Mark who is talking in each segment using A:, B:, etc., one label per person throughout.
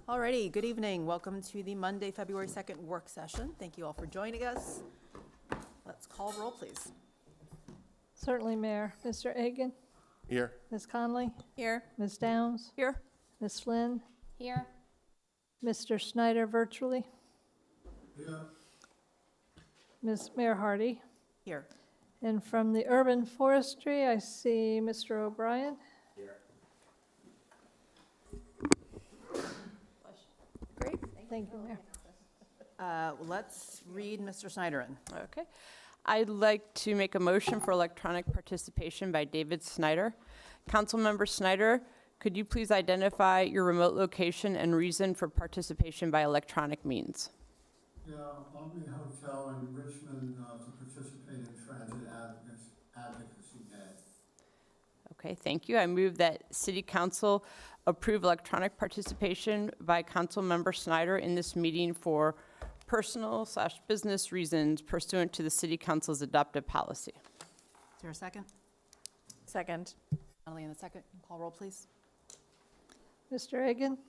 A: Alrighty, good evening. Welcome to the Monday, February 2nd work session. Thank you all for joining us. Let's call roll, please.
B: Certainly, Mayor. Mr. Egan?
C: Here.
B: Ms. Conley?
A: Here.
B: Ms. Downs?
A: Here.
B: Ms. Flynn?
D: Here.
B: Mr. Snyder virtually?
C: Yeah.
B: Ms. Mayor Hardy?
A: Here.
B: And from the Urban Forestry, I see Mr. O'Brien.
A: Great.
B: Thank you, Mayor.
A: Let's read Mr. Snyder in.
D: Okay. I'd like to make a motion for electronic participation by David Snyder. Councilmember Snyder, could you please identify your remote location and reason for participation by electronic means?
E: Yeah, Albany Hotel in Richmond to participate in Transit Advocacy Day.
D: Okay, thank you. I move that City Council approve electronic participation by Councilmember Snyder in this meeting for personal/business reasons pursuant to the City Council's adopted policy.
A: Is there a second?
D: Second.
A: Natalie in the second. Call roll, please.
B: Mr. Egan?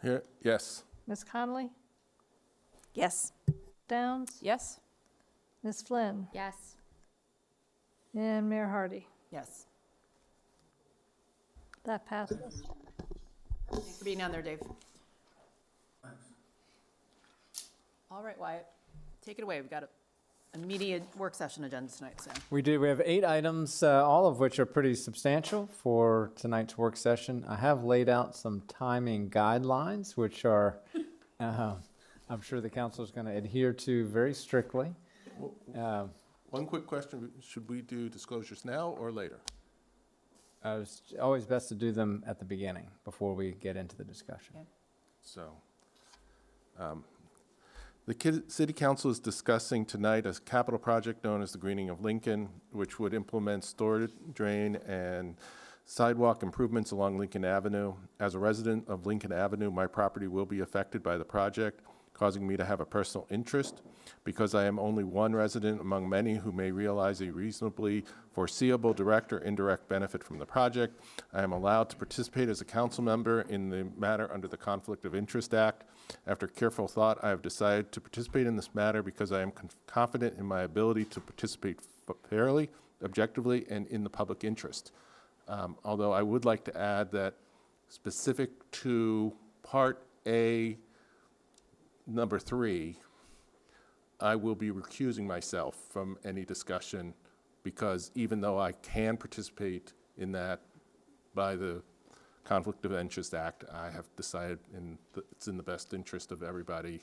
C: Here. Yes.
B: Ms. Conley?
A: Yes.
B: Downs?
D: Yes?
B: Ms. Flynn?
D: Yes.
B: And Mayor Hardy.
A: Yes.
B: That passes.
A: Thanks for being down there, Dave.
E: Thanks.
A: All right, Wyatt, take it away. We've got an immediate work session agenda tonight, so.
F: We do. We have 8 items, all of which are pretty substantial for tonight's work session. I have laid out some timing guidelines, which are, I'm sure the council is going to adhere to very strictly.
C: One quick question. Should we do disclosures now or later?
F: It's always best to do them at the beginning before we get into the discussion.
A: Okay.
C: So, the City Council is discussing tonight a capital project known as the Greening of Lincoln, which would implement storage drain and sidewalk improvements along Lincoln Avenue. As a resident of Lincoln Avenue, my property will be affected by the project, causing me to have a personal interest. Because I am only one resident among many who may realize a reasonably foreseeable direct or indirect benefit from the project, I am allowed to participate as a council member in the matter under the Conflict of Interest Act. After careful thought, I have decided to participate in this matter because I am confident in my ability to participate fairly, objectively, and in the public interest. Although I would like to add that specific to Part A, number 3, I will be recusing myself from any discussion because even though I can participate in that by the Conflict of Interest Act, I have decided it's in the best interest of everybody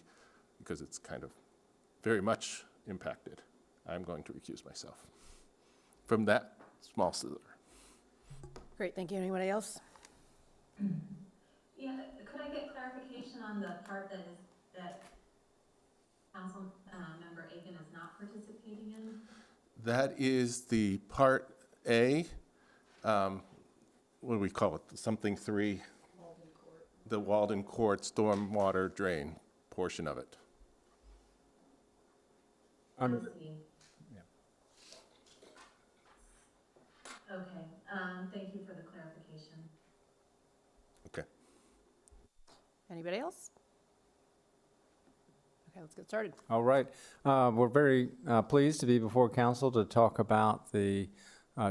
C: because it's kind of very much impacted. I'm going to recuse myself from that small slither.
A: Great, thank you. Anybody else?
G: Yeah, could I get clarification on the part that Council Member Egan is not participating in?
C: That is the Part A, what do we call it? Something 3? Walden Court. The Walden Court stormwater drain portion of it.
G: I see.
F: Yeah.
G: Okay, thank you for the clarification.
C: Okay.
A: Anybody else? Okay, let's get started.
F: All right. We're very pleased to be before council to talk about the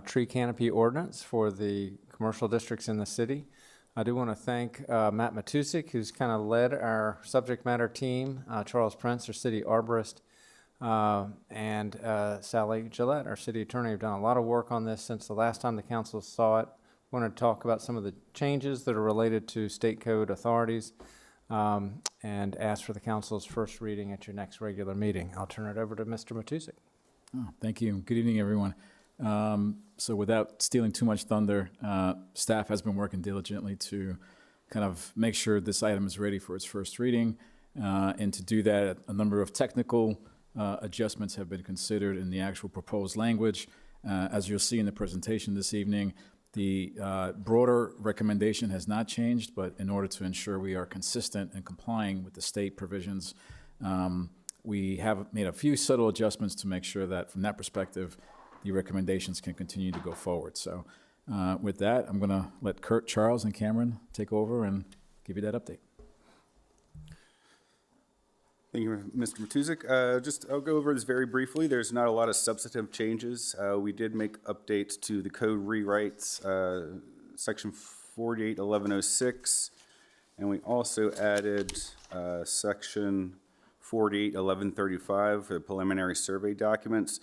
F: tree canopy ordinance for the commercial districts in the city. I do want to thank Matt Matusik, who's kind of led our subject matter team, Charles Prince, our city arborist, and Sally Gillette, our city attorney, have done a lot of work on this since the last time the council saw it. I want to talk about some of the changes that are related to state code authorities and ask for the council's first reading at your next regular meeting. I'll turn it over to Mr. Matusik.
H: Oh, thank you. Good evening, everyone. So without stealing too much thunder, staff has been working diligently to kind of make sure this item is ready for its first reading. And to do that, a number of technical adjustments have been considered in the actual proposed language. As you'll see in the presentation this evening, the broader recommendation has not changed, but in order to ensure we are consistent and complying with the state provisions, we have made a few subtle adjustments to make sure that from that perspective, the recommendations can continue to go forward. So with that, I'm going to let Kurt, Charles, and Cameron take over and give you that update.
I: Thank you, Mr. Matusik. I'll go over this very briefly. There's not a lot of substantive changes. We did make updates to the code rewrites, section 481106, and we also added section 481135 for the preliminary survey documents.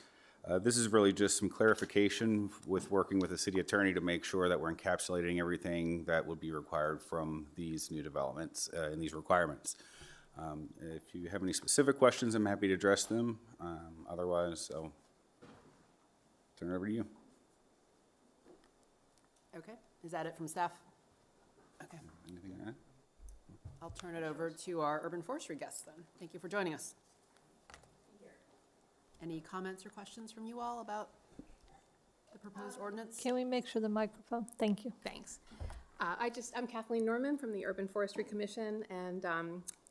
I: This is really just some clarification with working with the city attorney to make sure that we're encapsulating everything that would be required from these new developments and these requirements. If you have any specific questions, I'm happy to address them. Otherwise, I'll turn it over to you.
A: Okay, is that it from staff? Okay,
I: Anything to add?
A: I'll turn it over to our urban forestry guests then. Thank you for joining us. Any comments or questions from you all about the proposed ordinance?
B: Can we make sure the microphone? Thank you.
J: Thanks. I'm Kathleen Norman from the Urban Forestry Commission, and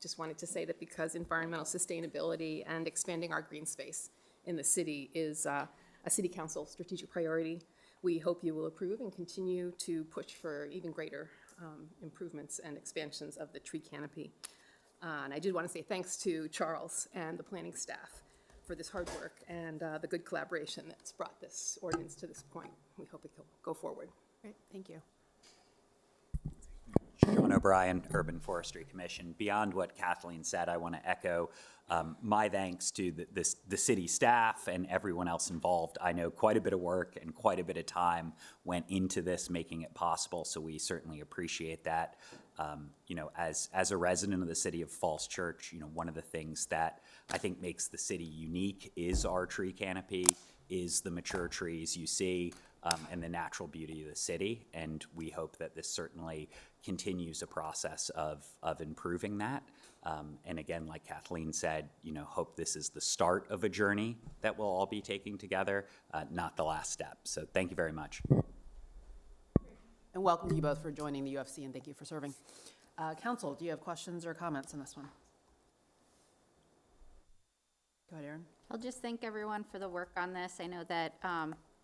J: just wanted to say that because environmental sustainability and expanding our green space in the city is a city council strategic priority, we hope you will approve and continue to push for even greater improvements and expansions of the tree canopy. And I did want to say thanks to Charles and the planning staff for this hard work and the good collaboration that's brought this ordinance to this point. We hope it will go forward.
A: Great, thank you.
K: Sean O'Brien, Urban Forestry Commission. Beyond what Kathleen said, I want to echo my thanks to the city staff and everyone else involved. I know quite a bit of work and quite a bit of time went into this, making it possible, so we certainly appreciate that. You know, as a resident of the city of Falls Church, you know, one of the things that I think makes the city unique is our tree canopy, is the mature trees you see, and the natural beauty of the city. And we hope that this certainly continues a process of improving that. And again, like Kathleen said, you know, hope this is the start of a journey that we'll all be taking together, not the last step. So thank you very much.
A: And welcome to you both for joining the UFC, and thank you for serving. Council, do you have questions or comments on this one? Go ahead, Erin.
L: I'll just thank everyone for the work on this. I know that,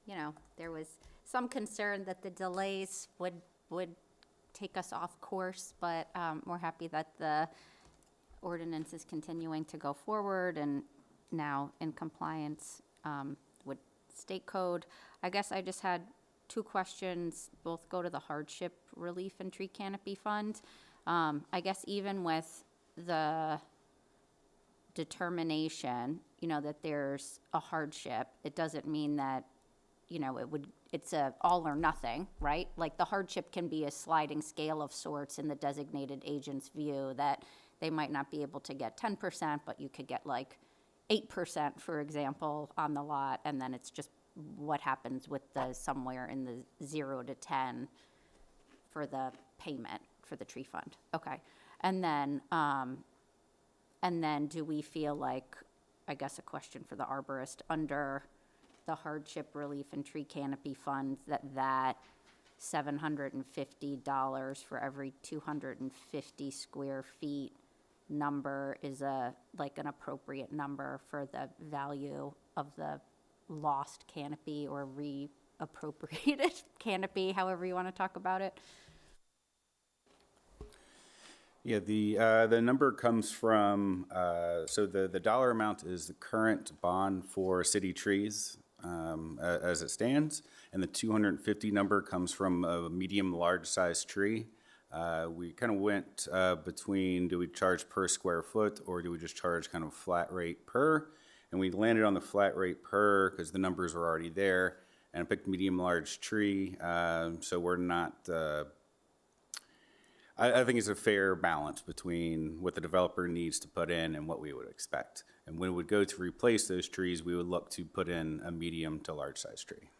L: you know, there was some concern that the delays would take us off course, but we're happy that the ordinance is continuing to go forward and now in compliance with state code. I guess I just had two questions, both go to the hardship relief and tree canopy fund. I guess even with the determination, you know, that there's a hardship, it doesn't mean that, you know, it's a all or nothing, right? Like the hardship can be a sliding scale of sorts in the designated agent's view, that they might not be able to get 10%, but you could get like 8%, for example, on the lot, and then it's just what happens with the somewhere in the 0 to 10 for the payment for the tree fund. Okay. And then do we feel like, I guess a question for the arborist, under the hardship relief and tree canopy fund, that $750 for every 250 square feet number is like an appropriate number for the value of the lost canopy or reappropriated canopy, however you want to talk about it?
I: Yeah, the number comes from, so the dollar amount is the current bond for city trees as it stands, and the 250 number comes from a medium large size tree. We kind of went between, do we charge per square foot or do we just charge kind of flat rate per? And we landed on the flat rate per because the numbers were already there, and I picked medium large tree, so we're not, I think it's a fair balance between what the developer needs to put in and what we would expect. And when we would go to replace those trees, we would look to put in a medium to large size tree.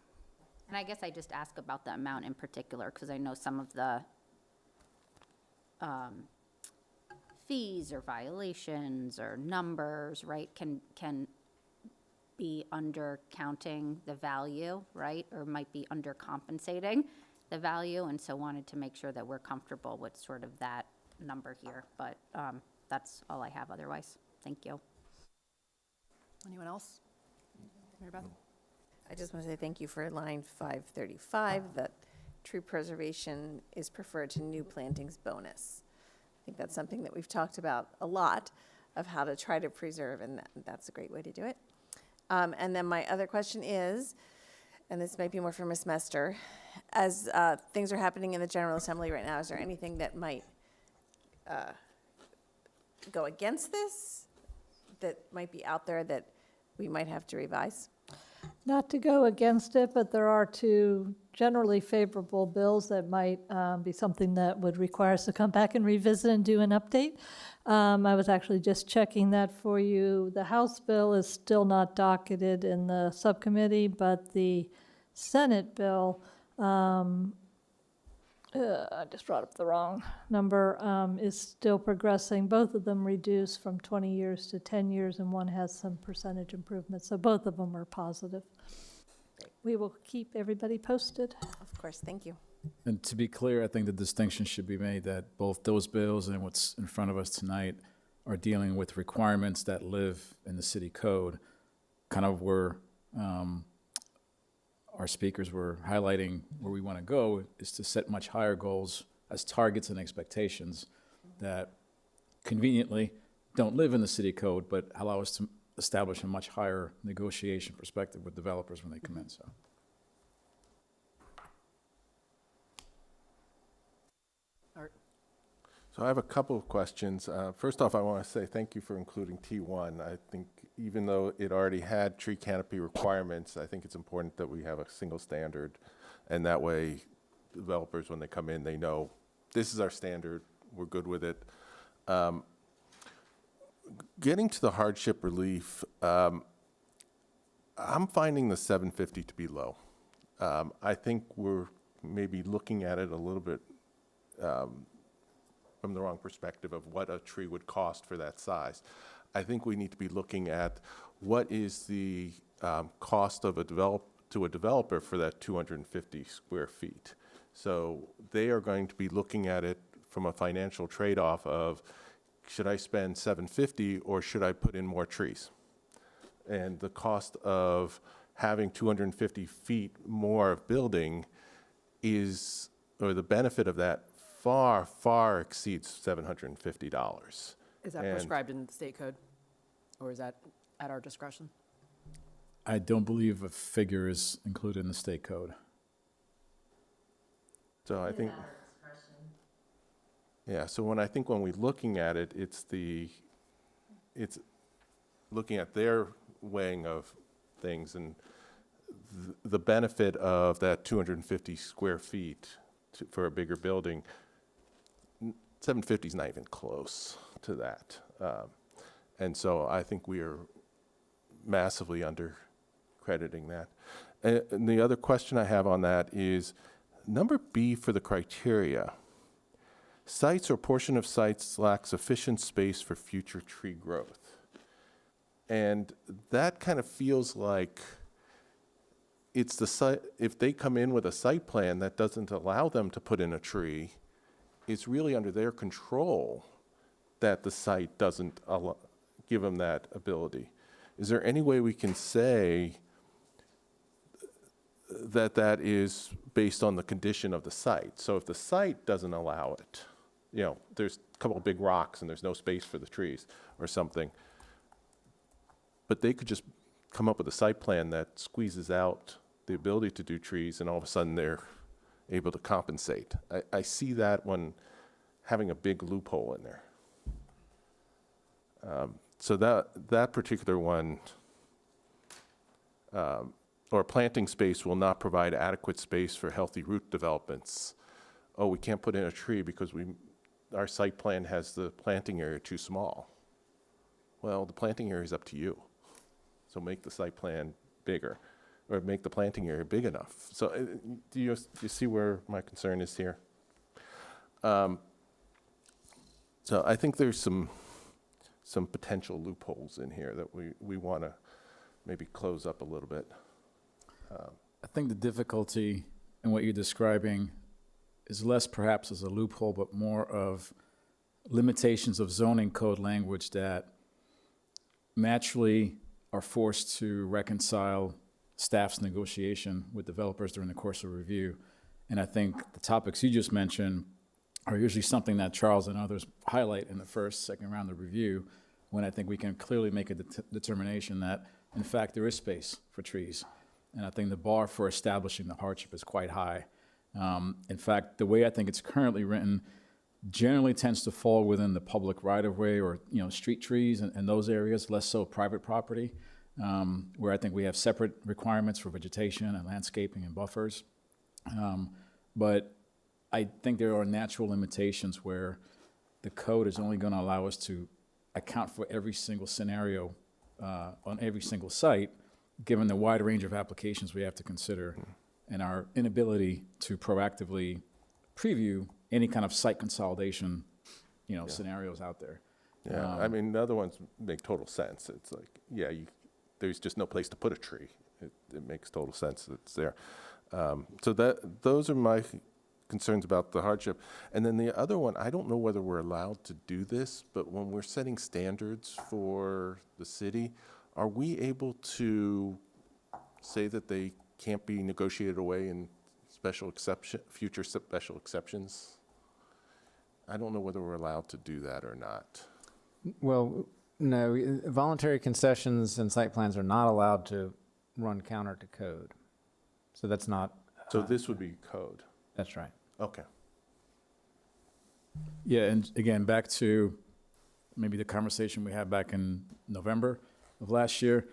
L: And I guess I just ask about the amount in particular, because I know some of the fees or violations or numbers, right, can be undercounting the value, right, or might be undercompensating the value, and so wanted to make sure that we're comfortable with sort of that number here. But that's all I have otherwise. Thank you.
A: Anyone else? Mary Beth?
M: I just want to say thank you for line 535, that tree preservation is preferred to new plantings bonus. I think that's something that we've talked about a lot, of how to try to preserve, and that's a great way to do it. And then my other question is, and this might be more for Ms. Mester, as things are happening in the General Assembly right now, is there anything that might go against this, that might be out there that we might have to revise?
B: Not to go against it, but there are two generally favorable bills that might be something that would require us to come back and revisit and do an update. I was actually just checking that for you. The House bill is still not docketed in the subcommittee, but the Senate bill, I just brought up the wrong number, is still progressing. Both of them reduced from 20 years to 10 years, and one has some percentage improvements. So both of them are positive. We will keep everybody posted.
M: Of course, thank you.
H: And to be clear, I think the distinction should be made that both those bills and what's in front of us tonight are dealing with requirements that live in the city code, kind of where our speakers were highlighting where we want to go is to set much higher goals as targets and expectations that conveniently don't live in the city code, but allow us to establish a much higher negotiation perspective with developers when they come in, so.
A: Art?
C: So I have a couple of questions. First off, I want to say thank you for including T1. I think even though it already had tree canopy requirements, I think it's important that we have a single standard. And that way, developers, when they come in, they know this is our standard, we're good with it. Getting to the hardship relief, I'm finding the $750 to be low. I think we're maybe looking at it a little bit from the wrong perspective of what a tree would cost for that size. I think we need to be looking at what is the cost of to a developer for that 250 square feet. So they are going to be looking at it from a financial trade-off of, should I spend $750 or should I put in more trees? And the cost of having 250 feet more of building is, or the benefit of that far, far exceeds $750.
A: Is that prescribed in the state code? Or is that at our discretion?
H: I don't believe a figure is included in the state code.
C: So I think, yeah, so when we're looking at it, it's looking at their weighing of things, and the benefit of that 250 square feet for a bigger building, 750 is not even close to that. And so I think we are massively undercrediting that. And the other question I have on that is number B for the criteria. Sites or portion of sites lack sufficient space for future tree growth. And that kind of feels like it's the site, if they come in with a site plan that doesn't allow them to put in a tree, it's really under their control that the site doesn't give them that ability. Is there any way we can say that that is based on the condition of the site? So if the site doesn't allow it, you know, there's a couple of big rocks and there's no space for the trees or something, but they could just come up with a site plan that squeezes out the ability to do trees, and all of a sudden they're able to compensate. I see that when having a big loophole in there. So that particular one, or planting space will not provide adequate space for healthy root developments. Oh, we can't put in a tree because our site plan has the planting area too small. Well, the planting area is up to you. So make the site plan bigger, or make the planting area big enough. So do you see where my concern is here? So I think there's some potential loopholes in here that we want to maybe close up a little bit.
H: I think the difficulty in what you're describing is less perhaps as a loophole, but more of limitations of zoning code language that naturally are forced to reconcile staff's negotiation with developers during the course of review. And I think the topics you just mentioned are usually something that Charles and others highlight in the first, second round of review, when I think we can clearly make a determination that, in fact, there is space for trees. And I think the bar for establishing the hardship is quite high. In fact, the way I think it's currently written generally tends to fall within the public right-of-way or, street trees and those areas, less so private property, where I think we have separate requirements for vegetation and landscaping and buffers. But I think there are natural limitations where the code is only going to allow us to account for every single scenario on every single site, given the wide range of applications we have to consider and our inability to proactively preview any kind of site consolidation, scenarios out there.
C: Yeah, I mean, the other ones make total sense. It's like, there's just no place to put a tree. It makes total sense that it's there. So those are my concerns about the hardship. And then the other one, I don't know whether we're allowed to do this, but when we're setting standards for the city, are we able to say that they can't be negotiated away in future special exceptions? I don't know whether we're allowed to do that or not.
F: Well, no, voluntary concessions and site plans are not allowed to run counter to code. So that's not.
C: So this would be code.
F: That's right.
C: Okay.
H: Yeah, and again, back to maybe the conversation we had back in November of last year.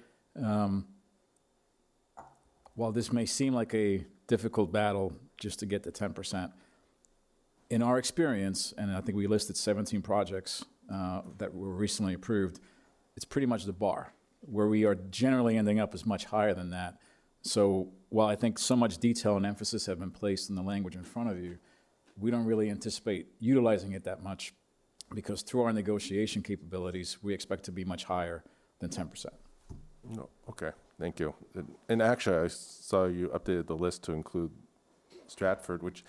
H: While this may seem like a difficult battle just to get the 10%, in our experience, and I think we listed 17 projects that were recently approved, it's pretty much the bar. Where we are generally ending up is much higher than that. So while I think so much detail and emphasis have been placed in the language in front of you, we don't really anticipate utilizing it that much because through our negotiation capabilities, we expect to be much higher than 10%.
C: No, okay, thank you. And actually, I saw you updated the list to include Stratford, which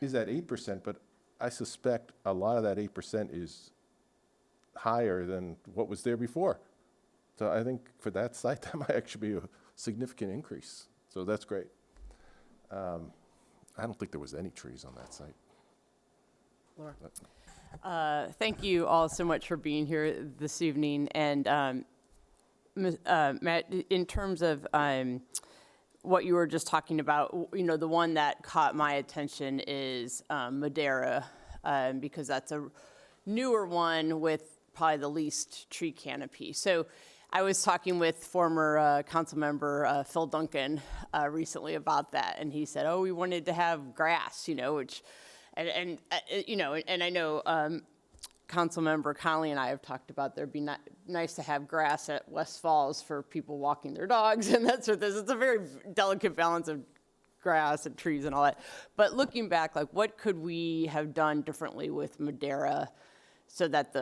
C: is at 8%, but I suspect a lot of that 8% is higher than what was there before. So I think for that site, that might actually be a significant increase. So that's great. I don't think there was any trees on that site.
A: Laura.
D: Thank you all so much for being here this evening. And Matt, in terms of what you were just talking about, the one that caught my attention is Madera, because that's a newer one with probably the least tree canopy. So I was talking with former council member Phil Duncan recently about that, and he said, we wanted to have grass, which, and I know council member Conley and I have talked about there'd be nice to have grass at West Falls for people walking their dogs and that sort of thing. It's a very delicate balance of grass and trees and all that. But looking back, like what could we have done differently with Madera so that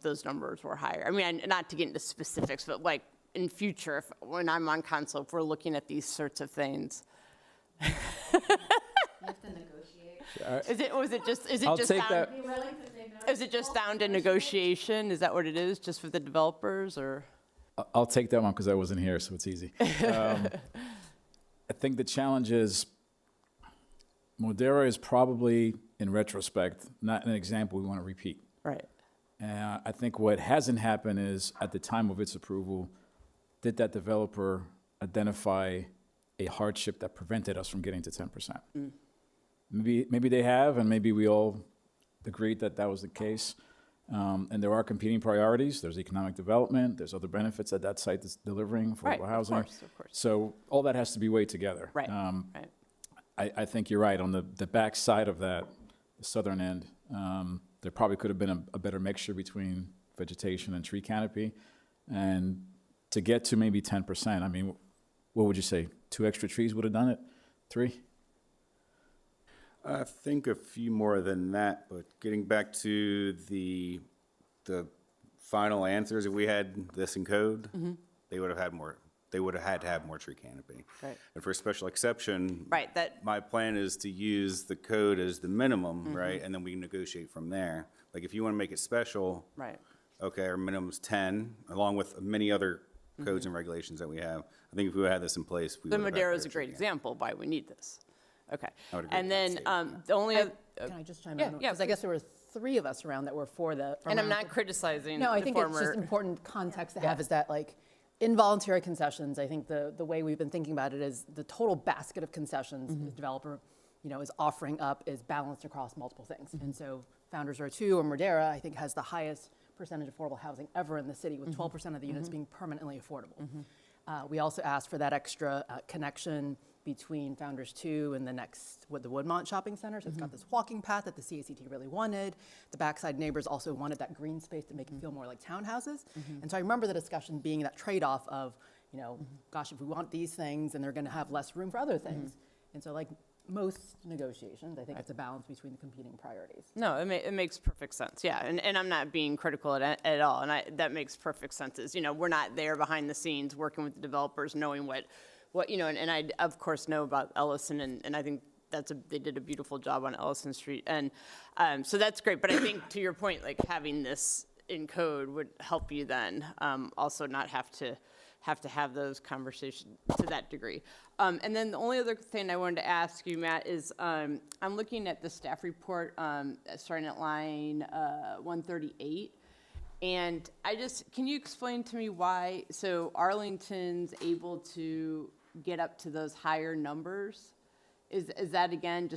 D: those numbers were higher? I mean, not to get into specifics, but like in future, when I'm on council, if we're looking at these sorts of things.
L: You have to negotiate.
D: Is it just down to negotiation? Is that what it is, just for the developers, or?
H: I'll take that one because I wasn't here, so it's easy. I think the challenge is Madera is probably, in retrospect, not an example we want to repeat.
D: Right.
H: I think what hasn't happened is, at the time of its approval, did that developer identify a hardship that prevented us from getting to 10%? Maybe they have, and maybe we all agreed that that was the case. And there are competing priorities. There's economic development. There's other benefits that site is delivering, affordable housing.
D: Of course.
H: So all that has to be weighed together.
D: Right.
H: I think you're right. On the back side of that, the southern end, there probably could have been a better mixture between vegetation and tree canopy. And to get to maybe 10%, I mean, what would you say? 2 extra trees would have done it? 3?
I: I think a few more than that, but getting back to the final answers, if we had this in code, they would have had more. They would have had to have more tree canopy.
D: Right.
I: And for a special exception,
D: Right, that-
I: my plan is to use the code as the minimum, right? And then we negotiate from there. Like if you want to make it special,
D: Right.
I: okay, our minimum's 10, along with many other codes and regulations that we have. I think if we had this in place, we
D: The
I: would have had
D: Madera is a
I: better
D: great
I: tree
D: example of why we need this. Okay.
I: I would agree
D: And
I: with that
D: then
I: statement.
D: the only other,
A: Can I just chime
D: yeah,
A: in?
D: yeah,
A: Because I guess there were 3 of us around that were for the.
D: and I'm
A: around
D: not
A: the-
D: criticizing
A: No, I
D: the
A: think it's just
D: former.
A: important context to have is that like involuntary concessions, I think the way we've been thinking about it is the total basket of concessions the developer, is offering up is balanced across multiple things. And so Founders Row 2 or Modera, I think, has the highest percentage of affordable housing ever in the city, with 12% of the units being permanently affordable. We also asked for that extra connection between Founders 2 and the Woodmont Shopping Center. So it's got this walking path that the CACT really wanted. The backside neighbors also wanted that green space to make it feel more like townhouses. And so I remember the discussion being that trade-off of, gosh, if we want these things and they're going to have less room for other things. And so like most negotiations, I think it's a balance between the competing priorities.
D: No, it makes perfect sense. Yeah, and I'm not being critical at all, and that makes perfect sense. Is we're not there behind the scenes working with the developers, knowing what and I of course know about Ellison, and I think they did a beautiful job on Ellison Street, and so that's great. But I think to your point, like having this in code would help you then also not have to have those conversations to that degree. And then the only other thing I wanted to ask you, Matt, is I'm looking at the staff report starting at line 138. And can you explain to me why, so Arlington's able to get up to those higher numbers? Is that again,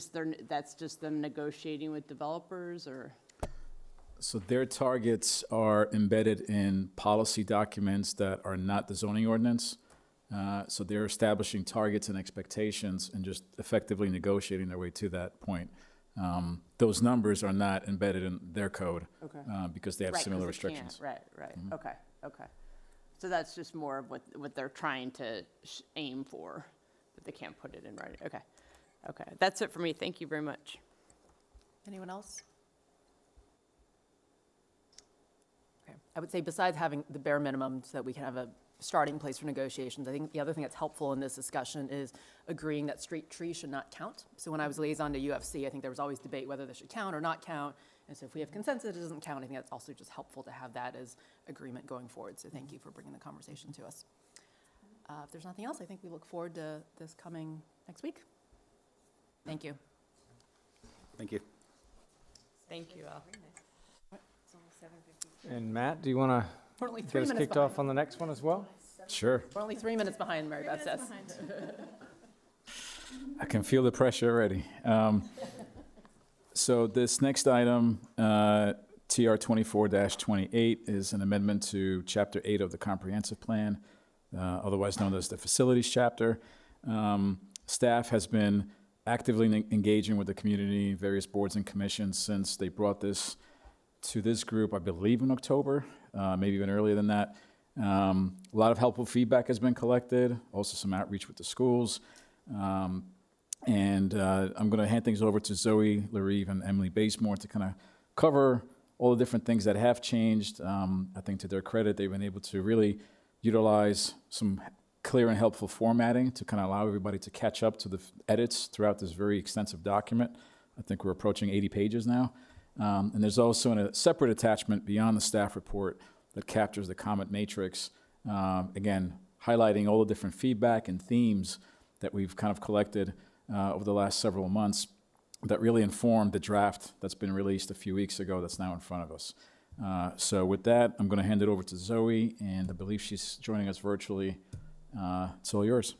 D: that's just them negotiating with developers, or?
H: So their targets are embedded in policy documents that are not the zoning ordinance. So they're establishing targets and expectations and just effectively negotiating their way to that point. Those numbers are not embedded in their code because they have
D: Right,
H: similar
D: 'cause they can't.
H: restrictions.
D: Right. Okay. So that's just more of what they're trying to aim for, but they can't put it in writing. Okay. That's it for me. Thank you very much.
A: Anyone else? Okay. I would say besides having the bare minimum so that we can have a starting place for negotiations, I think the other thing that's helpful in this discussion is agreeing that street trees should not count. So when I was liaison to UFC, I think there was always debate whether they should count or not count. And so if we have consensus, it doesn't count. I think that's also just helpful to have that as agreement going forward. So thank you for bringing the conversation to us. If there's nothing else, I think we look forward to this coming next week. Thank you.
I: Thank you.
D: Thank you, Al.
F: And Matt, do you want
A: We're only
F: to
A: 3
F: get us
A: minutes
F: kicked
A: behind.
F: off on the next one as well?
H: Sure.
A: We're only 3 minutes behind, Mary Beth says.
H: I can feel the pressure already. So this next item, TR 24-28, is an amendment to Chapter 8 of the Comprehensive Plan, otherwise known as the Facilities Chapter. Staff has been actively engaging with the community, various boards and commissions since they brought this to this group, I believe in October, maybe even earlier than that. A lot of helpful feedback has been collected, also some outreach with the schools. And I'm going to hand things over to Zoe Larive and Emily Basemore to kind of cover all the different things that have changed. I think to their credit, they've been able to really utilize some clear and helpful formatting to kind of allow everybody to catch up to the edits throughout this very extensive document. I think we're approaching 80 pages now. And there's also a separate attachment beyond the staff report that captures the comment matrix, again, highlighting all the different feedback and themes that we've kind of collected over the last several months that really informed the draft that's been released a few weeks ago that's now in front of us. So with that, I'm going to hand it over to Zoe, and I believe she's joining us virtually. It's all yours.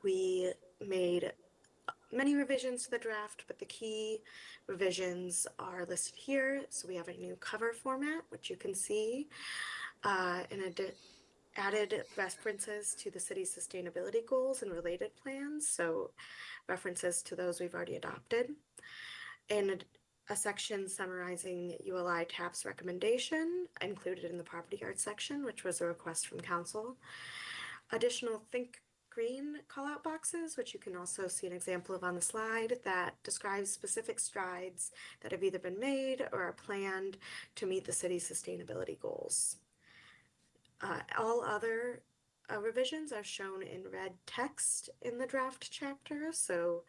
N: We made many revisions to the draft, but the key revisions are listed here. So we have a new cover format, which you can see, and added references to the city's sustainability goals and related plans. So references to those we've already adopted. And a section summarizing ULI TAP's recommendation included in the property art section, which was a request from council. Additional Think Green call-out boxes, which you can also see an example of on the slide, that describes specific strides that have either been made or are planned to meet the city's sustainability goals. All other revisions are shown in red text in the draft chapter, so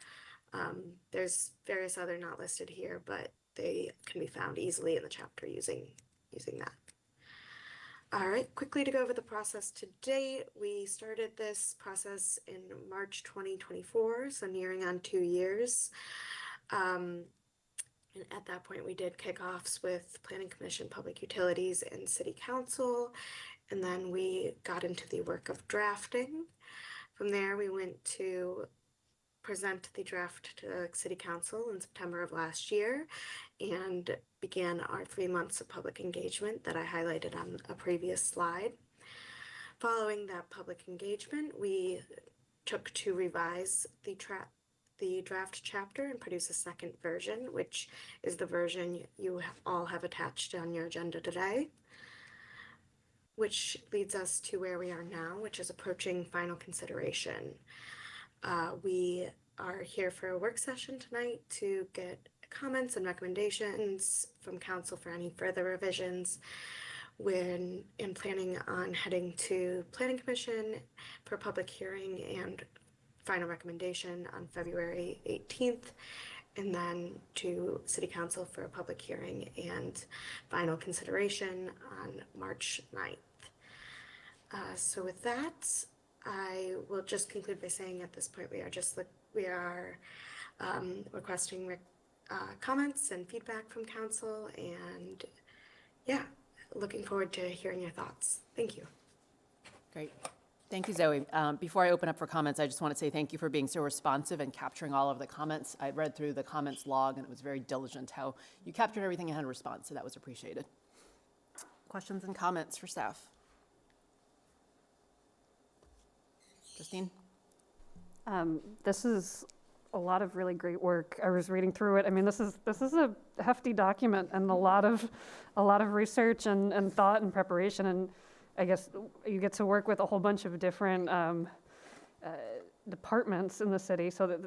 N: there's various other not listed here, but they can be found easily in the chapter using that. All right, quickly to go over the process to date. We started this process in March 2024, so nearing on 2 years. And at that point, we did kickoffs with Planning Commission, Public Utilities, and City Council. And then we got into the work of drafting. From there, we went to present the draft to City Council in September of last year and began our 3 months of public engagement that I highlighted on a previous slide. Following that public engagement, we took to revise the draft chapter and produce a second version, which is the version you all have attached on your agenda today, which leads us to where we are now, which is approaching final consideration. We are here for a work session tonight to get comments and recommendations from council for any further revisions when in planning on heading to Planning Commission for public hearing and final recommendation on February 18th, and then to City Council for a public hearing and final consideration on March 9th. So with that, I will just conclude by saying at this point we are requesting comments and feedback from council, and yeah, looking forward to hearing your thoughts. Thank you.
A: Great. Thank you, Zoe. Before I open up for comments, I just want to say thank you for being so responsive and capturing all of the comments. I read through the comments log, and it was very diligent how you captured everything and had a response, so that was appreciated. Questions and comments for staff? Justine?
O: This is a lot of really great work. I was reading through it. I mean, this is a hefty document and a lot of research and thought and preparation. And I guess you get to work with a whole bunch of different departments in the city. So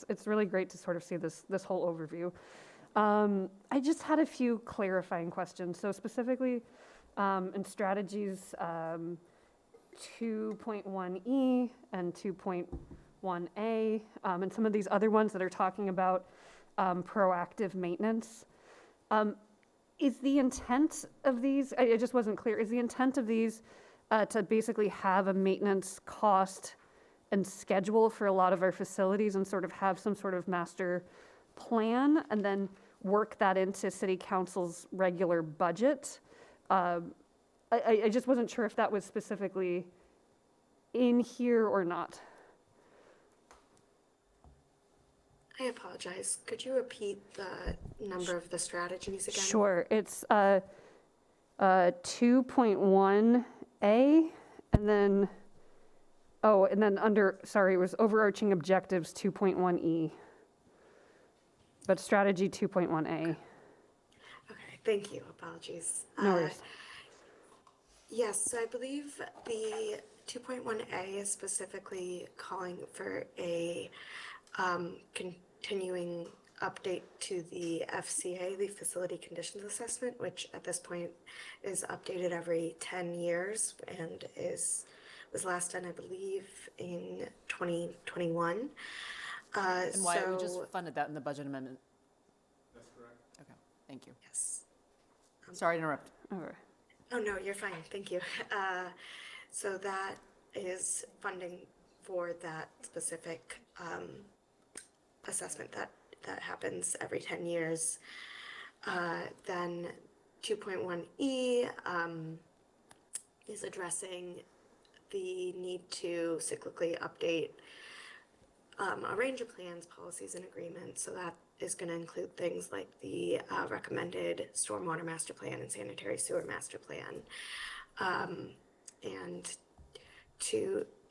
O: it's really great to sort of see this whole overview. I just had a few clarifying questions. So specifically in strategies 2.1E and 2.1A, and some of these other ones that are talking about proactive maintenance. Is the intent of these, it just wasn't clear, is the intent of these to basically have a maintenance cost and schedule for a lot of our facilities and sort of have some sort of master plan and then work that into City Council's regular budget? I just wasn't sure if that was specifically in here or not.
N: I apologize. Could you repeat the number of the strategies again?
O: Sure. It's 2.1A, and then under, sorry, it was overarching objectives 2.1E, but strategy 2.1A.
N: Okay, thank you. Apologies.
O: No worries.
N: Yes, so I believe the 2.1A is specifically calling for a continuing update to the FCA, the Facility Conditions Assessment, which at this point is updated every 10 years and was last done, I believe, in 2021.
A: And why we just funded that in the budget amendment.
H: That's correct.
A: Okay, thank you.
N: Yes.
A: Sorry to interrupt.
O: Okay.
N: Oh, no, you're fine. Thank you. So that is funding for that specific assessment that happens every 10 years. Then 2.1E is addressing the need to cyclically update a range of plans, policies, and agreements. So that is going to include things like the recommended stormwater master plan and sanitary sewer master plan. And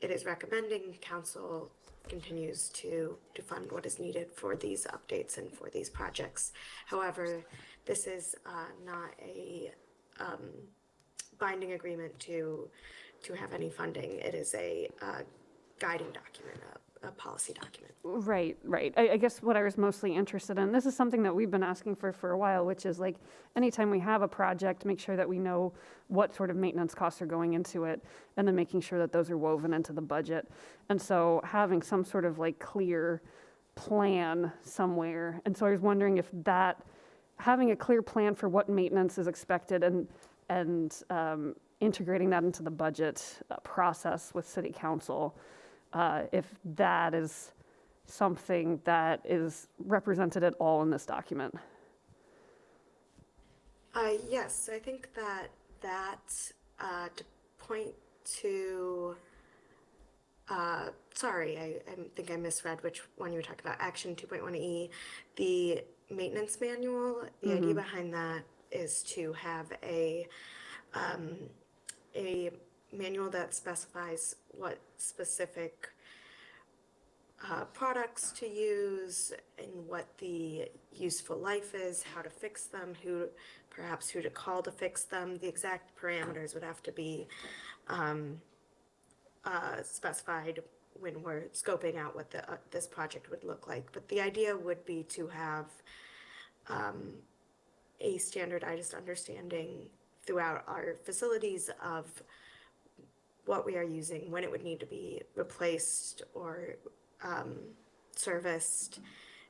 N: it is recommending council continues to fund what is needed for these updates and for these projects. However, this is not a binding agreement to have any funding. It is a guiding document, a policy document.
O: Right, right. I guess what I was mostly interested in, this is something that we've been asking for a while, which is like, anytime we have a project, make sure that we know what sort of maintenance costs are going into it, and then making sure that those are woven into the budget. And so having some sort of like clear plan somewhere. And so I was wondering if that, having a clear plan for what maintenance is expected and integrating that into the budget process with city council, if that is something that is represented at all in this document.
N: Yes, I think that to point to, sorry, I think I misread which one you were talking about, Action 2.1E, the maintenance manual. The idea behind that is to have a manual that specifies what specific products to use and what the useful life is, how to fix them, who to call to fix them. The exact parameters would have to be specified when we're scoping out what this project would look like. But the idea would be to have a standardized understanding throughout our facilities of what we are using, when it would need to be replaced or serviced,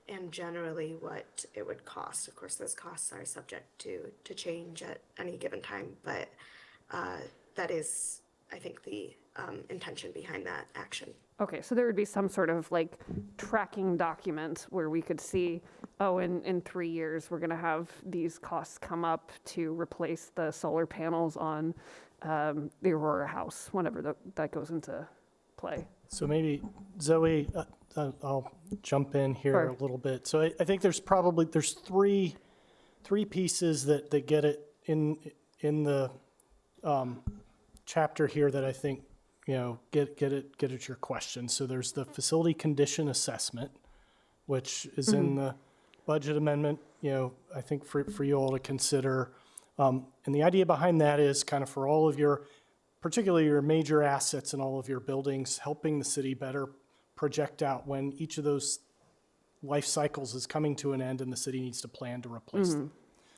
N: and generally what it would cost. Of course, those costs are subject to change at any given time, but that is, I think, the intention behind that action.
O: Okay, so there would be some sort of like tracking document where we could see, oh, in 3 years, we're gonna have these costs come up to replace the solar panels on the Aurora house, whenever that goes into play.
P: So maybe, Zoe, I'll jump in here
O: Sure.
P: a little bit. So I think there's three pieces that get it in the chapter here that I think, get at your question. So there's the facility condition assessment, which is in the budget amendment, I think for you all to consider. And the idea behind that is kind of for all of particularly your major assets in all of your buildings, helping the city better project out when each of those life cycles is coming to an end and the city needs to plan to replace them.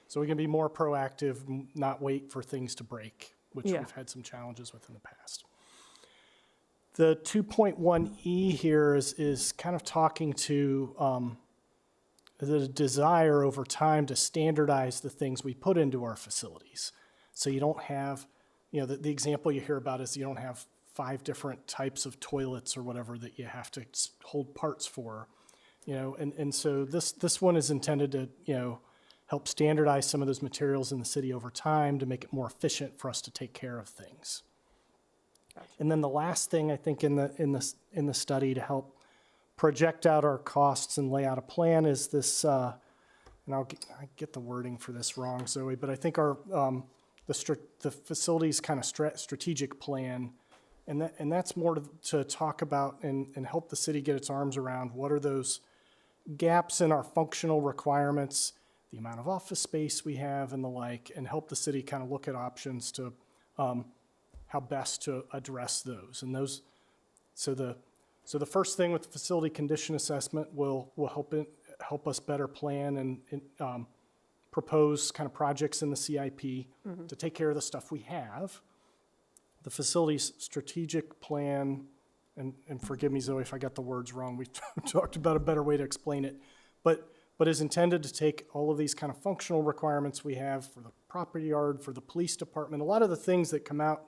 P: So we can be more proactive, not wait for things to break, which we've had some challenges with in the past. The 2.1E here is kind of talking to the desire over time to standardize the things we put into our facilities. So you don't have, the example you hear about is you don't have 5 different types of toilets or whatever that you have to hold parts for, and so this one is intended to, help standardize some of those materials in the city over time to make it more efficient for us to take care of things. Gotcha. And then the last thing I think in the study to help project out our costs and lay out a plan is this, and I get the wording for this wrong, Zoe, but I think our the facilities kind of strategic plan, and that's more to talk about and help the city get its arms around what are those gaps in our functional requirements, the amount of office space we have and the like, and help the city kind of look at options to how best to address those. And so the first thing with the facility condition assessment will help us better plan and propose kind of projects in the CIP to take care of the stuff we have. The facility's strategic plan, and forgive me, Zoe, if I got the words wrong, we talked about a better way to explain it, but is intended to take all of these kind of functional requirements we have for the property yard, for the police department, a lot of the things that come out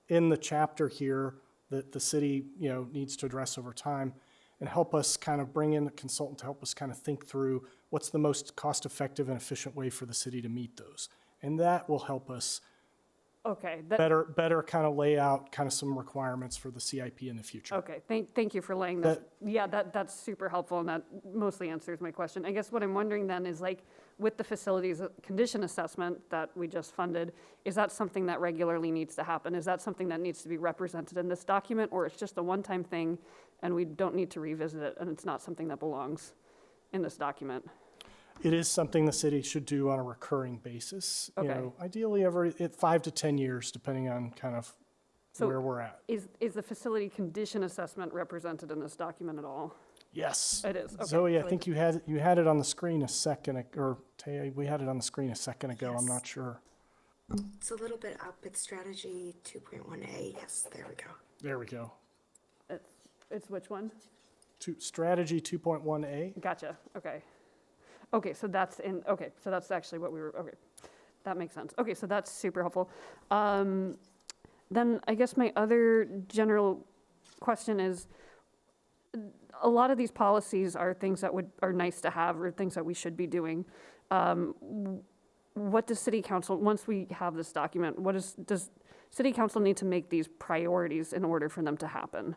P: in the chapter here that the city, needs to address over time, and help us kind of bring in a consultant to help us kind of think through what's the most cost-effective and efficient way for the city to meet those. And that will help us
O: Okay,
P: better kind of lay out kind of some requirements for the CIP in the future.
O: okay, thank you for laying that. Yeah, that's super helpful, and that mostly answers my question. I guess what I'm wondering then is like, with the facilities condition assessment that we just funded, is that something that regularly needs to happen? Is that something that needs to be represented in this document, or it's just a one-time thing and we don't need to revisit it, and it's not something that belongs in this document?
P: It is something the city should do on a recurring basis.
O: Okay.
P: Ideally every 5 to 10 years, depending on kind of where we're at.
O: Is the facility condition assessment represented in this document at all?
P: Yes.
O: It is, okay.
P: Zoe, I think you had it on the screen a second, or Taya, we had it on the screen a second ago. I'm not sure.
N: It's a little bit up. It's strategy 2.1A. Yes, there we go.
P: There we go.
O: It's which one?
P: Strategy 2.1A.
O: Gotcha, okay. Okay, so that's actually what we were, okay. That makes sense. Okay, so that's super helpful. Then I guess my other general question is, a lot of these policies are things that are nice to have, or things that we should be doing. What does City Council, once we have this document, does City Council need to make these priorities in order for them to happen?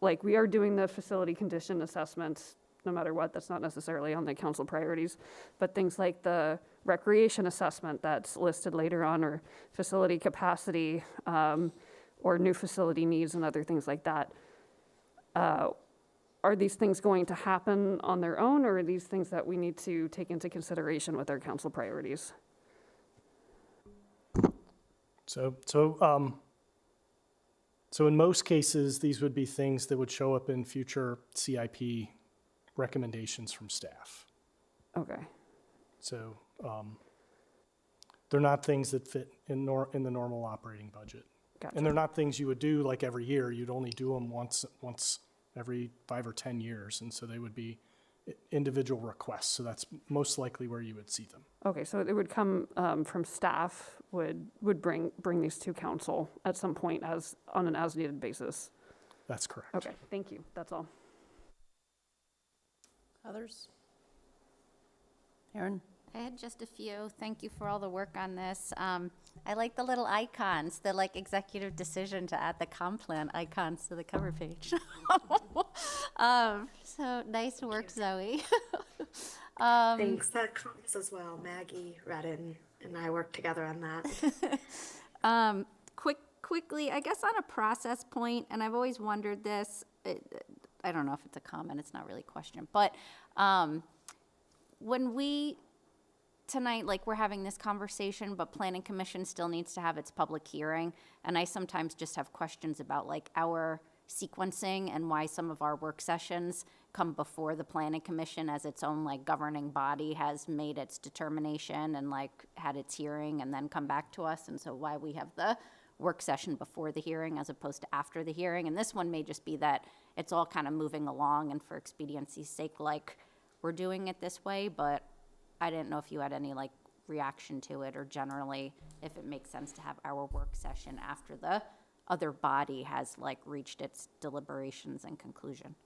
O: Like, we are doing the facility condition assessments, no matter what, that's not necessarily on the council priorities, but things like the recreation assessment that's listed later on, or facility capacity, or new facility needs and other things like that. Are these things going to happen on their own, or are these things that we need to take into consideration with our council priorities?
P: So in most cases, these would be things that would show up in future CIP recommendations from staff.
O: Okay.
P: So they're not things that fit in the normal operating budget.
O: Gotcha.
P: And they're not things you would do like every year. You'd only do them once every 5 or 10 years. And so they would be individual requests. So that's most likely where you would see them.
O: Okay, so it would come from staff, would bring these to council at some point on an as-needed basis.
P: That's correct.
O: Okay, thank you, that's all.
A: Others? Aaron?
L: I had just a few. Thank you for all the work on this. I like the little icons, the executive decision to add the comp plan icons to the cover page. So nice work, Zoe.
N: Thanks. That comes as well. Maggie Redden and I worked together on that.
L: Quickly, I guess on a process point, and I've always wondered this, I don't know if it's a comment, it's not really a question, but when we, tonight, we're having this conversation, but Planning Commission still needs to have its public hearing, and I sometimes just have questions about our sequencing and why some of our work sessions come before the Planning Commission as its own governing body has made its determination and had its hearing and then come back to us, and so why we have the work session before the hearing as opposed to after the hearing. And this one may just be that it's all kind of moving along, and for expediency's sake, we're doing it this way, but I didn't know if you had any reaction to it, or generally if it makes sense to have our work session after the other body has reached its deliberations and conclusion.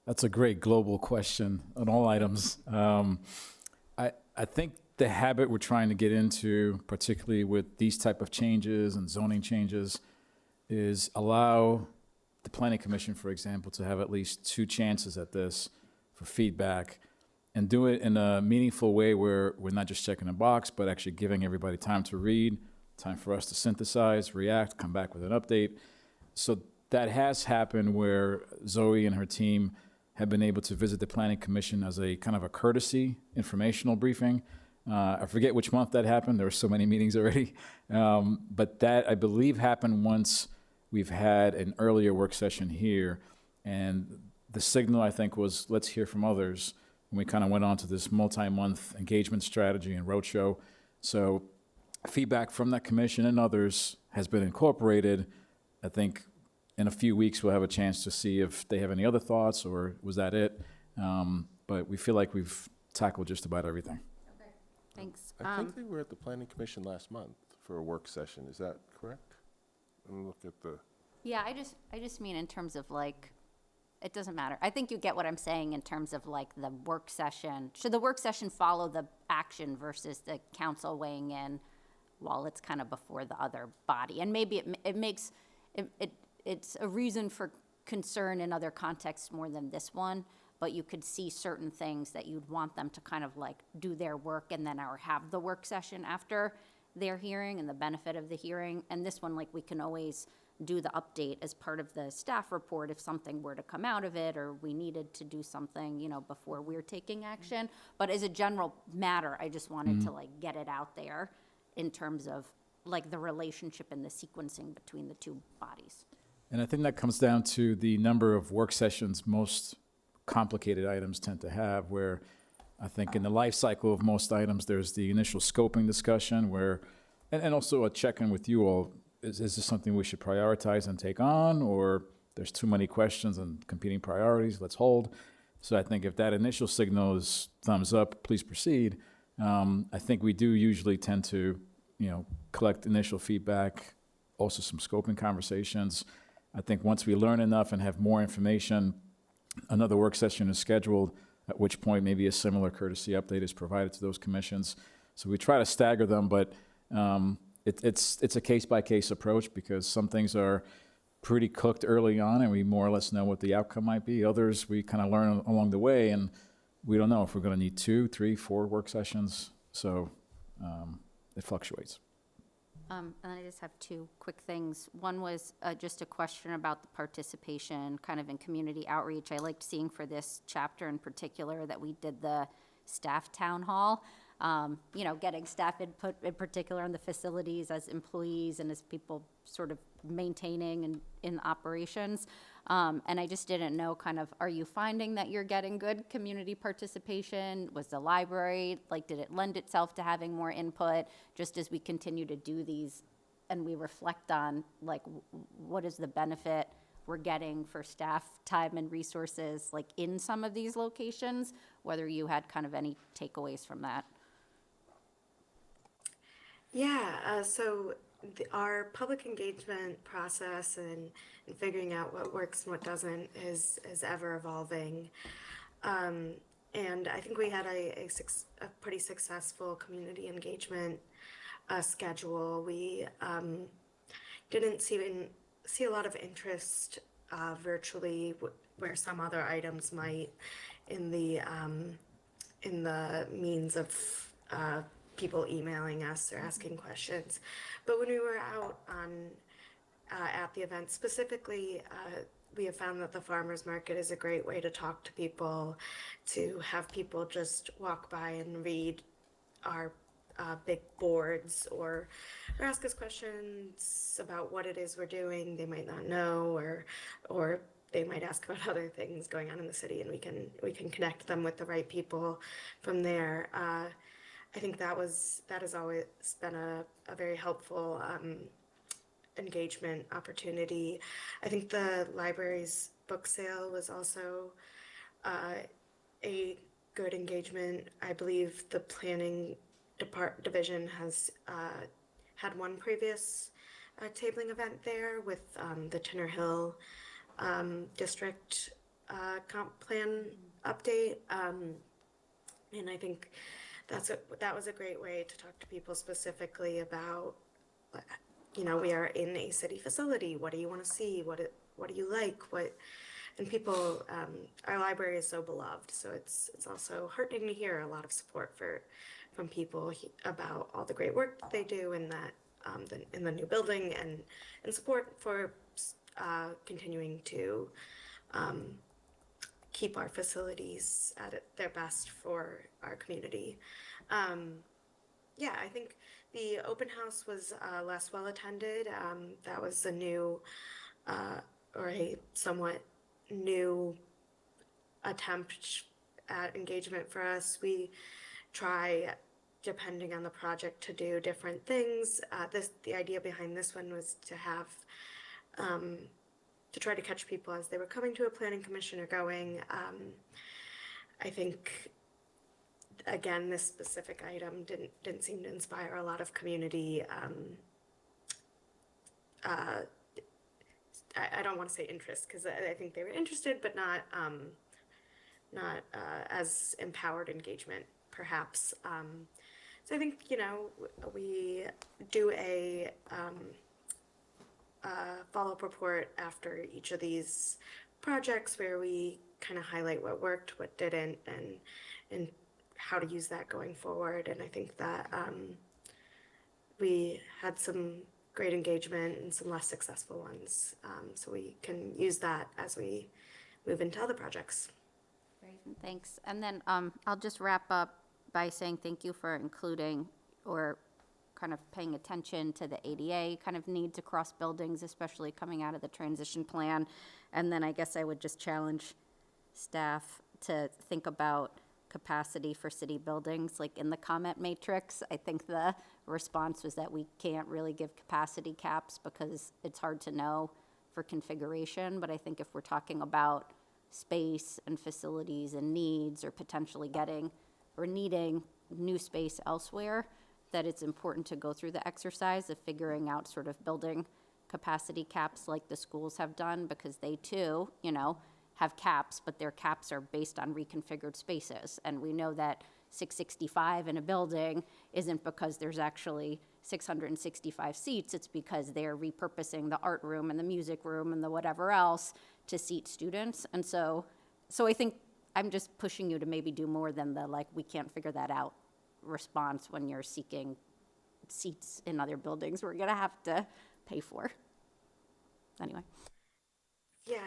H: That's a great global question on all items. I think the habit we're trying to get into, particularly with these type of changes and zoning changes, is allow the Planning Commission, for example, to have at least 2 chances at this for feedback, and do it in a meaningful way where we're not just checking a box, but actually giving everybody time to read, time for us to synthesize, react, come back with an update. So that has happened where Zoe and her team have been able to visit the Planning Commission as a kind of a courtesy informational briefing. I forget which month that happened. There were so many meetings already. But that, I believe, happened once we've had an earlier work session here. And the signal, I think, was let's hear from others. And we kind of went on to this multi-month engagement strategy and roadshow. So feedback from that commission and others has been incorporated. I think in a few weeks, we'll have a chance to see if they have any other thoughts, or was that it? But we feel like we've tackled just about everything.
L: Thanks.
C: I think they were at the planning commission last month for a work session. Is that correct? Let me look at the,
L: Yeah, I just mean in terms of like, it doesn't matter. I think you get what I'm saying in terms of like the work session. Should the work session follow the action versus the council weighing in while it's kind of before the other body? And maybe it's a reason for concern in other contexts more than this one, but you could see certain things that you'd want them to kind of like do their work and then or have the work session after their hearing and the benefit of the hearing. And this one, like, we can always do the update as part of the staff report if something were to come out of it or we needed to do something, you know, before we're taking action. But as a general matter, I just wanted to like get it out there in terms of like the relationship and the sequencing between the two bodies.
H: And I think that comes down to the number of work sessions most complicated items tend to have, where I think in the life cycle of most items, there's the initial scoping discussion where, and also a check-in with you all, is this something we should prioritize and take on, or there's too many questions and competing priorities, let's hold. So I think if that initial signal is thumbs up, please proceed. I think we do usually tend to, you know, collect initial feedback, also some scoping conversations. I think once we learn enough and have more information, another work session is scheduled, at which point maybe a similar courtesy update is provided to those commissions. So we try to stagger them, but it's a case-by-case approach because some things are pretty cooked early on and we more or less know what the outcome might be. Others, we kind of learn along the way and we don't know if we're going to need 2, 3, 4 work sessions. So it fluctuates.
L: And I just have 2 quick things. One was just a question about the participation kind of in community outreach. I liked seeing for this chapter in particular that we did the staff town hall, you know, getting staff input in particular on the facilities as employees and as people sort of maintaining and in operations. And I just didn't know kind of, are you finding that you're getting good community participation? Was the library, like, did it lend itself to having more input just as we continue to do these and we reflect on, like, what is the benefit we're getting for staff time and resources, like, in some of these locations, whether you had kind of any takeaways from that?
N: Yeah, so our public engagement process and figuring out what works and what doesn't is ever evolving. And I think we had a pretty successful community engagement schedule. We didn't see a lot of interest virtually where some other items might in the means of people emailing us or asking questions. But when we were out on at the event specifically, we have found that the farmers market is a great way to talk to people, to have people just walk by and read our big boards or ask us questions about what it is we're doing they might not know, or they might ask about other things going on in the city, and we can connect them with the right people from there. I think that has always been a very helpful engagement opportunity. I think the library's book sale was also a good engagement. I believe the planning division has had one previous tabling event there with the Tinner Hill district comp plan update, and I think that was a great way to talk to people specifically about, you know, we are in a city facility. What do you want to see? What do you like? And people, our library is so beloved, so it's also heartening to hear a lot of support from people about all the great work that they do in that in the new building, and support for continuing to keep our facilities at their best for our community. Yeah, I think the open house was less well attended. That was a new or a somewhat new attempt at engagement for us. We try, depending on the project, to do different things. The idea behind this one was to have to try to catch people as they were coming to a planning commission or going. I think again, this specific item didn't seem to inspire a lot of community, I don't want to say interest, because I think they were interested, but not as empowered engagement, perhaps. So I think, we do a follow-up report after each of these projects where we kind of highlight what worked, what didn't, and how to use that going forward. And I think that we had some great engagement and some less successful ones. So we can use that as we move into other projects.
L: Great, thanks. And then I'll just wrap up by saying thank you for including or kind of paying attention to the ADA kind of needs across buildings, especially coming out of the transition plan. And then I guess I would just challenge staff to think about capacity for city buildings, like in the comment matrix. I think the response was that we can't really give capacity caps because it's hard to know for configuration. But I think if we're talking about space and facilities and needs, or potentially getting or needing new space elsewhere, that it's important to go through the exercise of figuring out sort of building capacity caps like the schools have done, because they too, have caps, but their caps are based on reconfigured spaces. And we know that 665 in a building isn't because there's actually 665 seats, it's because they're repurposing the art room and the music room and the whatever else to seat students. And so I think I'm just pushing you to maybe do more than the, like, we can't figure that out response when you're seeking seats in other buildings we're gonna have to pay for. Anyway.
N: Yeah,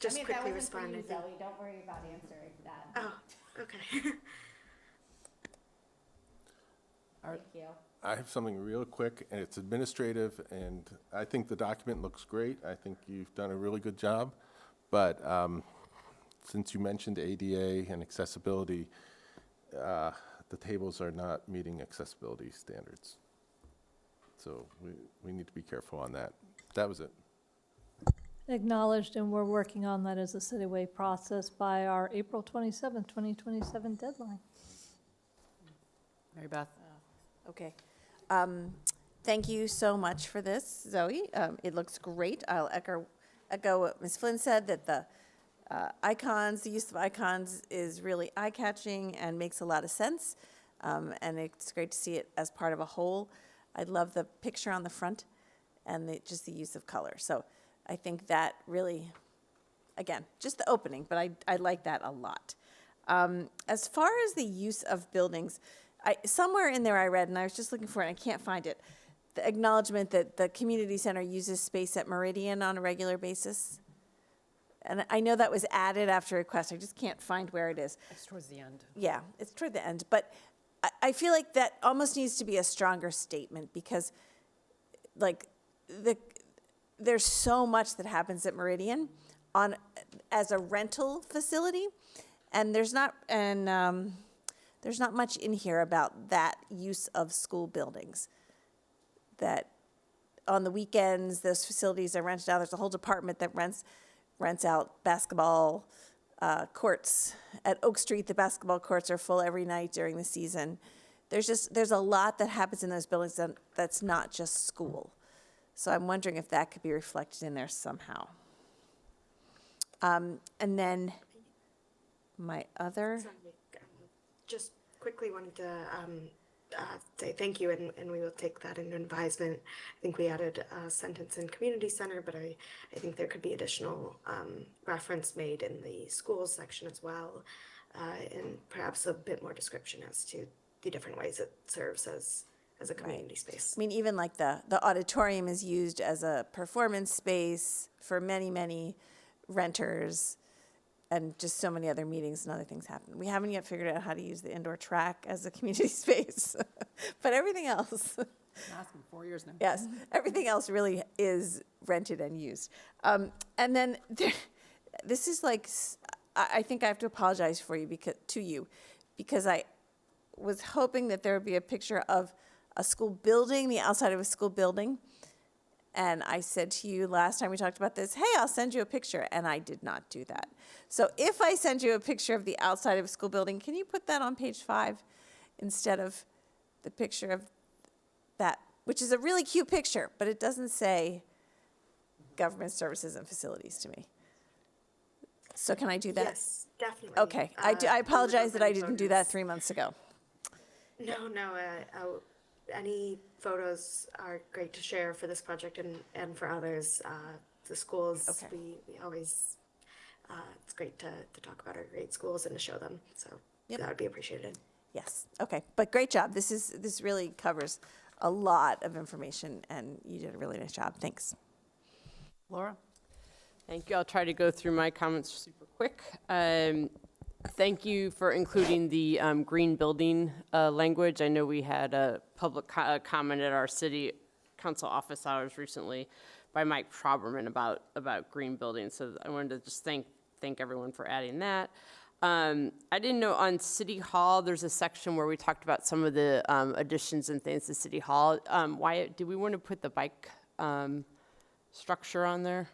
N: just quickly respond.
L: Zoe, don't worry about answering that.
N: Oh, okay.
L: Thank you.
C: I have something real quick, and it's administrative, and I think the document looks great. I think you've done a really good job. But since you mentioned ADA and accessibility, the tables are not meeting accessibility standards. So we need to be careful on that. That was it.
B: Acknowledged, and we're working on that as a citywide process by our April 27th, 2027 deadline.
A: Mary Beth?
M: Okay. Thank you so much for this, Zoe. It looks great. I'll echo what Ms. Flynn said, that the icons, the use of icons is really eye-catching and makes a lot of sense. And it's great to see it as part of a whole. I love the picture on the front and just the use of color. So I think that really, again, just the opening, but I like that a lot. As far as the use of buildings, somewhere in there I read, and I was just looking for it, and I can't find it, the acknowledgement that the community center uses space at Meridian on a regular basis. And I know that was added after request. I just can't find where it is.
A: It's towards the end.
M: Yeah, it's toward the end. But I feel like that almost needs to be a stronger statement, because, like, there's so much that happens at Meridian as a rental facility, and there's not much in here about that use of school buildings. That on the weekends, those facilities are rented out. There's a whole department that rents out basketball courts. At Oak Street, the basketball courts are full every night during the season. There's a lot that happens in those buildings that's not just school. So I'm wondering if that could be reflected in there somehow. And then my other...
N: Sorry, just quickly wanted to say thank you, and we will take that into advisement. I think we added a sentence in community center, but I think there could be additional reference made in the schools section as well, and perhaps a bit more description as to the different ways it serves as a community space.
M: I mean, even like the auditorium is used as a performance space for many, many renters, and just so many other meetings and other things happen. We haven't yet figured out how to use the indoor track as a community space, but everything else.
A: Been asking 4 years now.
M: Yes, everything else really is rented and used. And then this is like, I think I have to apologize to you, because I was hoping that there would be a picture of a school building, the outside of a school building, And I said to you last time we talked about this, hey, I'll send you a picture, and I did not do that. So if I send you a picture of the outside of a school building, can you put that on page 5 instead of the picture of that, which is a really cute picture, but it doesn't say government services and facilities to me. So can I do that?
N: Yes, definitely.
M: Okay, I apologize that I didn't do that 3 months ago.
N: No, any photos are great to share for this project and for others. The schools,
M: Okay.
N: we always, it's great to talk about our great schools and to show them. So that would be appreciated.
M: Yes, okay, but great job. This really covers a lot of information, and you did a really nice job. Thanks.
A: Laura?
D: Thank you. I'll try to go through my comments super quick. Thank you for including the green building language. I know we had a public comment at our city council office hours recently by Mike Proberman about green buildings. So I wanted to just thank everyone for adding that. I didn't know on City Hall, there's a section where we talked about some of the additions and things to City Hall. Wyatt, do we want to put the bike structure on there?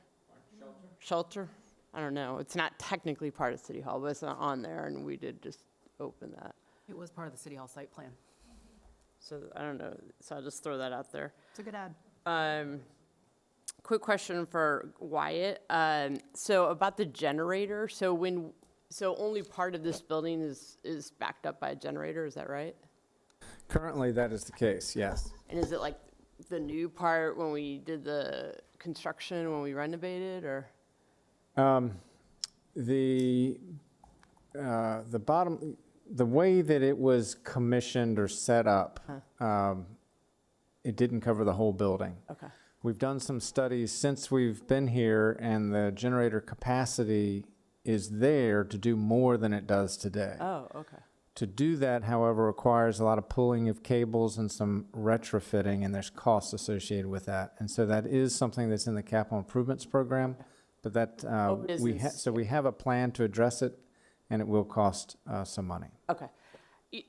D: Shelter? I don't know. It's not technically part of City Hall, but it's not on there, and we did just open that.
A: It was part of the City Hall site plan.
D: So I don't know. So I'll just throw that out there.
A: It's a good ad.
D: Quick question for Wyatt. So about the generator. So only part of this building is backed up by a generator. Is that right?
F: Currently, that is the case, yes.
D: And is it like the new part when we did the construction, when we renovated, or?
F: The way that it was commissioned or set up, it didn't cover the whole building.
D: Okay.
F: We've done some studies since we've been here, and the generator capacity is there to do more than it does today.
D: Oh, okay.
F: To do that, however, requires a lot of pulling of cables and some retrofitting, and there's costs associated with that. And so that is something that's in the capital improvements program, but that so we have a plan to address it, and it will cost some money.
D: Okay.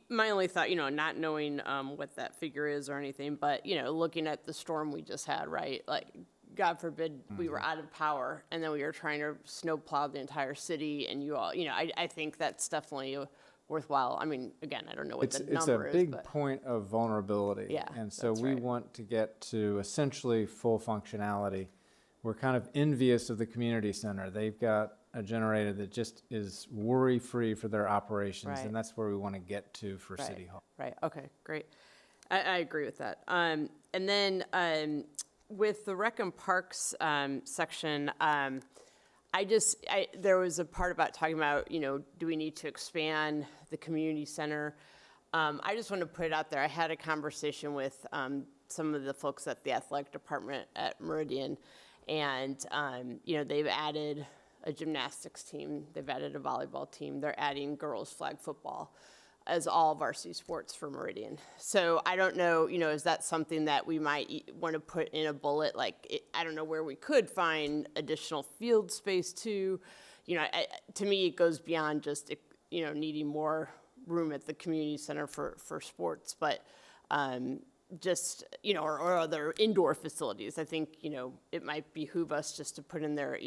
D: My only thought, not knowing what that figure is or anything, but, looking at the storm we just had, right? Like, God forbid we were out of power and then we were trying to snowplow the entire city, and you all, I think that's definitely worthwhile. I mean, again, I don't know what the number is.
F: It's a big point of vulnerability.
D: Yeah,
F: And so
D: that's
F: we
D: right.
F: want to get to essentially full functionality. We're kind of envious of the community center. They've got a generator that just is worry-free for their operations,
D: Right.
F: and that's where we want to get to for City Hall.
D: Right, okay, great. I agree with that. And then with the Rec and Parks section, there was a part about talking about, do we need to expand the community center? I just want to put it out there. I had a conversation with some of the folks at the athletic department at Meridian, and, they've added a gymnastics team, they've added a volleyball team, they're adding girls flag football as all varsity sports for Meridian. So I don't know, is that something that we might want to put in a bullet? Like, I don't know where we could find additional field space too. To me, it goes beyond just, needing more room at the community center for sports, but just, or other indoor facilities. I think, it might behoove us just to put in there,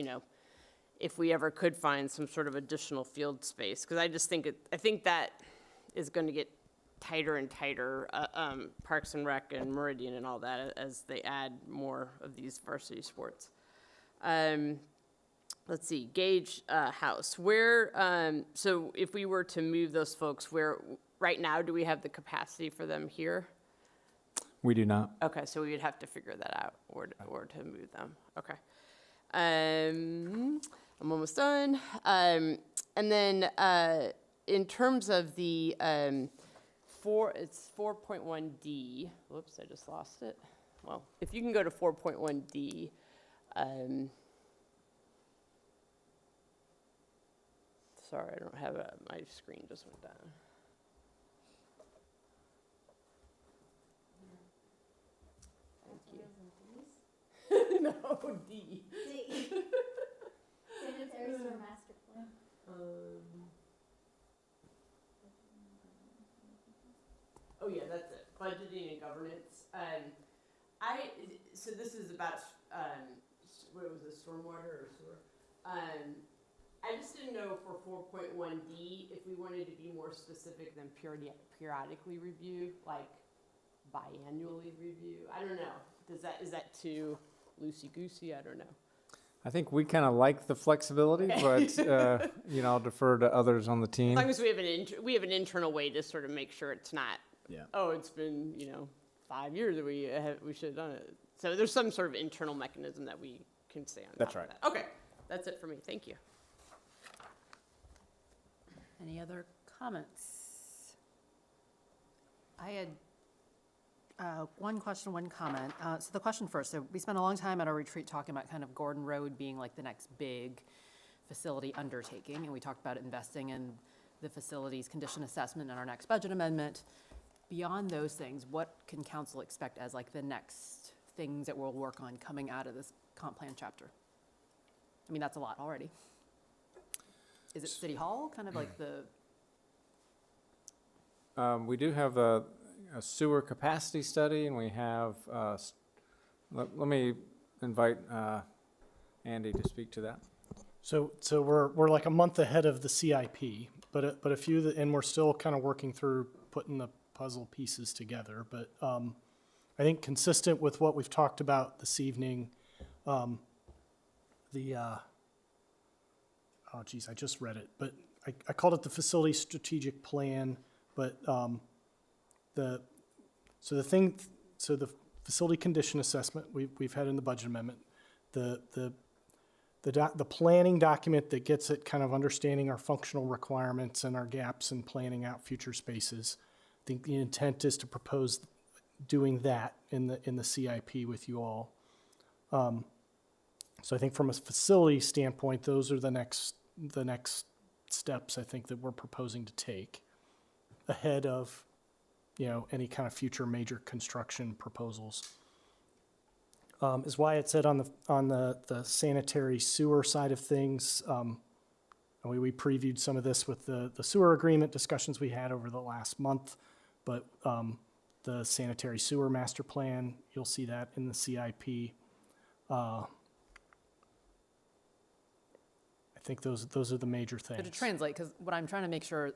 D: if we ever could find some sort of additional field space, because I just think that is going to get tighter and tighter, Parks and Rec and Meridian and all that, as they add more of these varsity sports. Let's see, Gage House. Where, so if we were to move those folks, right now, do we have the capacity for them here?
F: We do not.
D: Okay, so we would have to figure that out, or to move them. Okay. I'm almost done. And then in terms of the it's 4.1D. Whoops, I just lost it. Well, if you can go to 4.1D. Sorry, I don't have my screen just went down. No, D.
L: Sanitary sewer master plan.
D: Oh yeah, that's it. Budgeting and governance. So this is about what was it, stormwater or sewer? I just didn't know for 4.1D if we wanted to be more specific than periodically review, like biannually review. I don't know. Is that too loosey-goosey? I don't know.
F: I think we kind of like the flexibility, but, I'll defer to others on the
D: As
F: team.
D: long as we have an internal way to sort of make sure it's not,
H: Yeah.
D: oh, it's been, 5 years that we should have done it. So there's some sort of internal mechanism that we can stay on
H: That's
D: top of
H: right.
D: that. Okay, that's it for me. Thank you.
A: Any other comments? I had one question, one comment. So the question first, so we spent a long time at our retreat talking about kind of Gordon Road being like the next big facility undertaking, and we talked about investing in the facilities condition assessment in our next budget amendment. Beyond those things, what can council expect as like the next things that we'll work on coming out of this comp plan chapter? I mean, that's a lot already. Is it City Hall, kind of like the?
F: We do have a sewer capacity study, and we have, let me invite Andy to speak to that.
P: So we're like a month ahead of the CIP, but a few, and we're still kind of working through putting the puzzle pieces together. But I think consistent with what we've talked about this evening, I just read it, but I called it the facility strategic plan, but the facility condition assessment we've had in the budget amendment, the planning document that gets at kind of understanding our functional requirements and our gaps and planning out future spaces. I think the intent is to propose doing that in the CIP with you all. So I think from a facility standpoint, those are the next steps I think that we're proposing to take ahead of, any kind of future major construction proposals. As Wyatt said on the sanitary sewer side of things, we previewed some of this with the sewer agreement discussions we had over the last month, but the sanitary sewer master plan, you'll see that in the CIP. I think those are the major things.
A: But to translate, because what I'm trying to make sure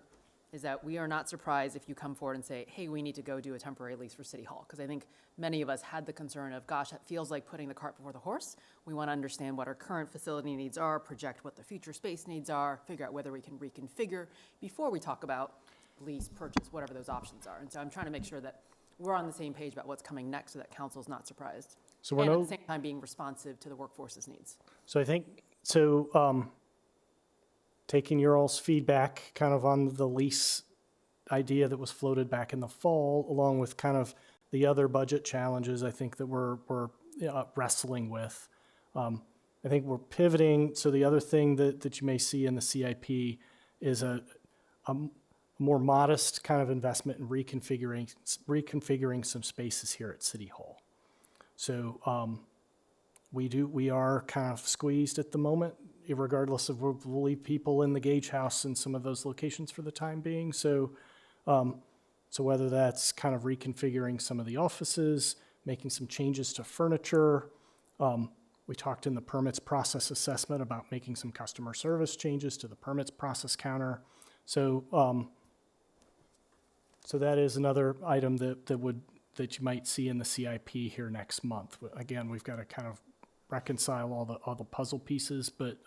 A: is that we are not surprised if you come forward and say, hey, we need to go do a temporary lease for City Hall. Because I think many of us had the concern of, gosh, that feels like putting the cart before the horse. We want to understand what our current facility needs are, project what the future space needs are, figure out whether we can reconfigure before we talk about lease, purchase, whatever those options are. And so I'm trying to make sure that we're on the same page about what's coming next so that council's not surprised.
P: So
A: and at the same time being responsive to the workforce's needs.
P: So I think, taking your all's feedback kind of on the lease idea that was floated back in the fall, along with kind of the other budget challenges I think that we're wrestling with. I think we're pivoting. So the other thing that you may see in the CIP is a more modest kind of investment in reconfiguring some spaces here at City Hall. So we are kind of squeezed at the moment, regardless of we'll leave people in the Gage House in some of those locations for the time being. So whether that's kind of reconfiguring some of the offices, making some changes to furniture. We talked in the permits process assessment about making some customer service changes to the permits process counter. So that is another item that you might see in the CIP here next month. Again, we've got to kind of reconcile all the puzzle pieces, but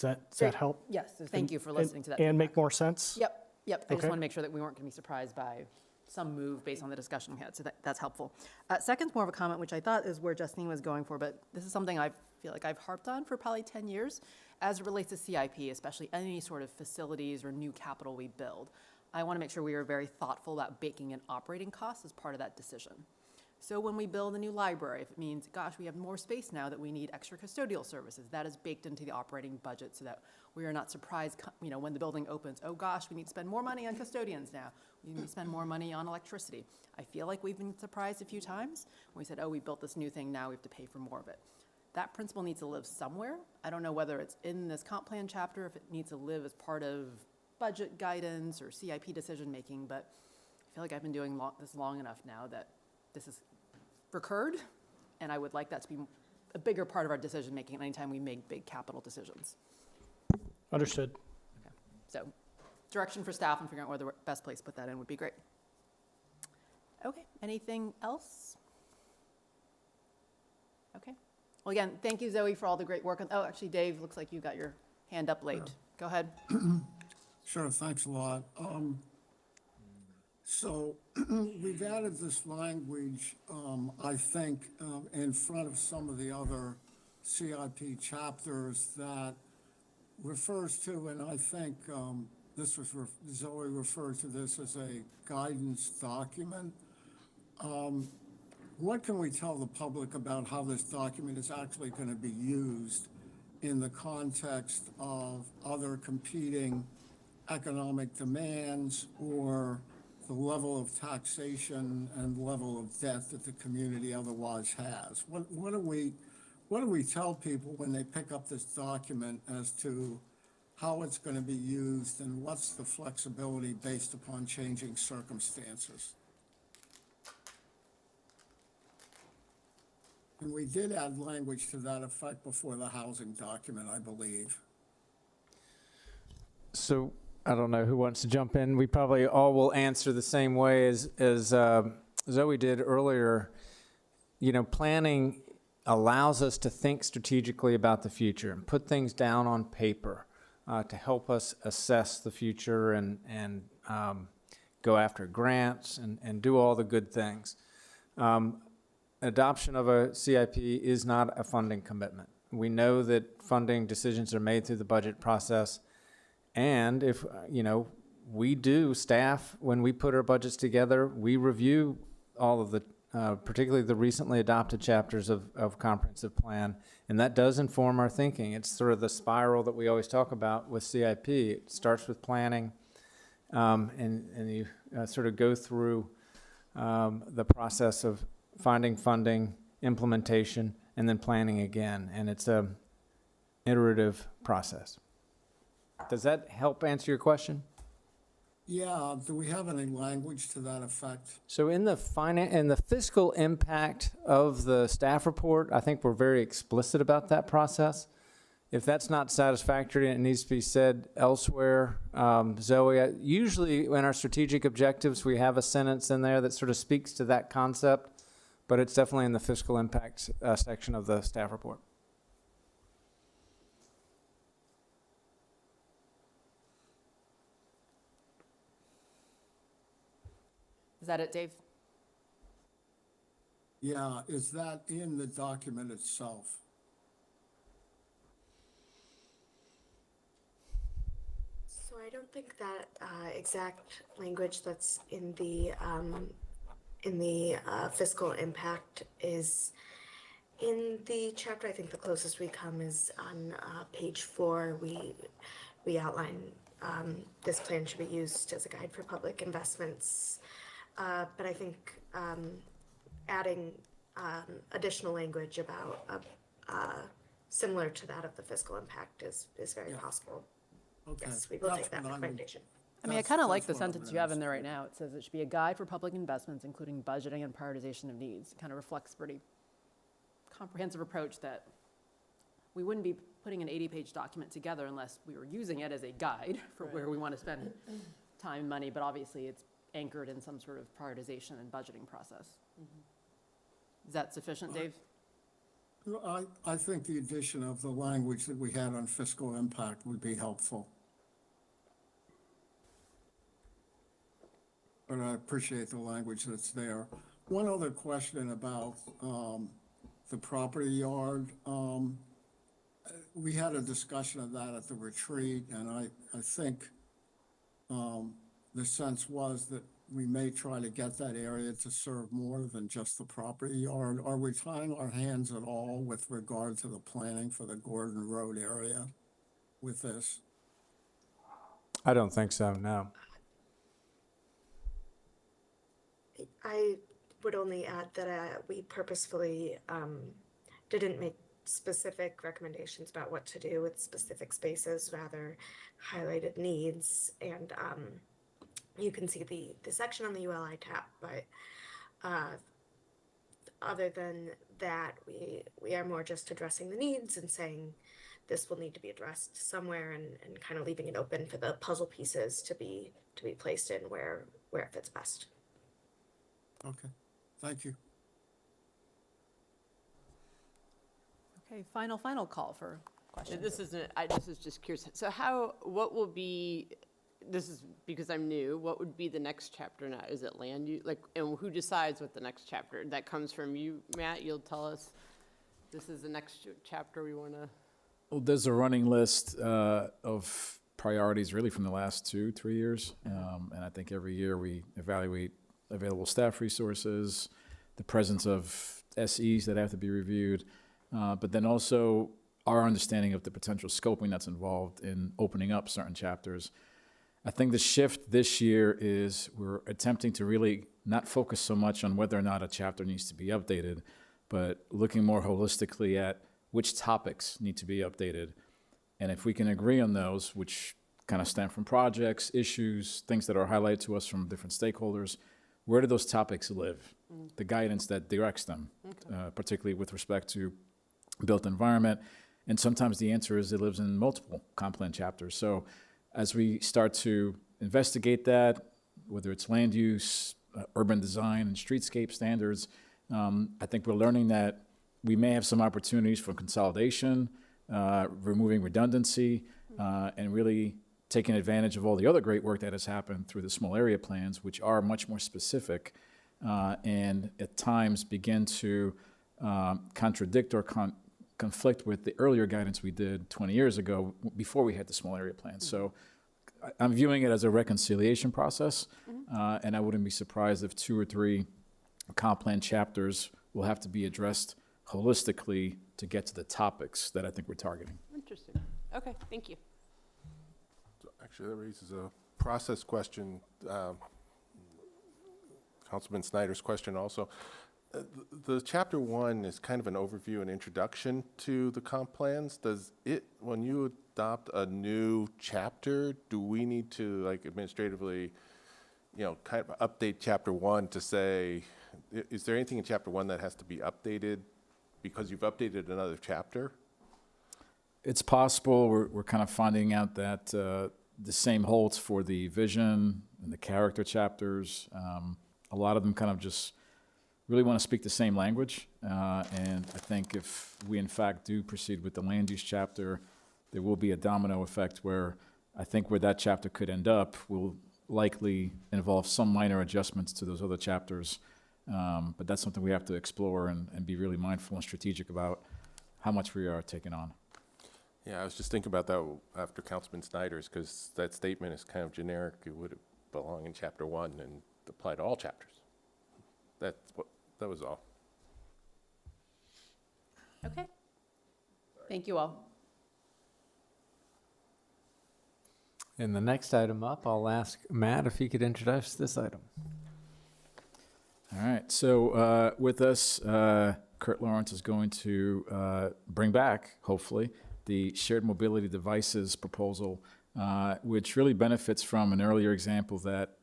P: does that help?
A: Yes, so thank you for listening to that.
P: And make more sense?
A: Yep. I just
P: Okay.
A: want to make sure that we weren't going to be surprised by some move based on the discussion we had, so that's helpful. Second's more of a comment, which I thought is where Justine was going for, but this is something I feel like I've harped on for probably 10 years as it relates to CIP, especially any sort of facilities or new capital we build. I want to make sure we are very thoughtful about baking in operating costs as part of that decision. So when we build a new library, if it means, gosh, we have more space now that we need extra custodial services, that is baked into the operating budget so that we are not surprised, when the building opens, oh gosh, we need to spend more money on custodians now. We need to spend more money on electricity. I feel like we've been surprised a few times when we said, oh, we built this new thing, now we have to pay for more of it. That principle needs to live somewhere. I don't know whether it's in this comp plan chapter, if it needs to live as part of budget guidance or CIP decision-making, but I feel like I've been doing this long enough now that this has recurred, And I would like that to be a bigger part of our decision-making anytime we make big capital decisions.
P: Understood.
A: So direction for staff and figuring out where the best place to put that in would be great. Okay, anything else? Okay. Well, again, thank you, Zoe, for all the great work. Oh, actually, Dave, looks like you got your hand up late. Go ahead.
E: Sure, thanks a lot. So we've added this language, I think, in front of some of the other CIP chapters that refers to, and I think Zoe referred to this as a guidance document. What can we tell the public about how this document is actually going to be used in the context of other competing economic demands or the level of taxation and level of debt that the community otherwise has? What do we tell people when they pick up this document as to how it's going to be used and what's the flexibility based upon changing circumstances? And we did add language to that effect before the housing document, I believe.
F: So I don't know who wants to jump in. We probably all will answer the same way as Zoe did earlier. You know, planning allows us to think strategically about the future and put things down on paper to help us assess the future and go after grants and do all the good things. Adoption of a CIP is not a funding commitment. We know that funding decisions are made through the budget process. And if, we do, staff, when we put our budgets together, we review all of the, particularly the recently adopted chapters of comprehensive plan. And that does inform our thinking. It's sort of the spiral that we always talk about with CIP. It starts with planning, and you sort of go through the process of finding funding, implementation, and then planning again. And it's a iterative process. Does that help answer your question?
E: Yeah, do we have any language to that effect?
F: So in the fiscal impact of the staff report, I think we're very explicit about that process. If that's not satisfactory and it needs to be said elsewhere, Zoe, usually in our strategic objectives, we have a sentence in there that sort of speaks to that concept, but it's definitely in the fiscal impact section of the staff report.
A: Is that it, Dave?
E: Yeah, is that in the document itself?
N: So I don't think that exact language that's in the fiscal impact is in the chapter. I think the closest we come is on page 4. We outline this plan should be used as a guide for public investments. But I think adding additional language about similar to that of the fiscal impact is very possible.
E: Okay.
N: Yes, we will take that recommendation.
A: I mean, I kind of like the sentence you have in there right now. It says it should be a guide for public investments, including budgeting and prioritization of needs. It kind of reflects a pretty comprehensive approach that we wouldn't be putting an 80-page document together unless we were using it as a guide for where we want to spend time and money, but obviously it's anchored in some sort of prioritization and budgeting process. Is that sufficient, Dave?
E: I think the addition of the language that we had on fiscal impact would be helpful. But I appreciate the language that's there. One other question about the property yard. We had a discussion of that at the retreat, and I think the sense was that we may try to get that area to serve more than just the property yard. Are we tying our hands at all with regard to the planning for the Gordon Road area with this?
F: I don't think so, no.
N: I would only add that we purposefully didn't make specific recommendations about what to do with specific spaces, rather highlighted needs. And you can see the section on the ULI tab, but other than that we are more just addressing the needs and saying this will need to be addressed somewhere, and kind of leaving it open for the puzzle pieces to be placed in where it fits best.
E: Okay, thank you.
A: Okay, final call for questions.
D: This is just curious. So what will be, this is because I'm new, what would be the next chapter now? Is it land use, and who decides what the next chapter? That comes from you, Matt? You'll tell us, this is the next chapter we want to.
H: Well, there's a running list of priorities really from the last 2-3 years. And I think every year we evaluate available staff resources, the presence of SEs that have to be reviewed, but then also our understanding of the potential scoping that's involved in opening up certain chapters. I think the shift this year is we're attempting to really not focus so much on whether or not a chapter needs to be updated, but looking more holistically at which topics need to be updated. And if we can agree on those, which kind of stem from projects, issues, things that are highlighted to us from different stakeholders, where do those topics live? The guidance that directs them, particularly with respect to built environment. And sometimes the answer is it lives in multiple comp plan chapters. So as we start to investigate that, whether it's land use, urban design, and streetscape standards, I think we're learning that we may have some opportunities for consolidation, removing redundancy, and really taking advantage of all the other great work that has happened through the small area plans, which are much more specific and at times begin to contradict or conflict with the earlier guidance we did 20 years ago before we had the small area plans. So I'm viewing it as a reconciliation process, and I wouldn't be surprised if 2 or 3 comp plan chapters will have to be addressed holistically to get to the topics that I think we're targeting.
D: Interesting. Okay, thank you.
C: So actually, that raises a process question. Councilman Snyder's question also. The chapter 1 is kind of an overview and introduction to the comp plans. Does it, when you adopt a new chapter, do we need to administratively, kind of update chapter 1 to say, is there anything in chapter 1 that has to be updated because you've updated another chapter?
H: It's possible. We're kind of finding out that the same holds for the vision and the character chapters. A lot of them kind of just really want to speak the same language. And I think if we in fact do proceed with the land use chapter, there will be a domino effect where I think where that chapter could end up will likely involve some minor adjustments to those other chapters. But that's something we have to explore and be really mindful and strategic about how much we are taking on.
C: Yeah, I was just thinking about that after Councilman Snyder's, because that statement is kind of generic. It would belong in chapter 1 and apply to all chapters. That was all.
A: Okay. Thank you all.
F: And the next item up, I'll ask Matt if he could introduce this item.
H: All right, so with us, Kurt Lawrence is going to bring back, hopefully, the shared mobility devices proposal, which really benefits from an earlier example that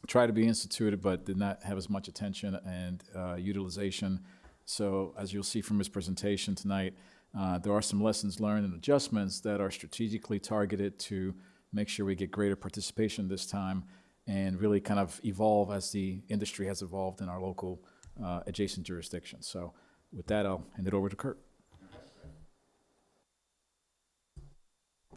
H: tried to be instituted but did not have as much attention and utilization. So as you'll see from his presentation tonight, there are some lessons learned and adjustments that are strategically targeted to make sure we get greater participation this time and really kind of evolve as the industry has evolved in our local adjacent jurisdictions. So with that, I'll hand it over to Kurt.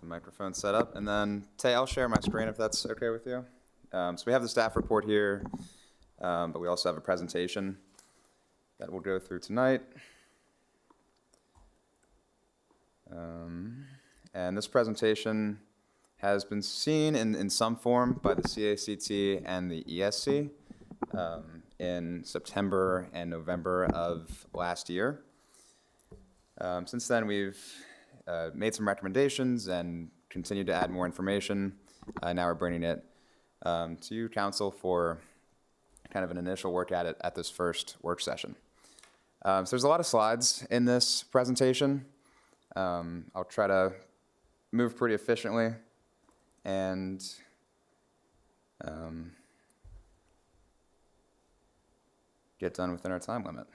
Q: The microphone set up, and then Tay, I'll share my screen if that's okay with you. So we have the staff report here, but we also have a presentation that we'll go through tonight. And this presentation has been seen in some form by the CACT and the ESC in September and November of last year. Since then, we've made some recommendations and continued to add more information. Now we're bringing it to you, Council, for kind of an initial work at it at this first work session. So there's a lot of slides in this presentation. I'll try to move pretty efficiently and get done within our time limit.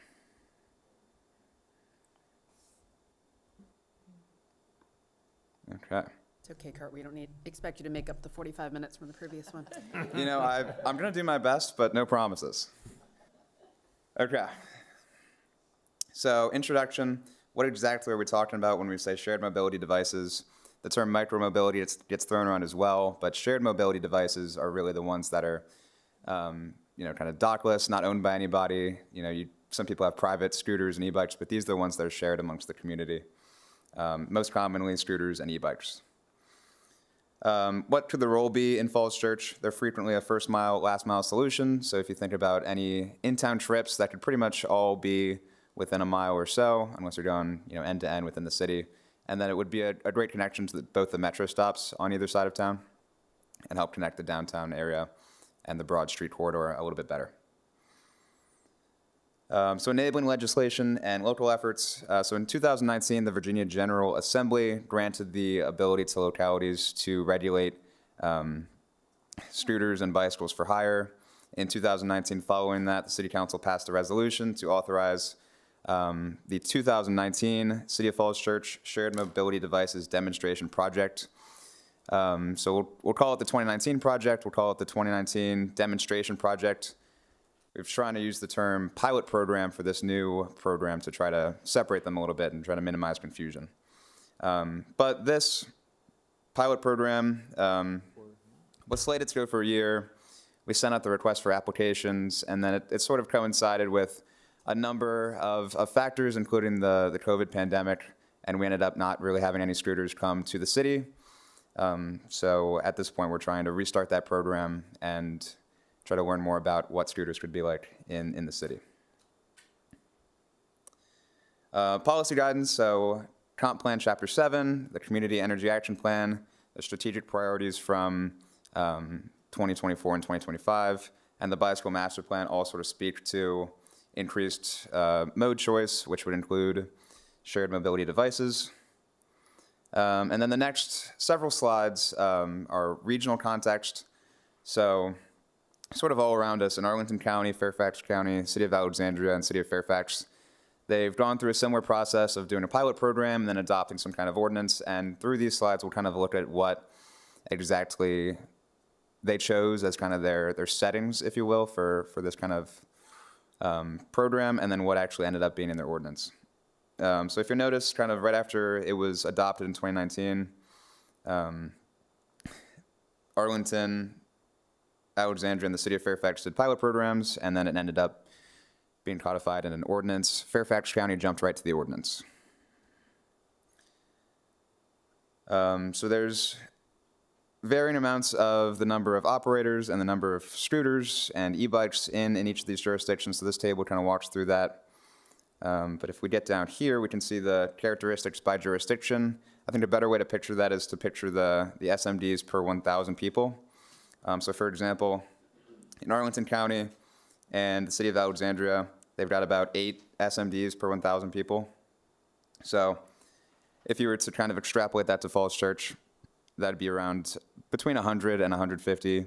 Q: Okay.
A: It's okay, Kurt, we don't expect you to make up the 45 minutes from the previous one.
Q: You know, I'm going to do my best, but no promises. Okay. So, introduction. What exactly are we talking about when we say shared mobility devices? The term micromobility gets thrown around as well, but shared mobility devices are really the ones that are, kind of dockless, not owned by anybody. Some people have private scooters and e-bikes, but these are the ones that are shared amongst the community. Most commonly, scooters and e-bikes. What could the role be in Falls Church? They're frequently a first mile, last mile solution. So if you think about any in-town trips, that could pretty much all be within a mile or so, unless you're going, end to end within the city. And then it would be a great connection to both the metro stops on either side of town and help connect the downtown area and the Broad Street corridor a little bit better. So enabling legislation and local efforts. So in 2019, the Virginia General Assembly granted the ability to localities to regulate scooters and bicycles for hire. In 2019, following that, the City Council passed a resolution to authorize the 2019 City of Falls Church Shared Mobility Devices Demonstration Project. So we'll call it the 2019 project. We'll call it the 2019 Demonstration Project. We're trying to use the term pilot program for this new program to try to separate them a little bit and try to minimize confusion. But this pilot program was slated to go for a year. We sent out the request for applications, and then it sort of coincided with a number of factors, including the COVID pandemic, and we ended up not really having any scooters come to the city. So at this point, we're trying to restart that program and try to learn more about what scooters could be like in the city. Policy guidance, so Comp Plan Chapter 7, the Community Energy Action Plan, the strategic priorities from 2024 and 2025, and the Bicycle Master Plan all sort of speak to increased mode choice, which would include shared mobility devices. And then the next several slides are regional context. So sort of all around us in Arlington County, Fairfax County, City of Alexandria, and City of Fairfax, they've gone through a similar process of doing a pilot program and then adopting some kind of ordinance. And through these slides, we'll kind of look at what exactly they chose as kind of their settings, if you will, for this kind of program, and then what actually ended up being in their ordinance. So if you notice, kind of right after it was adopted in 2019, Arlington, Alexandria, and the City of Fairfax did pilot programs, and then it ended up being codified in an ordinance. Fairfax County jumped right to the ordinance. So there's varying amounts of the number of operators and the number of scooters and e-bikes in each of these jurisdictions. So this table kind of walks through that. But if we get down here, we can see the characteristics by jurisdiction. I think a better way to picture that is to picture the SMDs per 1,000 people. So for example, in Arlington County and the City of Alexandria, they've got about 8 SMDs per 1,000 people. So if you were to kind of extrapolate that to Falls Church, that'd be around between 100 and 150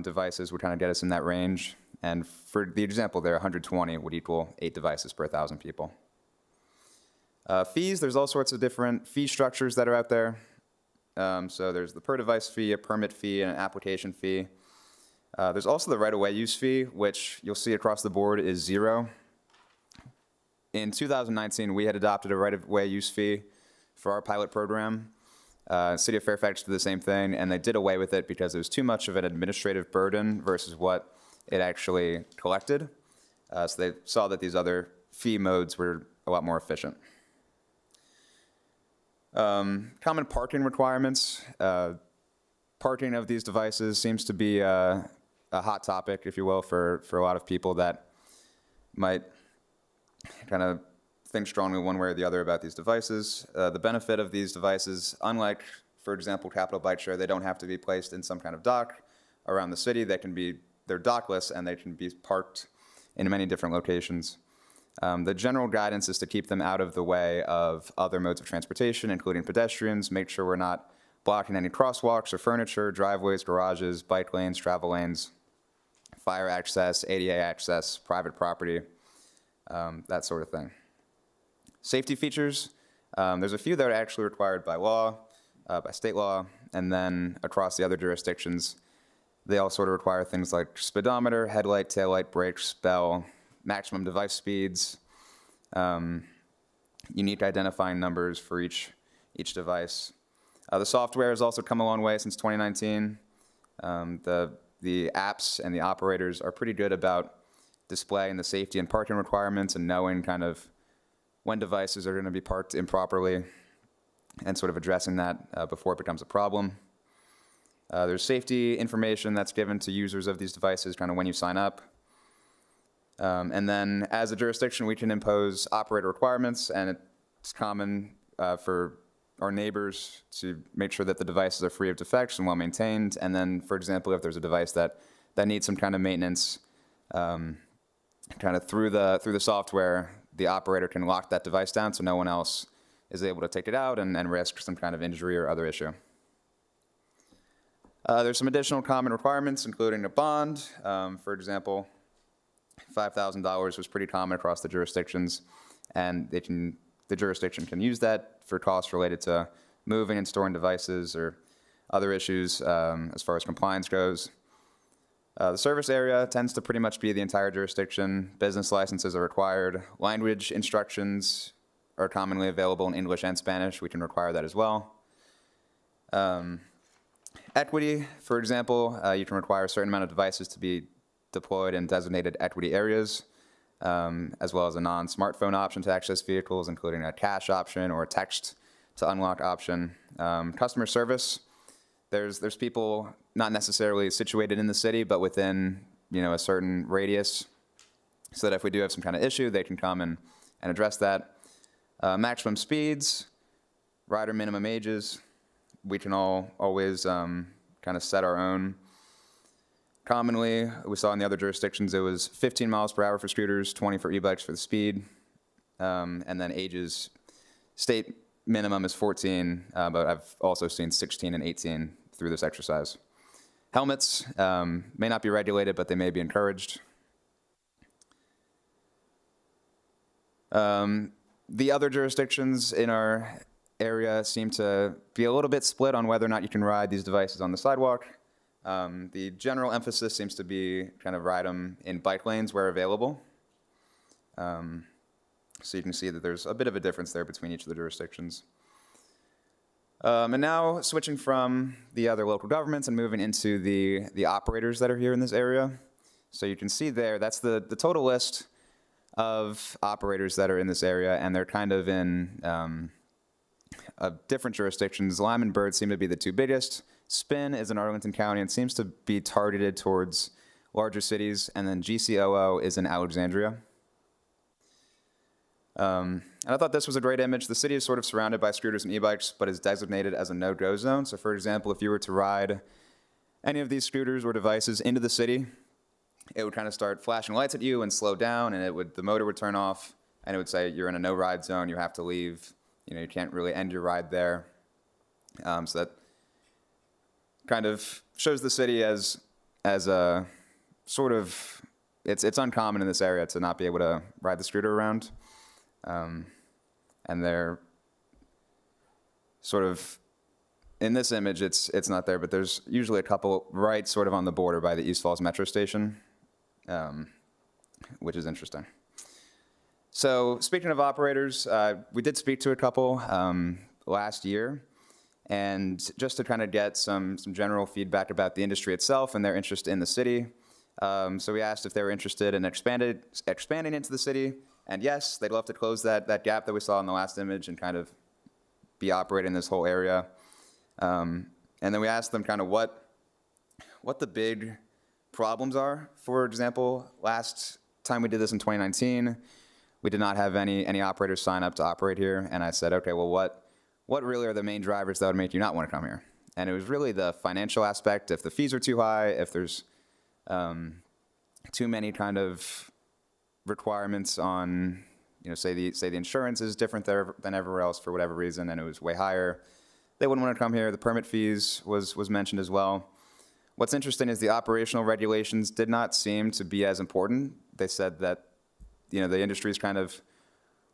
Q: devices would kind of get us in that range. And for the example there, 120 would equal 8 devices per 1,000 people. Fees, there's all sorts of different fee structures that are out there. So there's the per device fee, a permit fee, and an application fee. There's also the right-of-way use fee, which you'll see across the board is 0. In 2019, we had adopted a right-of-way use fee for our pilot program. City of Fairfax did the same thing, and they did away with it because it was too much of an administrative burden versus what it actually collected. So they saw that these other fee modes were a lot more efficient. Common parking requirements. Parking of these devices seems to be a hot topic, if you will, for a lot of people that might kind of think strongly one way or the other about these devices. The benefit of these devices, unlike, for example, Capital Bike Share, they don't have to be placed in some kind of dock around the city. They're dockless and they can be parked in many different locations. The general guidance is to keep them out of the way of other modes of transportation, including pedestrians, make sure we're not blocking any crosswalks or furniture, driveways, garages, bike lanes, travel lanes, fire access, ADA access, private property, that sort of thing. Safety features, there's a few that are actually required by law. by state law, and then across the other jurisdictions, they all sort of require things like speedometer, headlight, taillight, brakes, bell, maximum device speeds, unique identifying numbers for each device. The software has also come a long way since 2019. The apps and the operators are pretty good about displaying the safety and parking requirements and knowing kind of when devices are going to be parked improperly and sort of addressing that before it becomes a problem. There's safety information that's given to users of these devices kind of when you sign up. And then as a jurisdiction, we can impose operator requirements, and it's common for our neighbors to make sure that the devices are free of defects and well maintained. And then, for example, if there's a device that needs some kind of maintenance, kind of through the software, the operator can lock that device down so no one else is able to take it out and risk some kind of injury or other issue. There's some additional common requirements, including a bond. For example, $5,000 was pretty common across the jurisdictions, and the jurisdiction can use that for costs related to moving and storing devices or other issues as far as compliance goes. The service area tends to pretty much be the entire jurisdiction. Business licenses are required. Language instructions are commonly available in English and Spanish. We can require that as well. Equity, for example, you can require a certain amount of devices to be deployed in designated equity areas, as well as a non-smartphone option to access vehicles, including a cash option or a text to unlock option. Customer service, there's people not necessarily situated in the city, but within a certain radius, so that if we do have some kind of issue, they can come and address that. Maximum speeds, rider minimum ages, we can always kind of set our own. Commonly, we saw in the other jurisdictions, it was 15 miles per hour for scooters, 20 for e-bikes for the speed, and then ages, state minimum is 14, but I've also seen 16 and 18 through this exercise. Helmets may not be regulated, but they may be encouraged. The other jurisdictions in our area seem to be a little bit split on whether or not you can ride these devices on the sidewalk. The general emphasis seems to be kind of ride them in bike lanes where available. So you can see that there's a bit of a difference there between each of the jurisdictions. And now switching from the other local governments and moving into the operators that are here in this area. So you can see there, that's the total list of operators that are in this area, and they're kind of in different jurisdictions. Lime and Bird seem to be the two biggest. Spin is in Arlington County and seems to be targeted towards larger cities, and then GCOO is in Alexandria. And I thought this was a great image. The city is sort of surrounded by scooters and e-bikes, but is designated as a no-go zone. So for example, if you were to ride any of these scooters or devices into the city, it would kind of start flashing lights at you and slow down, and the motor would turn off, and it would say you're in a no-ride zone, you have to leave. You can't really end your ride there. So that kind of shows the city as a sort of, it's uncommon in this area to not be able to ride the scooter around. And they're sort of, in this image, it's not there, but there's usually a couple right sort of on the border by the East Falls Metro Station, which is interesting. So speaking of operators, we did speak to a couple last year, and just to kind of get some general feedback about the industry itself and their interest in the city. So we asked if they were interested in expanding into the city, and yes, they'd love to close that gap that we saw in the last image and kind of be operating this whole area. And then we asked them kind of what the big problems are. For example, last time we did this in 2019, we did not have any operators sign up to operate here. And I said, okay, well, what really are the main drivers that would make you not want to come here? And it was really the financial aspect. If the fees are too high, if there's too many kind of requirements on, say the insurance is different there than everywhere else for whatever reason, and it was way higher, they wouldn't want to come here. The permit fees was mentioned as well. What's interesting is the operational regulations did not seem to be as important. They said that, the industry's kind of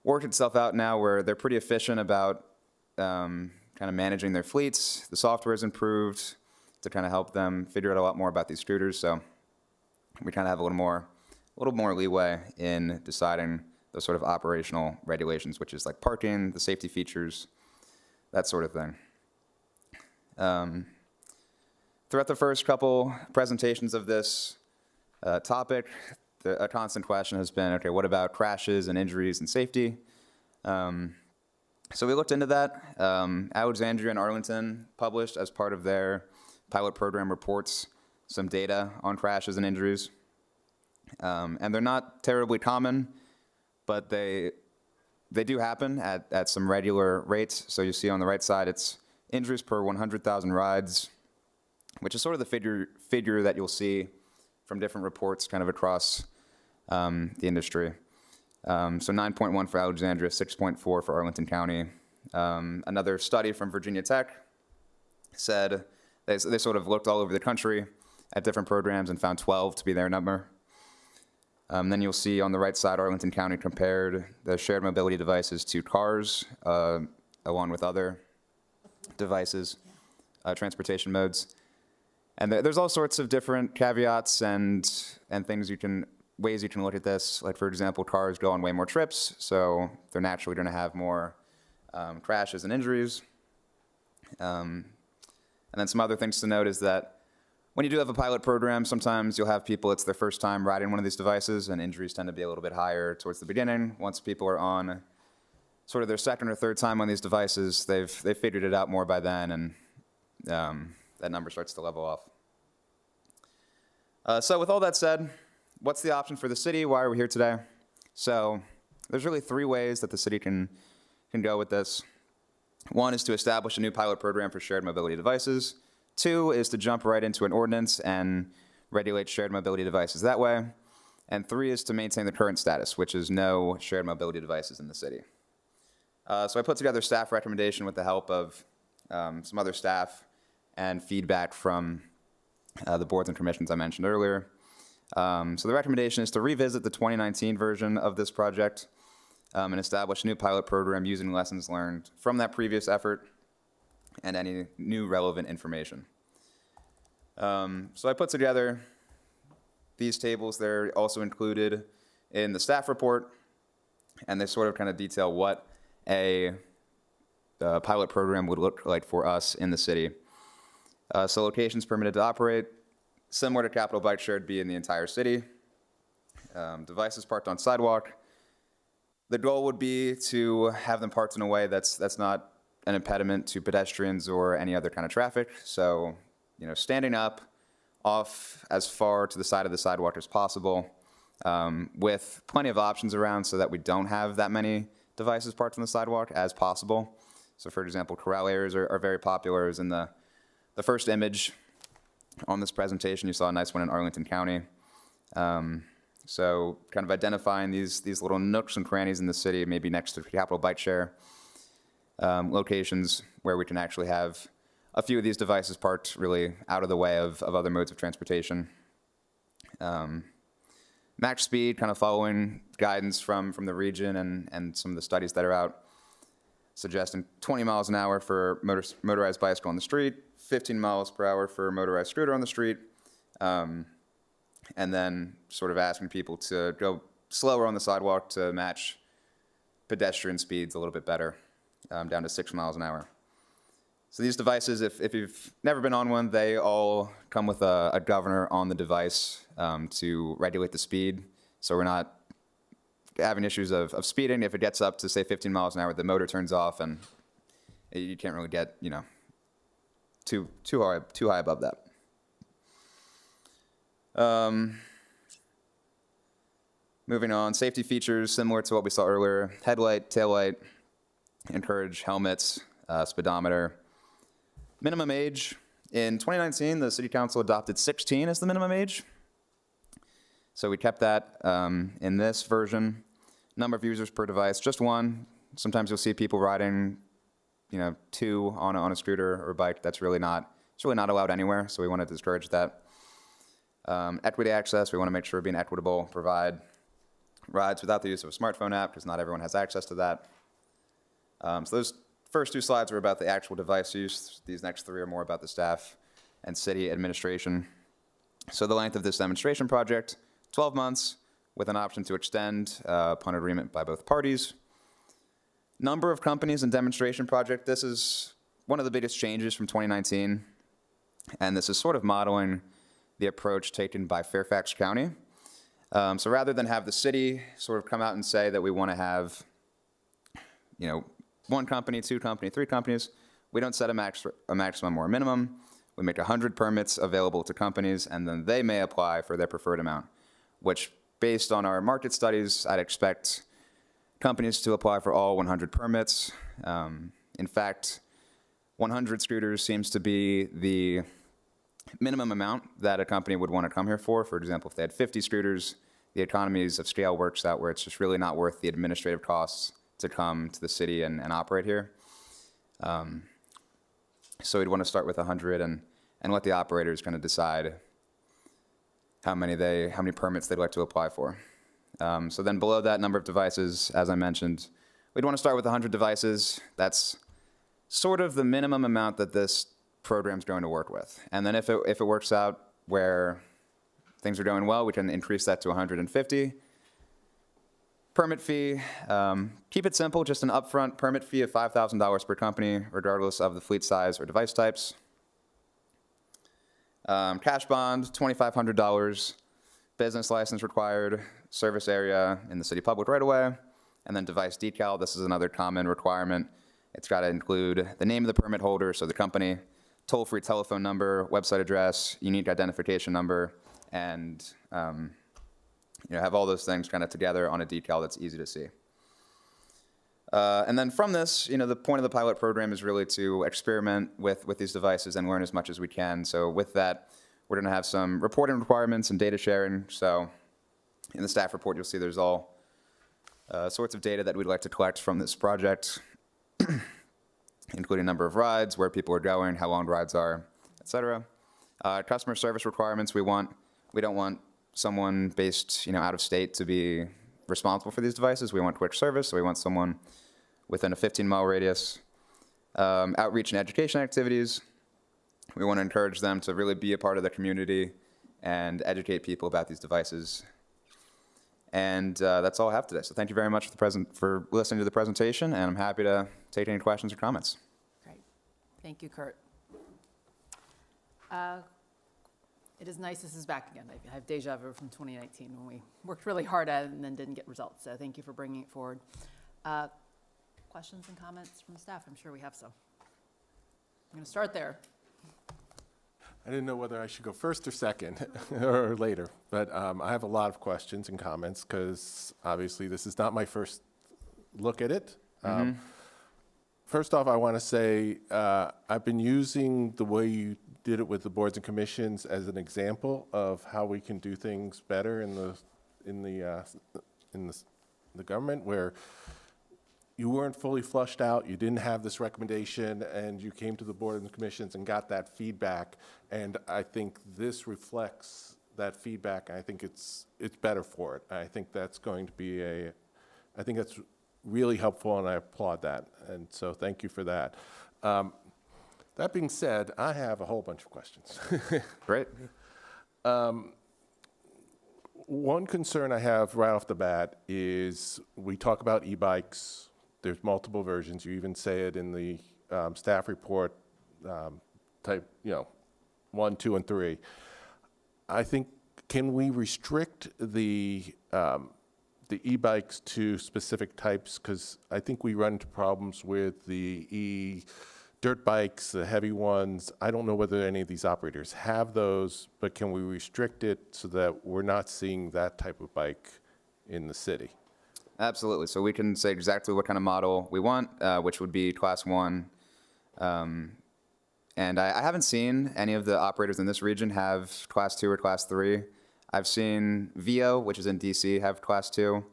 Q: worked itself out now where they're pretty efficient about kind of managing their fleets. The software is improved to kind of help them figure out a lot more about these scooters. So we kind of have a little more leeway in deciding those sort of operational regulations, which is like parking, the safety features, that sort of thing. Throughout the first couple presentations of this topic, a constant question has been, okay, what about crashes and injuries and safety? So we looked into that. Alexandria and Arlington published, as part of their pilot program reports, some data on crashes and injuries. And they're not terribly common, but they do happen at some regular rates. So you see on the right side, it's injuries per 100,000 rides, which is sort of the figure that you'll see from different reports kind of across the industry. So 9.1 for Alexandria, 6.4 for Arlington County. Another study from Virginia Tech said they sort of looked all over the country at different programs and found 12 to be their number. Then you'll see on the right side, Arlington County compared the shared mobility devices to cars, along with other devices, transportation modes. And there's all sorts of different caveats and things ways you can look at this. Like, for example, cars go on way more trips, so they're naturally going to have more crashes and injuries. And then some other things to note is that when you do have a pilot program, sometimes you'll have people, it's their first time riding one of these devices, and injuries tend to be a little bit higher towards the beginning. Once people are on sort of their second or third time on these devices, they've figured it out more by then, and that number starts to level off. So with all that said, what's the option for the city? Why are we here today? So there's really three ways that the city can go with this. One is to establish a new pilot program for shared mobility devices. Two is to jump right into an ordinance and regulate shared mobility devices that way. And three is to maintain the current status, which is no shared mobility devices in the city. So I put together a staff recommendation with the help of some other staff and feedback from the boards and commissions I mentioned earlier. So the recommendation is to revisit the 2019 version of this project and establish a new pilot program using lessons learned from that previous effort and any new relevant information. So I put together these tables. They're also included in the staff report, and they sort of kind of detail what a pilot program would look like for us in the city. So locations permitted to operate, similar to Capitol Bike Share, would be in the entire city. Devices parked on sidewalk. The goal would be to have them parked in a way that's not an impediment to pedestrians or any other kind of traffic. So, standing up off as far to the side of the sidewalk as possible, with plenty of options around so that we don't have that many devices parked on the sidewalk as possible. So, for example, corral areas are very popular. As in the first image on this presentation, you saw a nice one in Arlington County. So kind of identifying these little nooks and crannies in the city, maybe next to Capitol Bike Share, locations where we can actually have a few of these devices parked really out of the way of other modes of transportation. Max speed, kind of following guidance from the region and some of the studies that are out, suggesting 20 miles an hour for motorized bicycle on the street, 15 miles per hour for motorized scooter on the street, and then sort of asking people to go slower on the sidewalk to match pedestrian speeds a little bit better, down to 6 miles an hour. So these devices, if you've never been on one, they all come with a governor on the device to regulate the speed. So we're not having issues of speeding. If it gets up to, say, 15 miles an hour, the motor turns off, and you can't really get, too high above that. Moving on, safety features similar to what we saw earlier: headlight, taillight, encourage helmets, speedometer. Minimum age. In 2019, the City Council adopted 16 as the minimum age. So we kept that in this version. Number of users per device, just one. Sometimes you'll see people riding, 2 on a scooter or a bike. It's really not allowed anywhere, so we want to discourage that. Equity access, we want to make sure we're being equitable, provide rides without the use of a smartphone app, because not everyone has access to that. So those first two slides are about the actual device use. These next three are more about the staff and city administration. So the length of this demonstration project, 12 months, with an option to extend upon agreement by both parties. Number of companies in demonstration project. This is one of the biggest changes from 2019, and this is sort of modeling the approach taken by Fairfax County. So rather than have the city sort of come out and say that we want to have, you know, one company, two company, three companies, we don't set a maximum or a minimum. We make 100 permits available to companies, and then they may apply for their preferred amount, which, based on our market studies, I'd expect companies to apply for all 100 permits. In fact, 100 scooters seems to be the minimum amount that a company would want to come here for. For example, if they had 50 scooters, the economies of scale works out where it's just really not worth the administrative costs to come to the city and operate here. So we'd want to start with 100 and let the operators kind of decide how many permits they'd like to apply for. So then below that number of devices, as I mentioned, we'd want to start with 100 devices. That's sort of the minimum amount that this program's going to work with. And then if it works out where things are going well, we can increase that to 150. Permit fee, keep it simple, just an upfront permit fee of $5,000 per company, regardless of the fleet size or device types. Cash bond, $2,500. Business license required, service area in the city public right away, and then device decal. This is another common requirement. It's got to include the name of the permit holder, so the company, toll-free telephone number, website address, unique identification number, and have all those things kind of together on a decal that's easy to see. And then from this, the point of the pilot program is really to experiment with these devices and learn as much as we can. So with that, we're going to have some reporting requirements and data sharing. So in the staff report, you'll see there's all sorts of data that we'd like to collect from this project, including number of rides, where people are going, how long rides are, et cetera. Customer service requirements, we don't want someone based out of state to be responsible for these devices. We want quick service, so we want someone within a 15-mile radius. Outreach and education activities, we want to encourage them to really be a part of the community and educate people about these devices. And that's all I have today. So thank you very much for listening to the presentation, and I'm happy to take any questions or comments.
A: Great. Thank you, Kurt. It is nice this is back again. I have deja vu from 2019 when we worked really hard at it and then didn't get results. So thank you for bringing it forward. Questions and comments from staff? I'm sure we have some. I'm going to start there.
C: I didn't know whether I should go first or second or later, but I have a lot of questions and comments because obviously this is not my first look at it. First off, I want to say I've been using the way you did it with the boards and commissions as an example of how we can do things better in the government, where you weren't fully flushed out, you didn't have this recommendation, and you came to the board and commissions and got that feedback. And I think this reflects that feedback. I think it's better for it. I think that's going to be I think that's really helpful, and I applaud that. And so thank you for that. That being said, I have a whole bunch of questions.
Q: Great.
C: One concern I have right off the bat is we talk about e-bikes. There's multiple versions. You even say it in the staff report, type 1, 2, and 3. I think, can we restrict the e-bikes to specific types? Because I think we run into problems with the dirt bikes, the heavy ones. I don't know whether any of these operators have those, but can we restrict it so that we're not seeing that type of bike in the city?
Q: Absolutely. So we can say exactly what kind of model we want, which would be Class 1. And I haven't seen any of the operators in this region have Class 2 or Class 3. I've seen VO, which is in DC, have Class 2,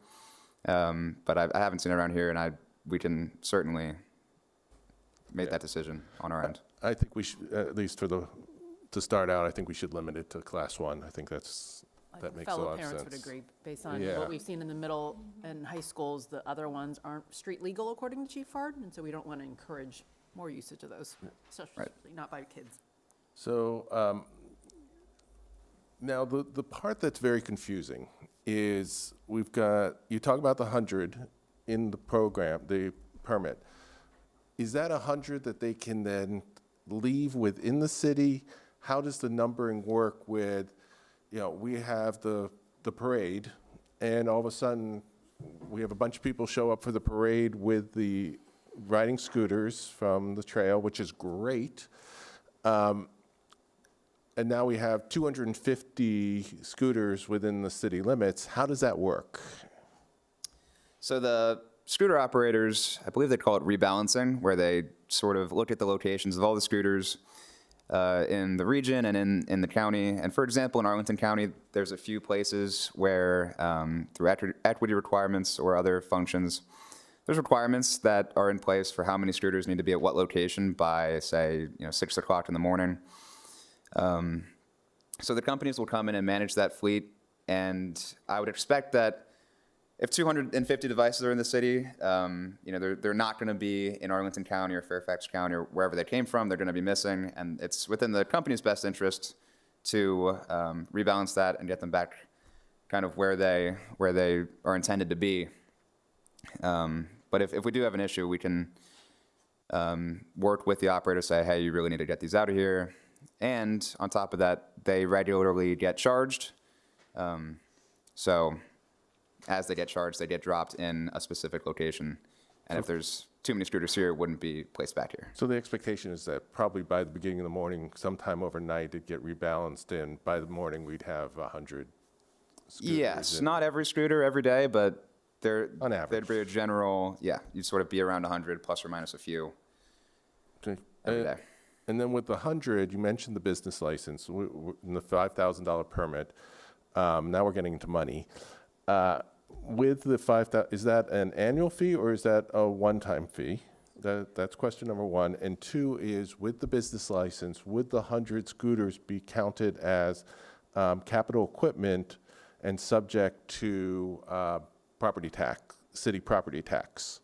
Q: but I haven't seen it around here, and we can certainly make that decision on our end.
C: I think we should, at least to start out, I think we should limit it to Class 1. I think that's That makes a
A: fellow
C: lot of
A: parents would
C: sense.
A: agree, based on
C: Yeah.
A: what we've seen in the middle and high schools, the other ones aren't street legal according to Chief Fard, and so we don't want to encourage more usage of those, especially not by kids.
C: So now the part that's very confusing is you talk about the 100 in the program, the permit. Is that 100 that they can then leave within the city? How does the numbering work with, we have the parade, and all of a sudden, we have a bunch of people show up for the parade with the riding scooters from the trail, which is great. And now we have 250 scooters within the city limits. How does that work?
Q: So the scooter operators, I believe they call it rebalancing, where they sort of look at the locations of all the scooters in the region and in the county. And for example, in Arlington County, there's a few places where through equity requirements or other functions, there's requirements that are in place for how many scooters need to be at what location by, say, 6 o'clock in the morning. So the companies will come in and manage that fleet, and I would expect that if 250 devices are in the city, they're not going to be in Arlington County or Fairfax County or wherever they came from. They're going to be missing, and it's within the company's best interest to rebalance that and get them back kind of where they are intended to be. But if we do have an issue, we can work with the operator, say, hey, you really need to get these out of here. And on top of that, they regularly get charged. So as they get charged, they get dropped in a specific location. And if there's too many scooters here, it wouldn't be placed back here.
C: So the expectation is that probably by the beginning of the morning, sometime overnight, it'd get rebalanced, and by the morning, we'd have 100 scooters.
Q: Yes, not every scooter every day, but
C: on average.
Q: there'd be a general, you'd sort of be around 100 plus or minus a few every day.
C: And then with the 100, you mentioned the business license, and the $5,000 permit. Now we're getting into money. With the $5,000, is that an annual fee or is that a one-time fee? That's question number one. And two is, with the business license, would the 100 scooters be counted as capital equipment and subject to property tax, city property tax?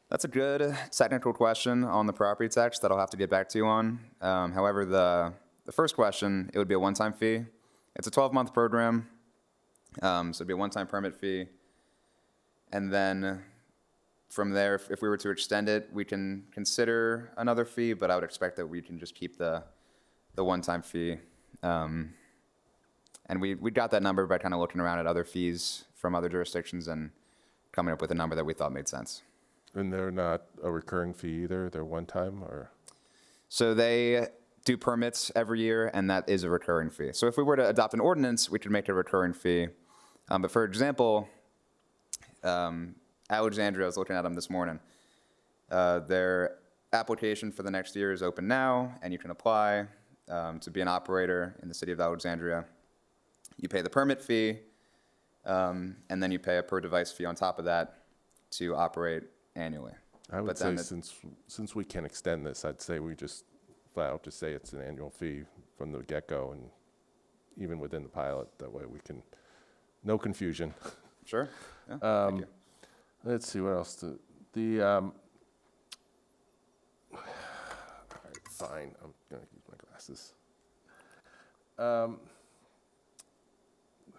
Q: That's a good technical question on the property tax that I'll have to get back to you on. However, the first question, it would be a one-time fee. It's a 12-month program, so it'd be a one-time permit fee. And then from there, if we were to extend it, we can consider another fee, but I would expect that we can just keep the one-time fee. And we got that number by kind of looking around at other fees from other jurisdictions and coming up with a number that we thought made sense.
C: And they're not a recurring fee either? They're one-time, or?
Q: So they do permits every year, and that is a recurring fee. So if we were to adopt an ordinance, we could make it a recurring fee. But for example, Alexandria, I was looking at them this morning. Their application for the next year is open now, and you can apply to be an operator in the city of Alexandria. You pay the permit fee, and then you pay a per device fee on top of that to operate annually.
C: I would say since we can extend this, I'd say we just flat out just say it's an annual fee from the get-go, and even within the pilot, that way we can, no confusion.
Q: Sure. Yeah, thank you.
C: Let's see, what else? All right, fine, I'm gonna use my glasses. How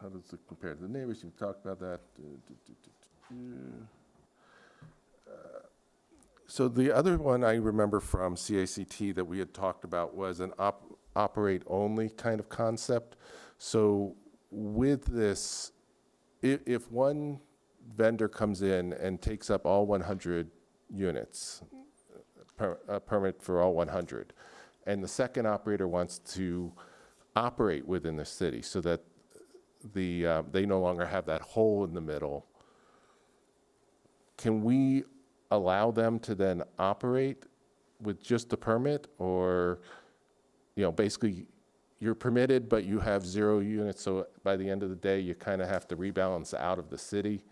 C: does it compare to the neighbors? You've talked about that. So the other one I remember from CACT that we had talked about was an operate-only kind of concept. So with this, if one vendor comes in and takes up all 100 units, a permit for all 100, and the second operator wants to operate within the city so that they no longer have that hole in the middle, can we allow them to then operate with just the permit? Or, basically you're permitted, but you have 0 units, so by the end of the day, you kind of have to rebalance out of the city.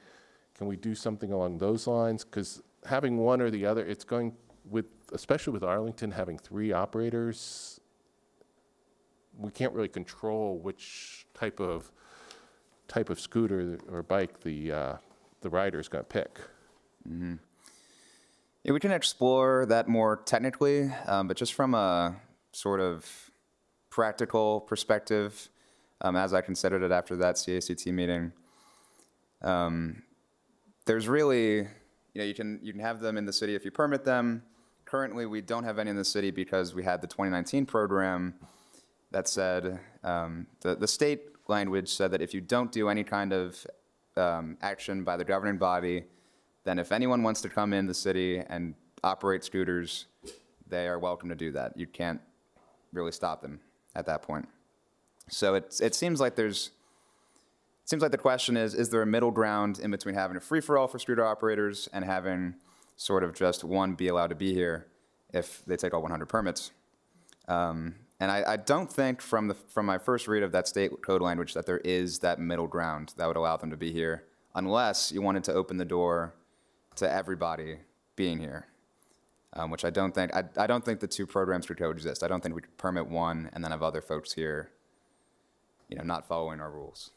C: Can we do something along those lines? Because having one or the other, it's going with, especially with Arlington having 3 operators, we can't really control which type of scooter or bike the rider's going to pick.
Q: Yeah, we can explore that more technically, but just from a sort of practical perspective, as I considered it after that CACT meeting, there's really, you can have them in the city if you permit them. Currently, we don't have any in the city because we had the 2019 program that said, the state language said that if you don't do any kind of action by the governing body, then if anyone wants to come in the city and operate scooters, they are welcome to do that. You can't really stop them at that point. So it seems like the question is there a middle ground in between having a free-for-all for scooter operators and having sort of just one be allowed to be here if they take all 100 permits? And I don't think from my first read of that state code language that there is that middle ground that would allow them to be here, unless you wanted to open the door to everybody being here, which I don't think the two programs could coexist. I don't think we could permit one and then have other folks here, not following our rules.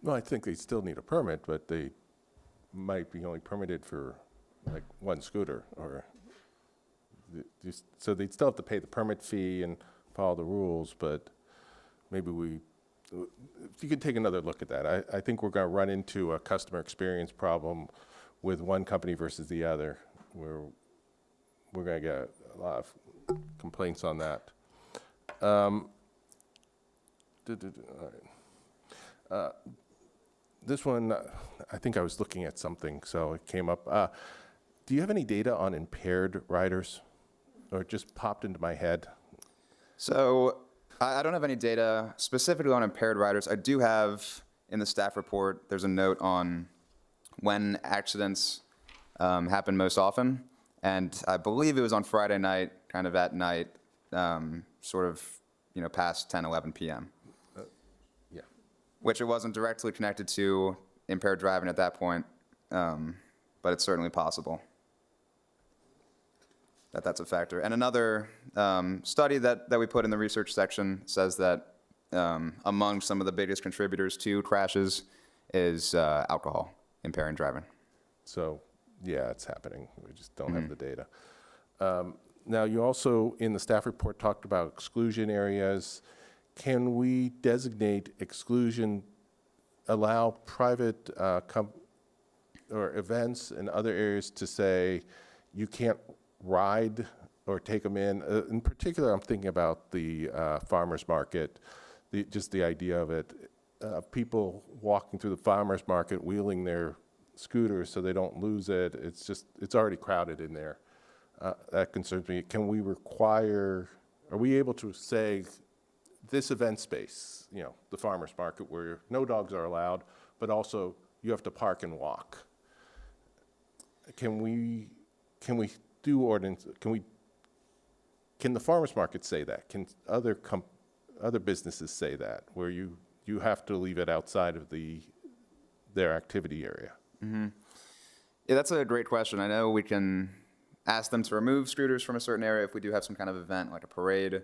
C: Well, I think they still need a permit, but they might be only permitted for like one scooter, or so they'd still have to pay the permit fee and follow the rules. But maybe if you could take another look at that. I think we're going to run into a customer experience problem with one company versus the other, where we're going to get a lot of complaints on that. This one, I think I was looking at something, so it came up. Do you have any data on impaired riders, or it just popped into my head?
Q: So I don't have any data specifically on impaired riders. I do have in the staff report, there's a note on when accidents happen most often. And I believe it was on Friday night, kind of at night, sort of, past 10, 11 p.m.
C: Yeah.
Q: Which it wasn't directly connected to impaired driving at that point, but it's certainly possible that that's a factor. And another study that we put in the research section says that among some of the biggest contributors to crashes is alcohol impairing driving.
C: So, yeah, it's happening. We just don't have the data. Now, you also, in the staff report, talked about exclusion areas. Can we designate exclusion, allow private or events in other areas to say you can't ride or take them in? In particular, I'm thinking about the farmer's market, just the idea of it. People walking through the farmer's market wheeling their scooters so they don't lose it. It's already crowded in there. That concerns me. Can we are we able to say this event space, the farmer's market where no dogs are allowed, but also you have to park and walk? Can we do ordinance? Can the farmer's market say that? Can other businesses say that, where you have to leave it outside of their activity area?
Q: Mm-hmm. Yeah, that's a great question. I know we can ask them to remove scooters from a certain area if we do have some kind of event, like a parade.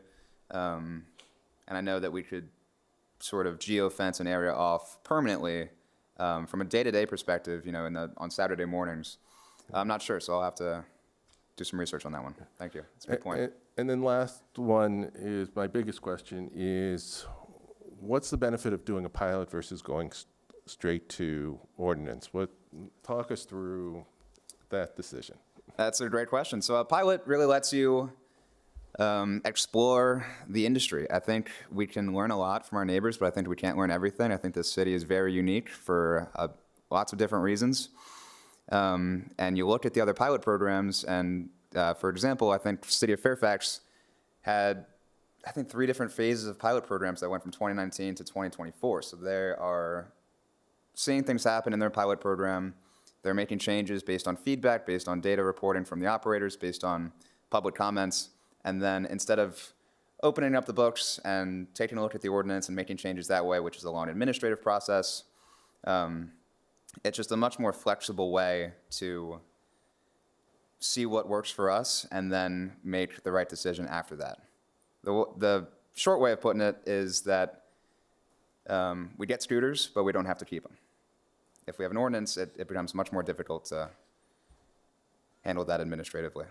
Q: And I know that we could sort of geofence an area off permanently from a day-to-day perspective, on Saturday mornings. I'm not sure, so I'll have to do some research on that one. Thank you. That's a good point.
C: And then last one is, my biggest question is, what's the benefit of doing a pilot versus going straight to ordinance? Talk us through that decision.
Q: That's a great question. So a pilot really lets you explore the industry. I think we can learn a lot from our neighbors, but I think we can't learn everything. I think this city is very unique for lots of different reasons. And you look at the other pilot programs, and for example, I think City of Fairfax had, 3 different phases of pilot programs that went from 2019 to 2024. So they are seeing things happen in their pilot program. They're making changes based on feedback, based on data reporting from the operators, based on public comments. And then instead of opening up the books and taking a look at the ordinance and making changes that way, which is a long administrative process, it's just a much more flexible way to see what works for us and then make the right decision after that. The short way of putting it is that we get scooters, but we don't have to keep them. If we have an ordinance, it becomes much more difficult to handle that administratively.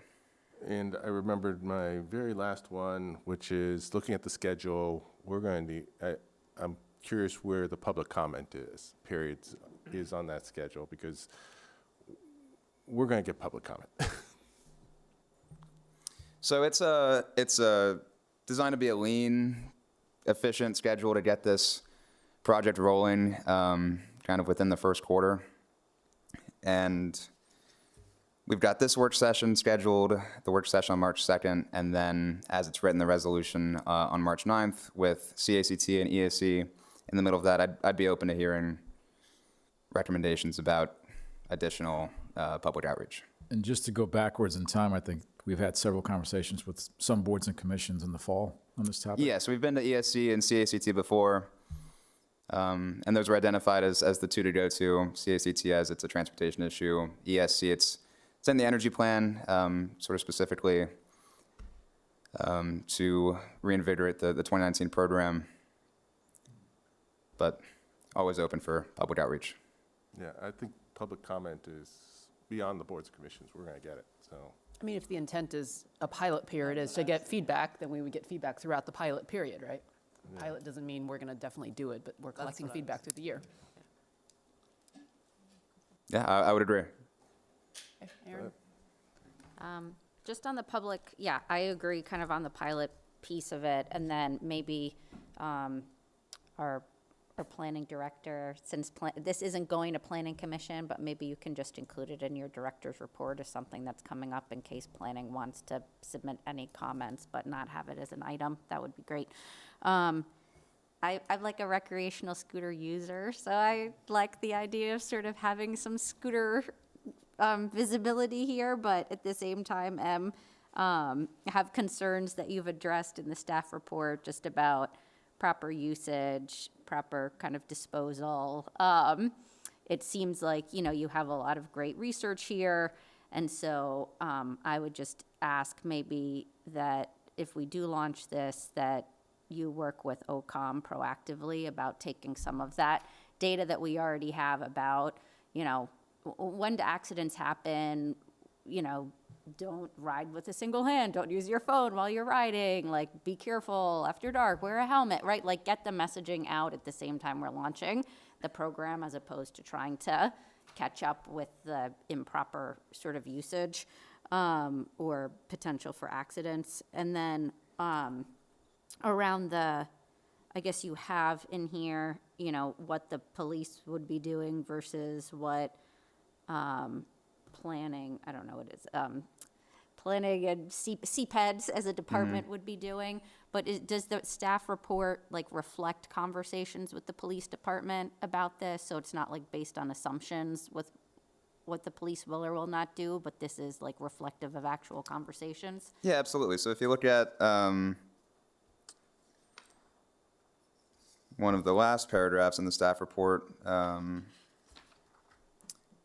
C: And I remembered my very last one, which is looking at the schedule. I'm curious where the public comment is on that schedule, because we're going to get public comment.
Q: So it's designed to be a lean, efficient schedule to get this project rolling kind of within the first quarter. And we've got this work session scheduled, the work session on March 2nd, and then as it's written, the resolution on March 9th with CACT and ESC. In the middle of that, I'd be open to hearing recommendations about additional public outreach.
H: And just to go backwards in time, I think we've had several conversations with some boards and commissions in the fall on this topic.
Q: Yeah, so we've been to ESC and CACT before, and those were identified as the two to go to. CACT as it's a transportation issue. ESC, it's in the energy plan, sort of specifically to reinvigorate the 2019 program, but always open for public outreach.
C: Yeah, I think public comment is beyond the boards and commissions. We're going to get it, so.
A: I mean, if the intent is a pilot period is to get feedback, then we would get feedback throughout the pilot period, right? Pilot doesn't mean we're going to definitely do it, but we're collecting feedback through the year.
Q: Yeah, I would agree.
A: Okay, Aaron?
L: Just on the public, yeah, I agree kind of on the pilot piece of it. And then maybe our planning director, since this isn't going to planning commission, but maybe you can just include it in your director's report as something that's coming up in case planning wants to submit any comments, but not have it as an item. That would be great. I'm like a recreational scooter user, so I like the idea of sort of having some scooter visibility here, but at the same time have concerns that you've addressed in the staff report just about proper usage, proper kind of disposal. It seems like, you have a lot of great research here, and so I would just ask maybe that if we do launch this, that you work with OCOM proactively about taking some of that data that we already have about, when do accidents happen, don't ride with a single hand, don't use your phone while you're riding, like be careful after dark, wear a helmet, right? Like get the messaging out at the same time we're launching the program as opposed to trying to catch up with the improper sort of usage or potential for accidents. And then around I guess you have in here, what the police would be doing versus what planning, I don't know what it is, planning and CPEDs as a department would be doing. But does the staff report reflect conversations with the police department about this? So it's not based on assumptions with what the police will or will not do, but this is reflective of actual conversations?
Q: Yeah, absolutely. So if you look at one of the last paragraphs in the staff report,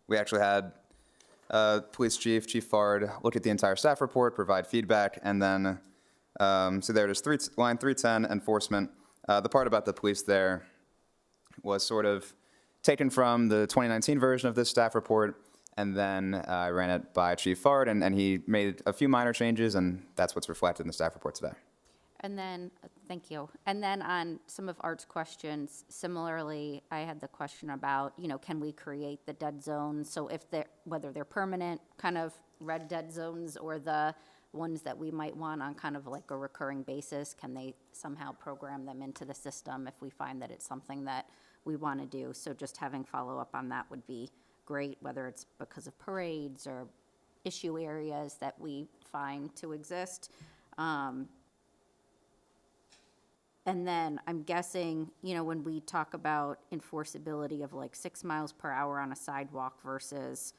Q: we actually had Police Chief Fard look at the entire staff report, provide feedback, and then, so there it is, line 310, enforcement. The part about the police there was sort of taken from the 2019 version of this staff report, and then I ran it by Chief Fard, and he made a few minor changes, and that's what's reflected in the staff report today.
L: And then, thank you. And then on some of Art's questions, similarly, I had the question about, can we create the dead zones? So whether they're permanent kind of red dead zones or the ones that we might want on kind of a recurring basis, can they somehow program them into the system if we find that it's something that we want to do? So just having follow-up on that would be great, whether it's because of parades or issue areas that we find to exist. And then I'm guessing, when we talk about enforceability of 6 miles per hour on a sidewalk versus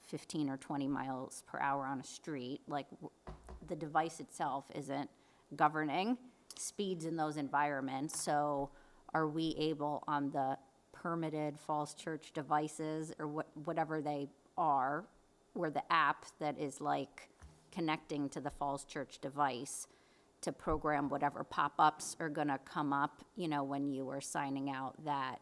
L: 15 or 20 miles per hour on a street, the device itself isn't governing speeds in those environments. So are we able on the permitted Falls Church devices or whatever they are, or the app that is connecting to the Falls Church device, to program whatever pop-ups are gonna come up, you know, when you are signing out that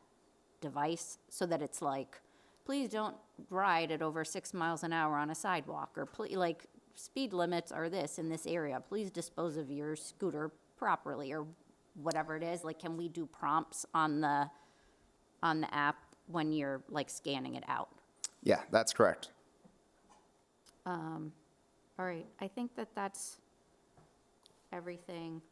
L: device, so that it's like, please don't ride at over 6 miles an hour on a sidewalk, or like, speed limits are this in this area, please dispose of your scooter properly, or whatever it is. Like, can we do prompts on the app when you're like scanning it out?
Q: Yeah, that's correct.
L: All right, I think that that's everything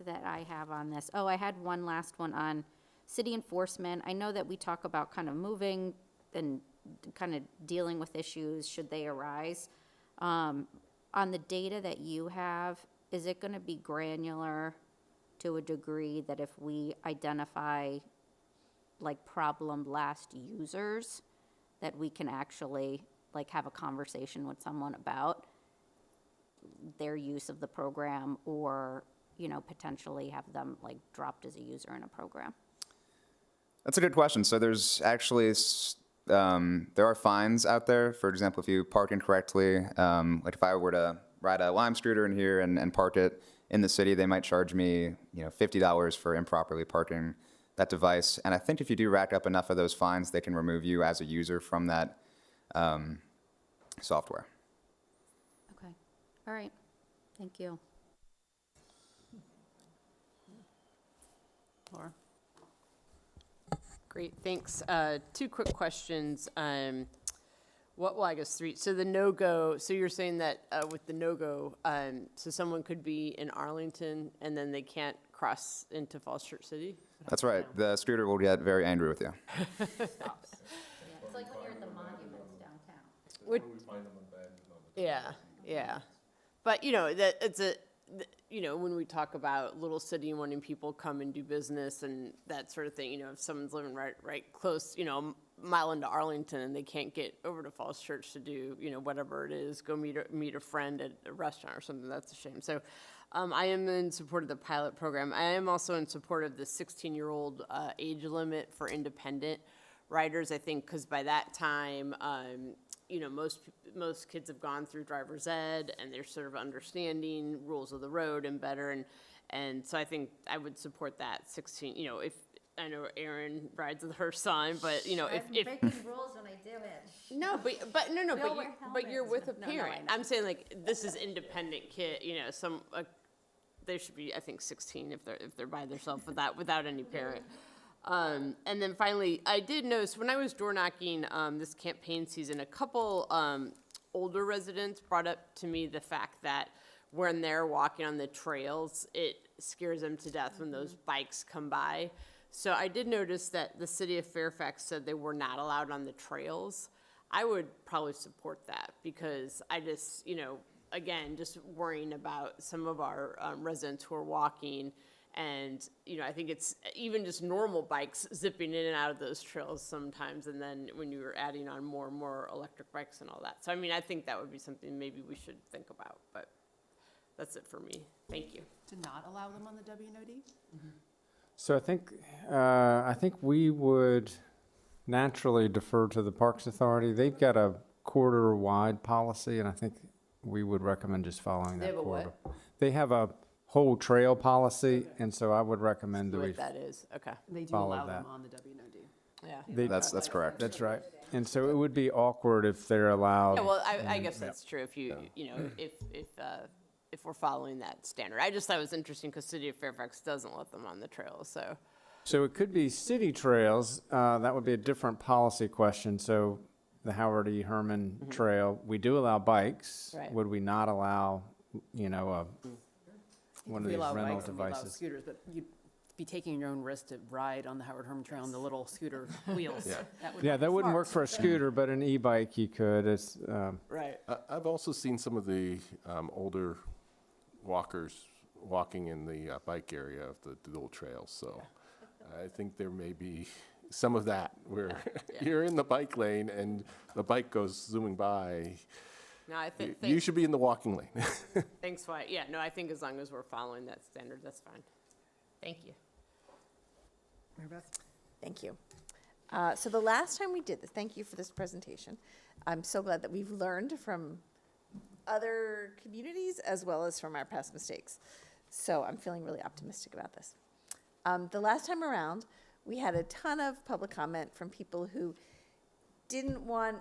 L: that I have on this. Oh, I had one last one on city enforcement. I know that we talk about kind of moving and kind of dealing with issues should they arise. On the data that you have, is it going to be granular to a degree that if we identify like problem last users, that we can actually like have a conversation with someone about their use of the program, or, you know, potentially have them like dropped as a user in a program?
Q: That's a good question. So there's actually, there are fines out there. For example, if you park incorrectly, like if I were to ride a Lime scooter in here and park it in the city, they might charge me, you know, $50 for improperly parking that device. And I think if you do rack up enough of those fines, they can remove you as a user from that software.
L: Okay, all right, thank you.
D: Laura? Great, thanks. Two quick questions. Well, I guess three. So the no-go, so you're saying that with the no-go, so someone could be in Arlington and then they can't cross into Falls Church City?
Q: That's right. The scooter will get very angry with you.
L: It's like when you're at the monuments downtown.
D: Which, yeah. But, you know, that it's you know, when we talk about little city and wanting people come and do business and that sort of thing, you know, if someone's living right close, you know, a mile into Arlington and they can't get over to Falls Church to do, you know, whatever it is, go meet a friend at a restaurant or something, that's a shame. So I am in support of the pilot program. I am also in support of the 16-year-old age limit for independent riders, I think, because by that time, you know, most kids have gone through driver's ed and they're sort of understanding rules of the road and better. And so I think I would support that 16, you know, if, I know Erin rides with her son, but you know, if
L: breaking rules when I do it.
D: No, but you're with a
L: No, I
D: parent.
L: know.
D: I'm saying like, this is independent kid, you know, they should be, I think, 16 if they're by themselves without any parent. And then finally, I did notice when I was door knocking this campaign season, a couple older residents brought up to me the fact that when they're walking on the trails, it scares them to death when those bikes come by. So I did notice that the city of Fairfax said they were not allowed on the trails. I would probably support that because I just, you know, again, just worrying about some of our residents who are walking. And, you know, I think it's even just normal bikes zipping in and out of those trails sometimes. And then when you were adding on more and more electric bikes and all that. So, I mean, I think that would be something maybe we should think about. But that's it for me. Thank you.
A: To not allow them on the WNOD?
F: So I think we would naturally defer to the Parks Authority. They've got a corridor-wide policy, and I think we would recommend just following that corridor. They have a whole trail policy, and so I would recommend that we
D: What that is, okay.
A: They do
F: follow
A: allow
F: that.
A: them on the WNOD.
D: Yeah.
Q: That's correct.
F: That's right. And so it would be awkward if they're allowed.
D: Yeah, well, I guess that's true if you know, if we're following that standard. I just thought it was interesting because City of Fairfax doesn't let them on the trails, so.
F: So it could be city trails. That would be a different policy question. So the Howard E. Herman Trail, we do allow bikes.
D: Right.
F: Would we not allow, you know, one of
A: We
F: these
A: allow
F: rental
A: bikes and we allow
F: devices?
A: scooters, but you'd be taking your own risk to ride on the Howard Herman Trail on the little scooter wheels.
F: Yeah, that wouldn't work for a scooter, but an e-bike you could. It's,
D: Right.
C: I've also seen some of the older walkers walking in the bike area of the dual trails, so I think there may be some of that where you're in the bike lane and the bike goes zooming by.
D: No, I think.
C: You should be in the walking lane.
D: Thanks, Wyatt. Yeah, no, I think as long as we're following that standard, that's fine. Thank you.
A: Mary Beth?
M: Thank you. So the last time we did this, thank you for this presentation. I'm so glad that we've learned from other communities as well as from our past mistakes. So I'm feeling really optimistic about this. The last time around, we had a ton of public comment from people who didn't want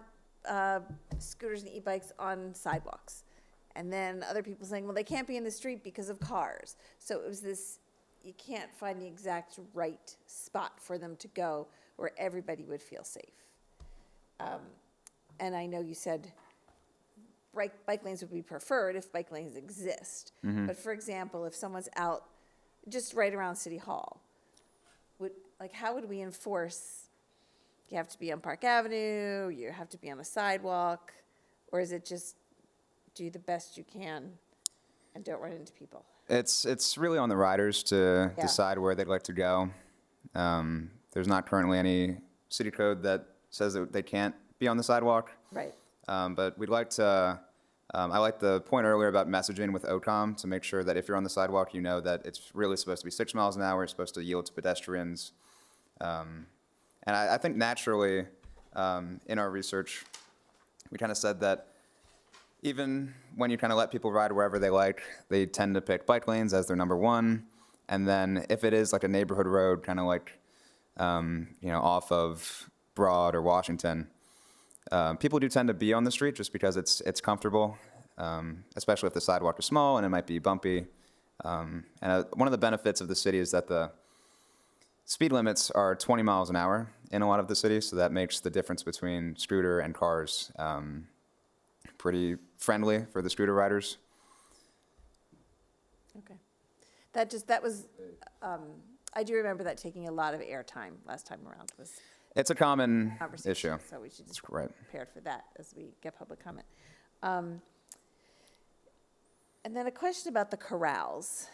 M: scooters and e-bikes on sidewalks. And then other people saying, well, they can't be in the street because of cars. So it was this, you can't find the exact right spot for them to go where everybody would feel safe. And I know you said bike lanes would be preferred if bike lanes exist. But for example, if someone's out just right around City Hall, how would we enforce, you have to be on Park Avenue, you have to be on a sidewalk, or is it just do the best you can and don't run into people?
Q: It's really on the riders to
M: Yeah.
Q: decide where they'd like to go. There's not currently any city code that says that they can't be on the sidewalk.
M: Right.
Q: But we'd like to, I like the point earlier about messaging with OCOM to make sure that if you're on the sidewalk, you know that it's really supposed to be 6 miles an hour, it's supposed to yield to pedestrians. And I think naturally, in our research, we kind of said that even when you kind of let people ride wherever they like, they tend to pick bike lanes as their number one. And then if it is like a neighborhood road, kind of like, off of Broad or Washington, people do tend to be on the street just because it's comfortable, especially if the sidewalk is small and it might be bumpy. And one of the benefits of the city is that the speed limits are 20 miles an hour in a lot of the cities, so that makes the difference between scooter and cars pretty friendly for the scooter riders.
M: Okay. I do remember that taking a lot of airtime last time around was
Q: It's a common
M: conversation.
Q: issue.
M: So we should just
Q: That's
M: be
Q: right.
M: prepared for that as we get public comment. And then a question about the corrals.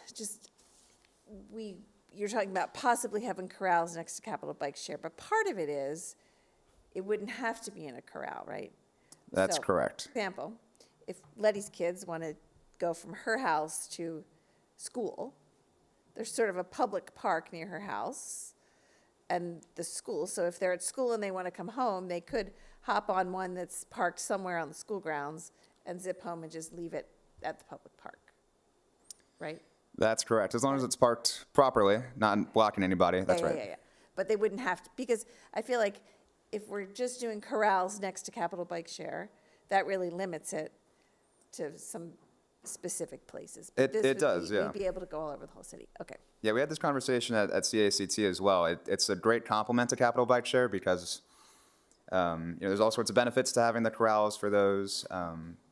M: You're talking about possibly having corrals next to Capitol Bike Share, but part of it is it wouldn't have to be in a corral, right?
Q: That's
M: So,
Q: correct.
M: For example, if Letty's kids want to go from her house to school, there's sort of a public park near her house and the school. So if they're at school and they want to come home, they could hop on one that's parked somewhere on the school grounds and zip home and just leave it at the public park, right?
Q: That's correct. As long as it's parked properly, not blocking anybody, that's right.
M: Yeah. But they wouldn't have to, because I feel like if we're just doing corrals next to Capitol Bike Share, that really limits it to some specific places. But
Q: It
M: this
Q: does, yeah.
M: We'd be able to go all over the whole city. Okay.
Q: Yeah, we had this conversation at CACT as well. It's a great complement to Capitol Bike Share because there's all sorts of benefits to having the corrals for those,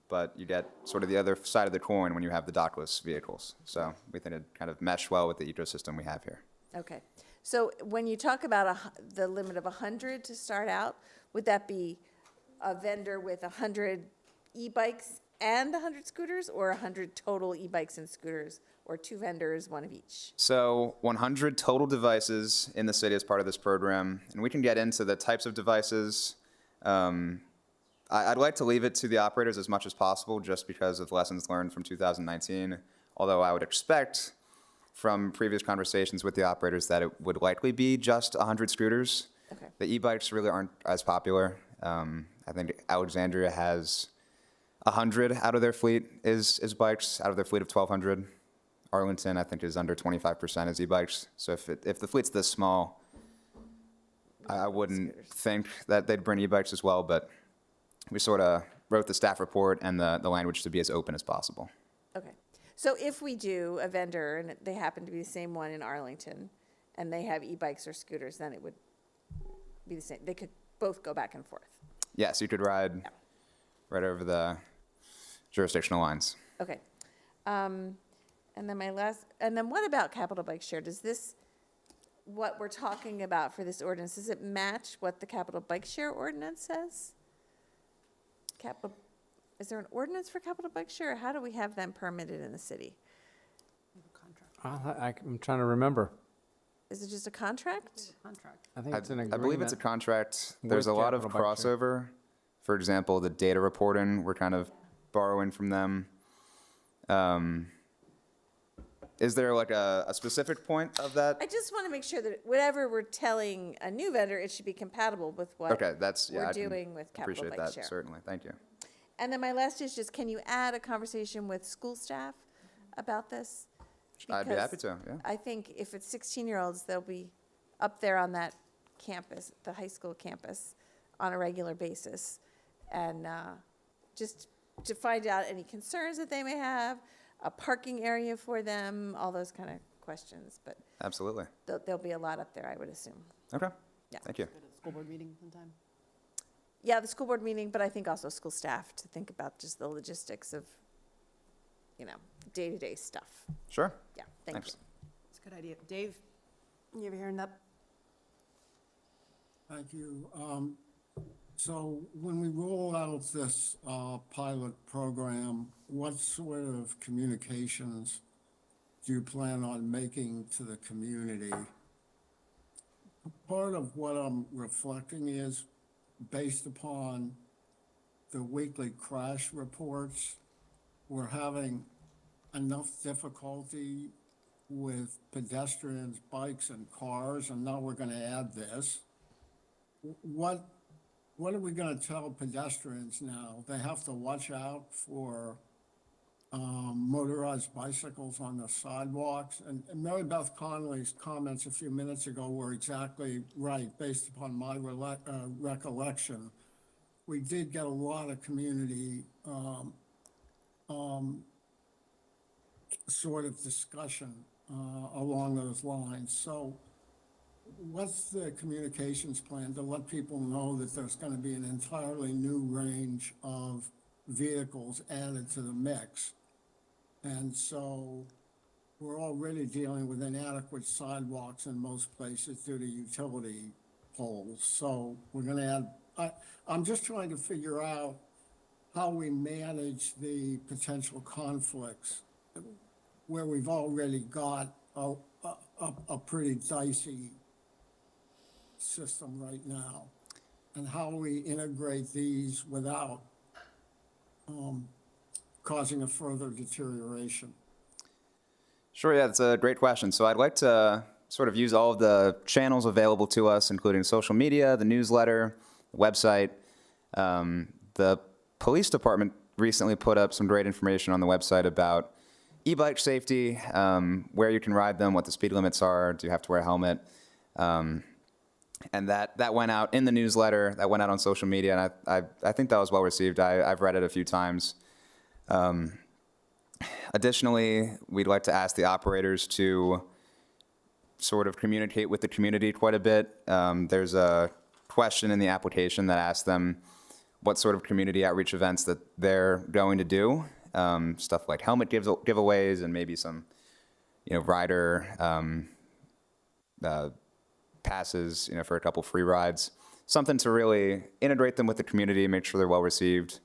Q: but you get sort of the other side of the coin when you have the dockless vehicles. So we think it kind of meshed well with the ecosystem we have here.
M: Okay. So when you talk about the limit of 100 to start out, would that be a vendor with 100 e-bikes and 100 scooters, or 100 total e-bikes and scooters, or 2 vendors, one of each?
Q: So 100 total devices in the city as part of this program, and we can get into the types of devices. I'd like to leave it to the operators as much as possible just because of lessons learned from 2019, although I would expect from previous conversations with the operators that it would likely be just 100 scooters.
M: Okay.
Q: The e-bikes really aren't as popular. I think Alexandria has 100 out of their fleet is bikes, out of their fleet of 1,200. Arlington, I think, is under 25% is e-bikes. So if the fleet's this small, I wouldn't think that they'd bring e-bikes as well, but we sort of wrote the staff report and the language to be as open as possible.
M: Okay. So if we do a vendor, and they happen to be the same one in Arlington, and they have e-bikes or scooters, then it would be the same. They could both go back and forth.
Q: Yes, you could ride right over the jurisdictional lines.
M: Okay. And then what about Capitol Bike Share? Does this, what we're talking about for this ordinance, does it match what the Capitol Bike Share ordinance says? Is there an ordinance for Capitol Bike Share, or how do we have them permitted in the city?
F: I'm trying to remember.
M: Is it just a contract?
F: I think it's an agreement.
Q: I believe it's a contract. There's a
F: with
Q: lot of
F: Capital Bike Share.
Q: crossover. For example, the data reporting, we're kind of borrowing from them. Is there like a specific point of that?
M: I just want to make sure that whatever we're telling a new vendor, it should be compatible with what
Q: Okay, that's, yeah,
M: we're
Q: I can
M: doing with Capitol
Q: appreciate
M: Bike
Q: that,
M: Share.
Q: certainly. Thank you.
M: And then my last is just, can you add a conversation with school staff about this?
Q: I'd be happy
M: Because
Q: to, yeah.
M: I think if it's 16-year-olds, they'll be up there on that campus, the high school campus, on a regular basis. And just to find out any concerns that they may have, a parking area for them, all those kind of questions. But
Q: Absolutely.
M: there'll be a lot up there, I would assume.
Q: Okay.
M: Yeah.
Q: Thank you.
A: Go to the school board meeting sometime.
M: Yeah, the school board meeting, but I think also school staff to think about just the logistics of, day-to-day stuff.
Q: Sure.
M: Yeah, thank you.
Q: Thanks.
A: It's a good idea. Dave, you ever hearing that?
E: Thank you. So when we roll out this pilot program, what sort of communications do you plan on making to the community? Part of what I'm reflecting is based upon the weekly crash reports, we're having enough difficulty with pedestrians, bikes, and cars, and now we're going to add this. What are we going to tell pedestrians now? They have to watch out for motorized bicycles on the sidewalks. And Mary Beth Conley's comments a few minutes ago were exactly right, based upon my recollection. We did get a lot of community sort of discussion along those lines. So what's the communications plan to let people know that there's going to be an entirely new range of vehicles added to the mix? And so we're already dealing with inadequate sidewalks in most places due to utility poles. So we're going to add, I'm just trying to figure out how we manage the potential conflicts where we've already got a pretty dicey system right now, and how we integrate these without causing a further deterioration.
Q: Sure, yeah, that's a great question. So I'd like to sort of use all of the channels available to us, including social media, the newsletter, the website. The police department recently put up some great information on the website about e-bike safety, where you can ride them, what the speed limits are, do you have to wear a helmet? And that went out in the newsletter, that went out on social media, and I think that was well received. I've read it a few times. Additionally, we'd like to ask the operators to sort of communicate with the community quite a bit. There's a question in the application that asks them what sort of community outreach events that they're going to do. Stuff like helmet giveaways and maybe some, rider passes, for a couple free rides. Something to really integrate them with the community, make sure they're well received.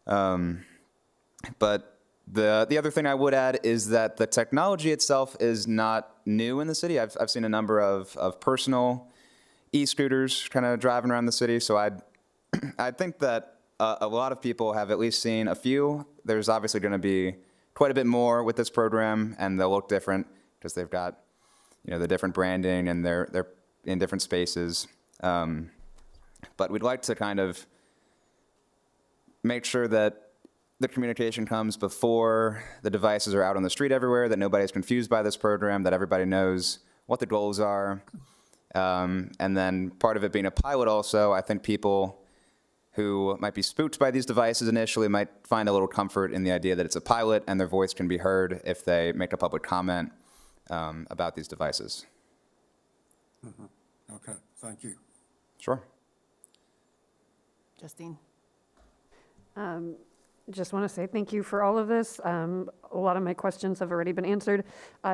Q: But the other thing I would add is that the technology itself is not new in the city. I've seen a number of personal e-scooters kind of driving around the city, so I think that a lot of people have at least seen a few. There's obviously going to be quite a bit more with this program, and they'll look different because they've got, the different branding and they're in different spaces. But we'd like to kind of make sure that the communication comes before the devices are out on the street everywhere, that nobody's confused by this program, that everybody knows what the goals are. And then part of it being a pilot also, I think people who might be spooked by these devices initially might find a little comfort in the idea that it's a pilot and their voice can be heard if they make a public comment about these devices.
E: Okay, thank you.
Q: Sure.
A: Justine?
O: Just want to say thank you for all of this. A lot of my questions have already been answered.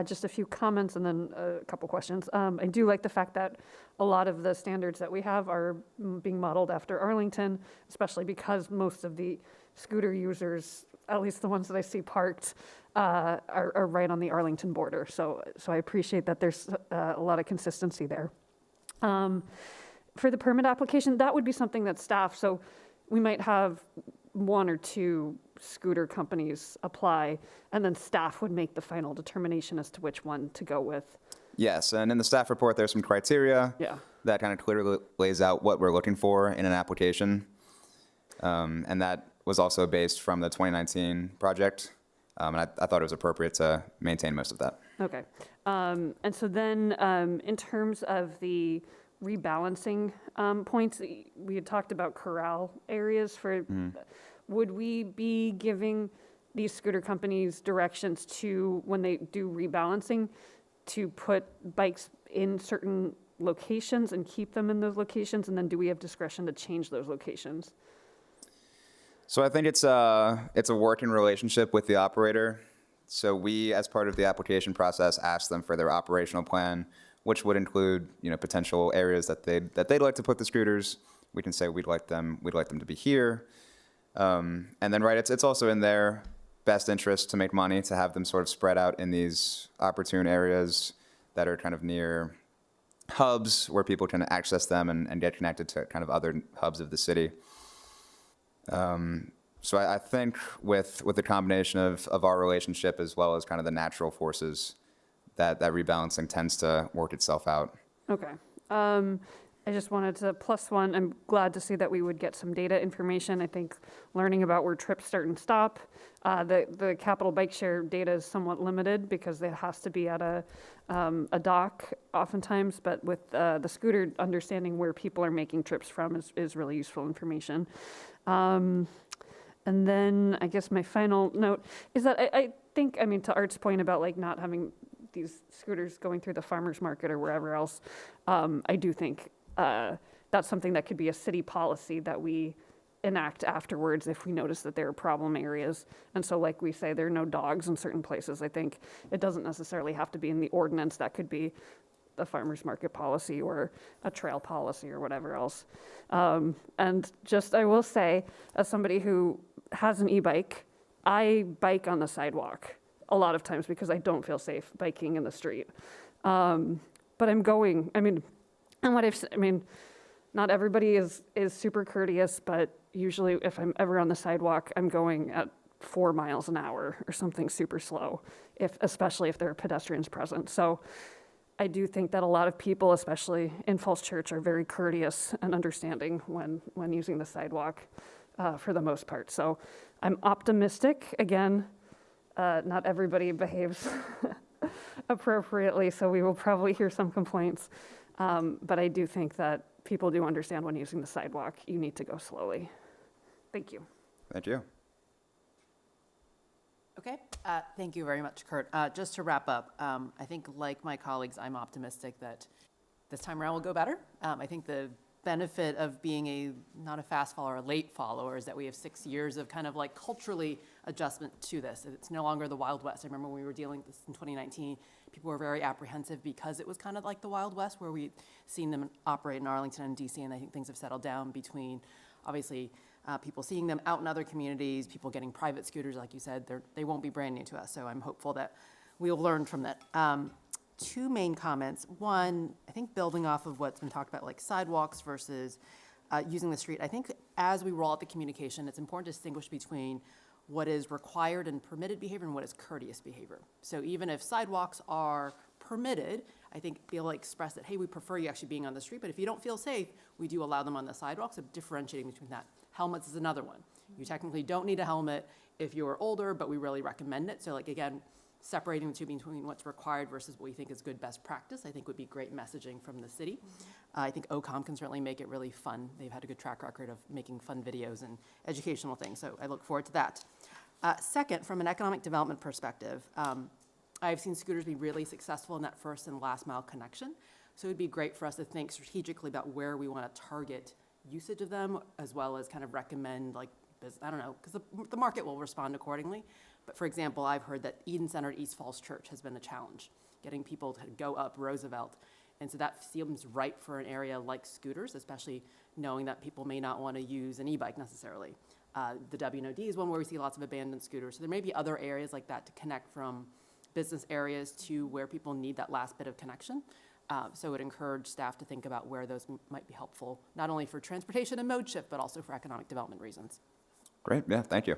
O: Just a few comments and then a couple questions. I do like the fact that a lot of the standards that we have are being modeled after Arlington, especially because most of the scooter users, at least the ones that I see parked, are right on the Arlington border. So I appreciate that there's a lot of consistency there. For the permit application, that would be something that staff, so we might have one or two scooter companies apply, and then staff would make the final determination as to which one to go with.
Q: Yes, and in the staff report, there's some criteria that kind of clearly lays out what we're looking for in an application. And that was also based from the 2019 project, and I thought it was appropriate to maintain most of that.
O: Okay. And so then, in terms of the rebalancing points, we had talked about corral areas for, would we be giving these scooter companies directions to, when they do rebalancing, to put bikes in certain locations and keep them in those locations? And then do we have discretion to change those locations?
Q: So I think it's a working relationship with the operator. So we, as part of the application process, ask them for their operational plan, which would include, potential areas that they'd like to put the scooters. We can say we'd like them to be here, and then it's also in their best interest to make money, to have them sort of spread out in these opportune areas that are kind of near hubs where people can access them and get connected to kind of other hubs of the city. So I think with the combination of our relationship as well as kind of the natural forces, that rebalancing tends to work itself out.
O: Okay. I just wanted to plus one. I'm glad to see that we would get some data information. I think learning about where trips start and stop. The capital bike share data is somewhat limited because it has to be at a dock oftentimes, but with the scooter, understanding where people are making trips from is really useful information. And then I guess my final note is that I think, to Art's point about like not having these scooters going through the farmer's market or wherever else, I do think that's something that could be a city policy that we enact afterwards if we notice that there are problem areas. And so like we say, there are no dogs in certain places. I think it doesn't necessarily have to be in the ordinance. That could be the farmer's market policy or a trail policy or whatever else. And just, I will say, as somebody who has an e-bike, I bike on the sidewalk a lot of times because I don't feel safe biking in the street. But I'm going, and what not everybody is super courteous, but usually if I'm ever on the sidewalk, I'm going at 4 miles an hour or something super slow, especially if there are pedestrians present. So I do think that a lot of people, especially in Falls Church, are very courteous and understanding when using the sidewalk for the most part. So I'm optimistic. Again, not everybody behaves appropriately, so we will probably hear some complaints. But I do think that people do understand when using the sidewalk, you need to go slowly. Thank you.
Q: Thank you.
A: Okay, thank you very much, Kurt. Just to wrap up, I think like my colleagues, I'm optimistic that this time around will go better. I think the benefit of being not a fast follower, a late follower, is that we have 6 years of kind of like culturally adjustment to this. It's no longer the Wild West. I remember when we were dealing with this in 2019, people were very apprehensive because it was kind of like the Wild West where we'd seen them operate in Arlington and DC, and I think things have settled down between, obviously, people seeing them out in other communities, people getting private scooters, like you said, they won't be brand new to us, so I'm hopeful that we'll learn from that. 2 main comments. One, I think building off of what's been talked about, like sidewalks versus using the street, I think as we roll out the communication, it's important to distinguish between what is required and permitted behavior and what is courteous behavior. So even if sidewalks are permitted, I think be able to express that, hey, we prefer you actually being on the street, but if you don't feel safe, we do allow them on the sidewalks, so differentiating between that. Helmets is another one. You technically don't need a helmet if you're older, but we really recommend it. So like, again, separating the two between what's required versus what we think is good best practice, I think would be great messaging from the city. I think OCOM can certainly make it really fun. They've had a good track record of making fun videos and educational things, so I look forward to that. Second, from an economic development perspective, I've seen scooters be really successful in that first and last mile connection. So it'd be great for us to think strategically about where we want to target usage of them, as well as kind of recommend, like, I don't know, because the market will respond accordingly. But for example, I've heard that Eden Center at East Falls Church has been a challenge, getting people to go up Roosevelt. And so that seems right for an area like scooters, especially knowing that people may not want to use an e-bike necessarily. The WNOD is one where we see lots of abandoned scooters. So there may be other areas like that to connect from business areas to where people need that last bit of connection. So it would encourage staff to think about where those might be helpful, not only for transportation and mode shift, but also for economic development reasons.
Q: Great, yeah, thank you.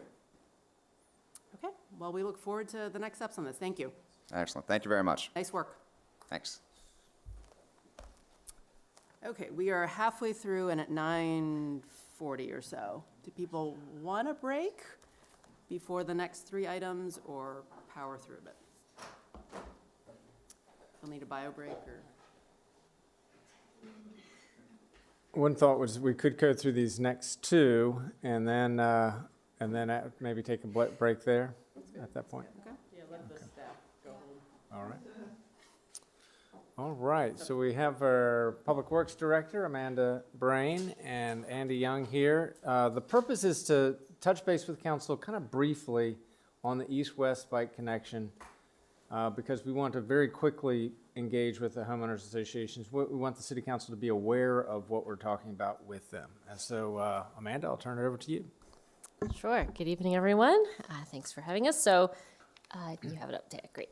A: Okay, well, we look forward to the next steps on this. Thank you.
Q: Excellent, thank you very much.
A: Nice work.
Q: Thanks.
A: Okay, we are halfway through, and at 9:50, 6:40 or so. Do people want a break before the next 3 items or power through a bit? You'll need a bio break or?
F: One thought was we could go through these next 2 and then maybe take a break there at that point.
A: Okay. Yeah, let the staff go home.
F: All right. All right, so we have our Public Works Director, Amanda Brain, and Andy Young here. The purpose is to touch base with council kind of briefly on the east-west bike connection because we want to very quickly engage with the homeowners associations. We want the city council to be aware of what we're talking about with them. And so, Amanda, I'll turn it over to you.
R: Sure. Good evening, everyone. Thanks for having us. So you have it up there. Great.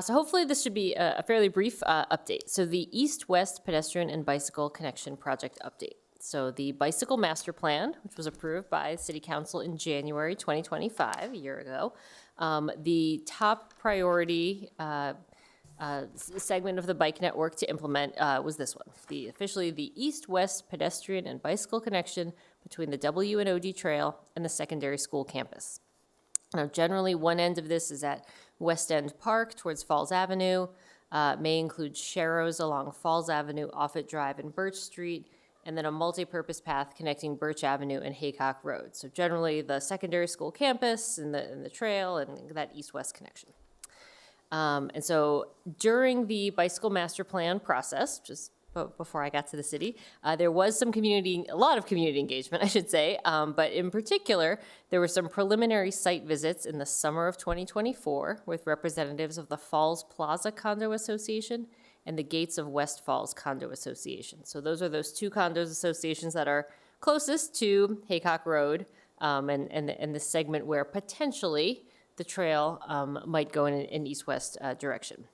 R: So hopefully this should be a fairly brief update. So the East-West Pedestrian and Bicycle Connection Project update. So the Bicycle Master Plan, which was approved by City Council in January 2025, a year ago, the top priority segment of the bike network to implement was this one, officially the East-West Pedestrian and Bicycle Connection between the W and OD Trail and the secondary school campus. Now, generally, one end of this is at West End Park towards Falls Avenue, may include Sharrows along Falls Avenue, Offutt Drive, and Birch Street, and then a multi-purpose path connecting Birch Avenue and Haycock Road. So generally, the secondary school campus and the trail and that east-west connection. And so during the Bicycle Master Plan process, just before I got to the city, there was a lot of community engagement, I should say, but in particular, there were some preliminary site visits in the summer of 2024 with representatives of the Falls Plaza Condo Association and the Gates of West Falls Condo Association. So those are those 2 condos associations that are closest to Haycock Road and the segment where potentially the trail might go in an east-west direction.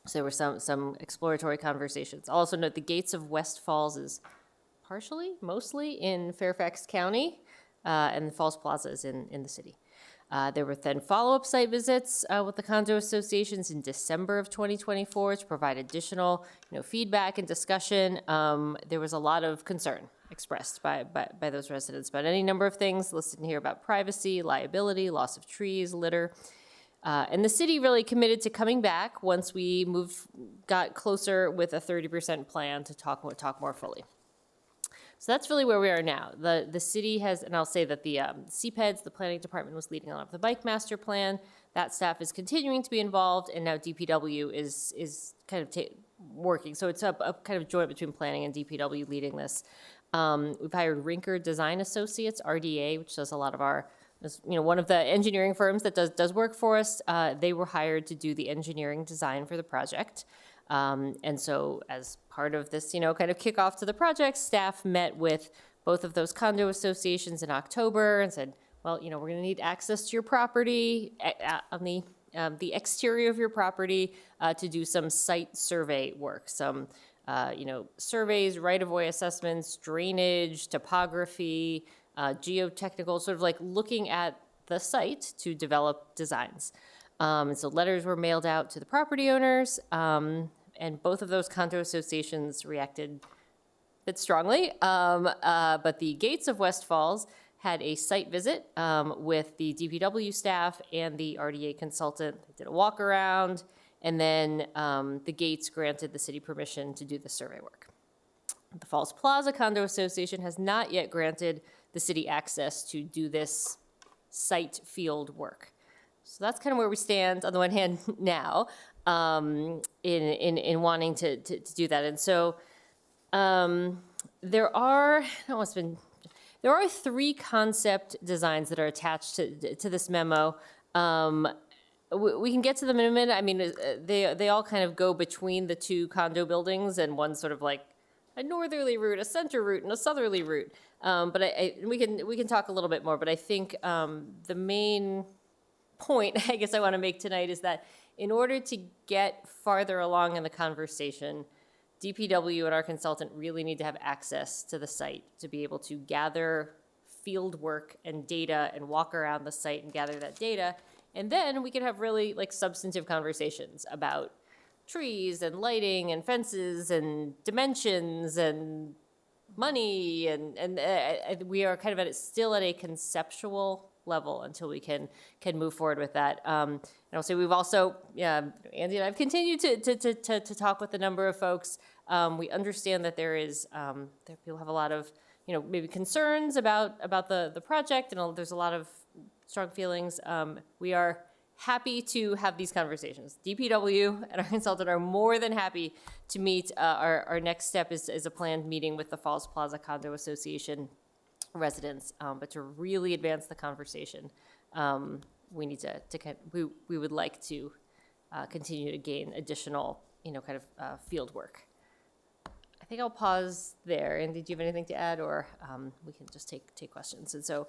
R: So there were some exploratory conversations. I'll also note the Gates of West Falls is mostly in Fairfax County, and the Falls Plaza is in the city. There were then follow-up site visits with the condo associations in December of 2024 to provide additional feedback and discussion. There was a lot of concern expressed by those residents about any number of things listed in here about privacy, liability, loss of trees, litter. And the city really committed to coming back once we got closer with a 30% plan to talk more fully. So that's really where we are now. The city has, and I'll say that the CPEDS, the planning department, was leading on the bike master plan. That staff is continuing to be involved, and now DPW is kind of working. So it's a kind of joint between planning and DPW leading this. We've hired Rinker Design Associates, RDA, which does a lot of our, one of the engineering firms that does work for us. They were hired to do the engineering design for the project. And so as part of this, kind of kickoff to the project, staff met with both of those condo associations in October and said, well, we're going to need access to your property on the exterior of your property to do some site survey work, some surveys, right-of-way assessments, drainage, topography, geotechnical, sort of like looking at the site to develop designs. And so letters were mailed out to the property owners, and both of those condo associations reacted a bit strongly. But the Gates of West Falls had a site visit with the DPW staff and the RDA consultant. They did a walk around, and then the Gates granted the city permission to do the survey work. The Falls Plaza Condo Association has not yet granted the city access to do this site field work. So that's kind of where we stand on the one hand now in wanting to do that. And so there are 3 concept designs that are attached to this memo. We can get to them in a minute. I mean, they all kind of go between the 2 condo buildings, and one's sort of like a northerly route, a center route, and a southerly route. But we can talk a little bit more. But I think the main point I guess I want to make tonight is that in order to get farther along in the conversation, DPW and our consultant really need to have access to the site to be able to gather field work and data and walk around the site and gather that data. And then we can have really substantive conversations about trees and lighting and fences and dimensions and money, and we are kind of still at a conceptual level until we can move forward with that. And I'll say we've also, Andy and I have continued to talk with a number of folks. We understand that that people have a lot of, maybe concerns about the project, and there's a lot of strong feelings. We are happy to have these conversations. DPW and our consultant are more than happy to meet. Our next step is a planned meeting with the Falls Plaza Condo Association residents, but to really advance the conversation, we need we would like to continue to gain additional, field work. I think I'll pause there. Andy, do you have anything to add, or we can just take questions? And so,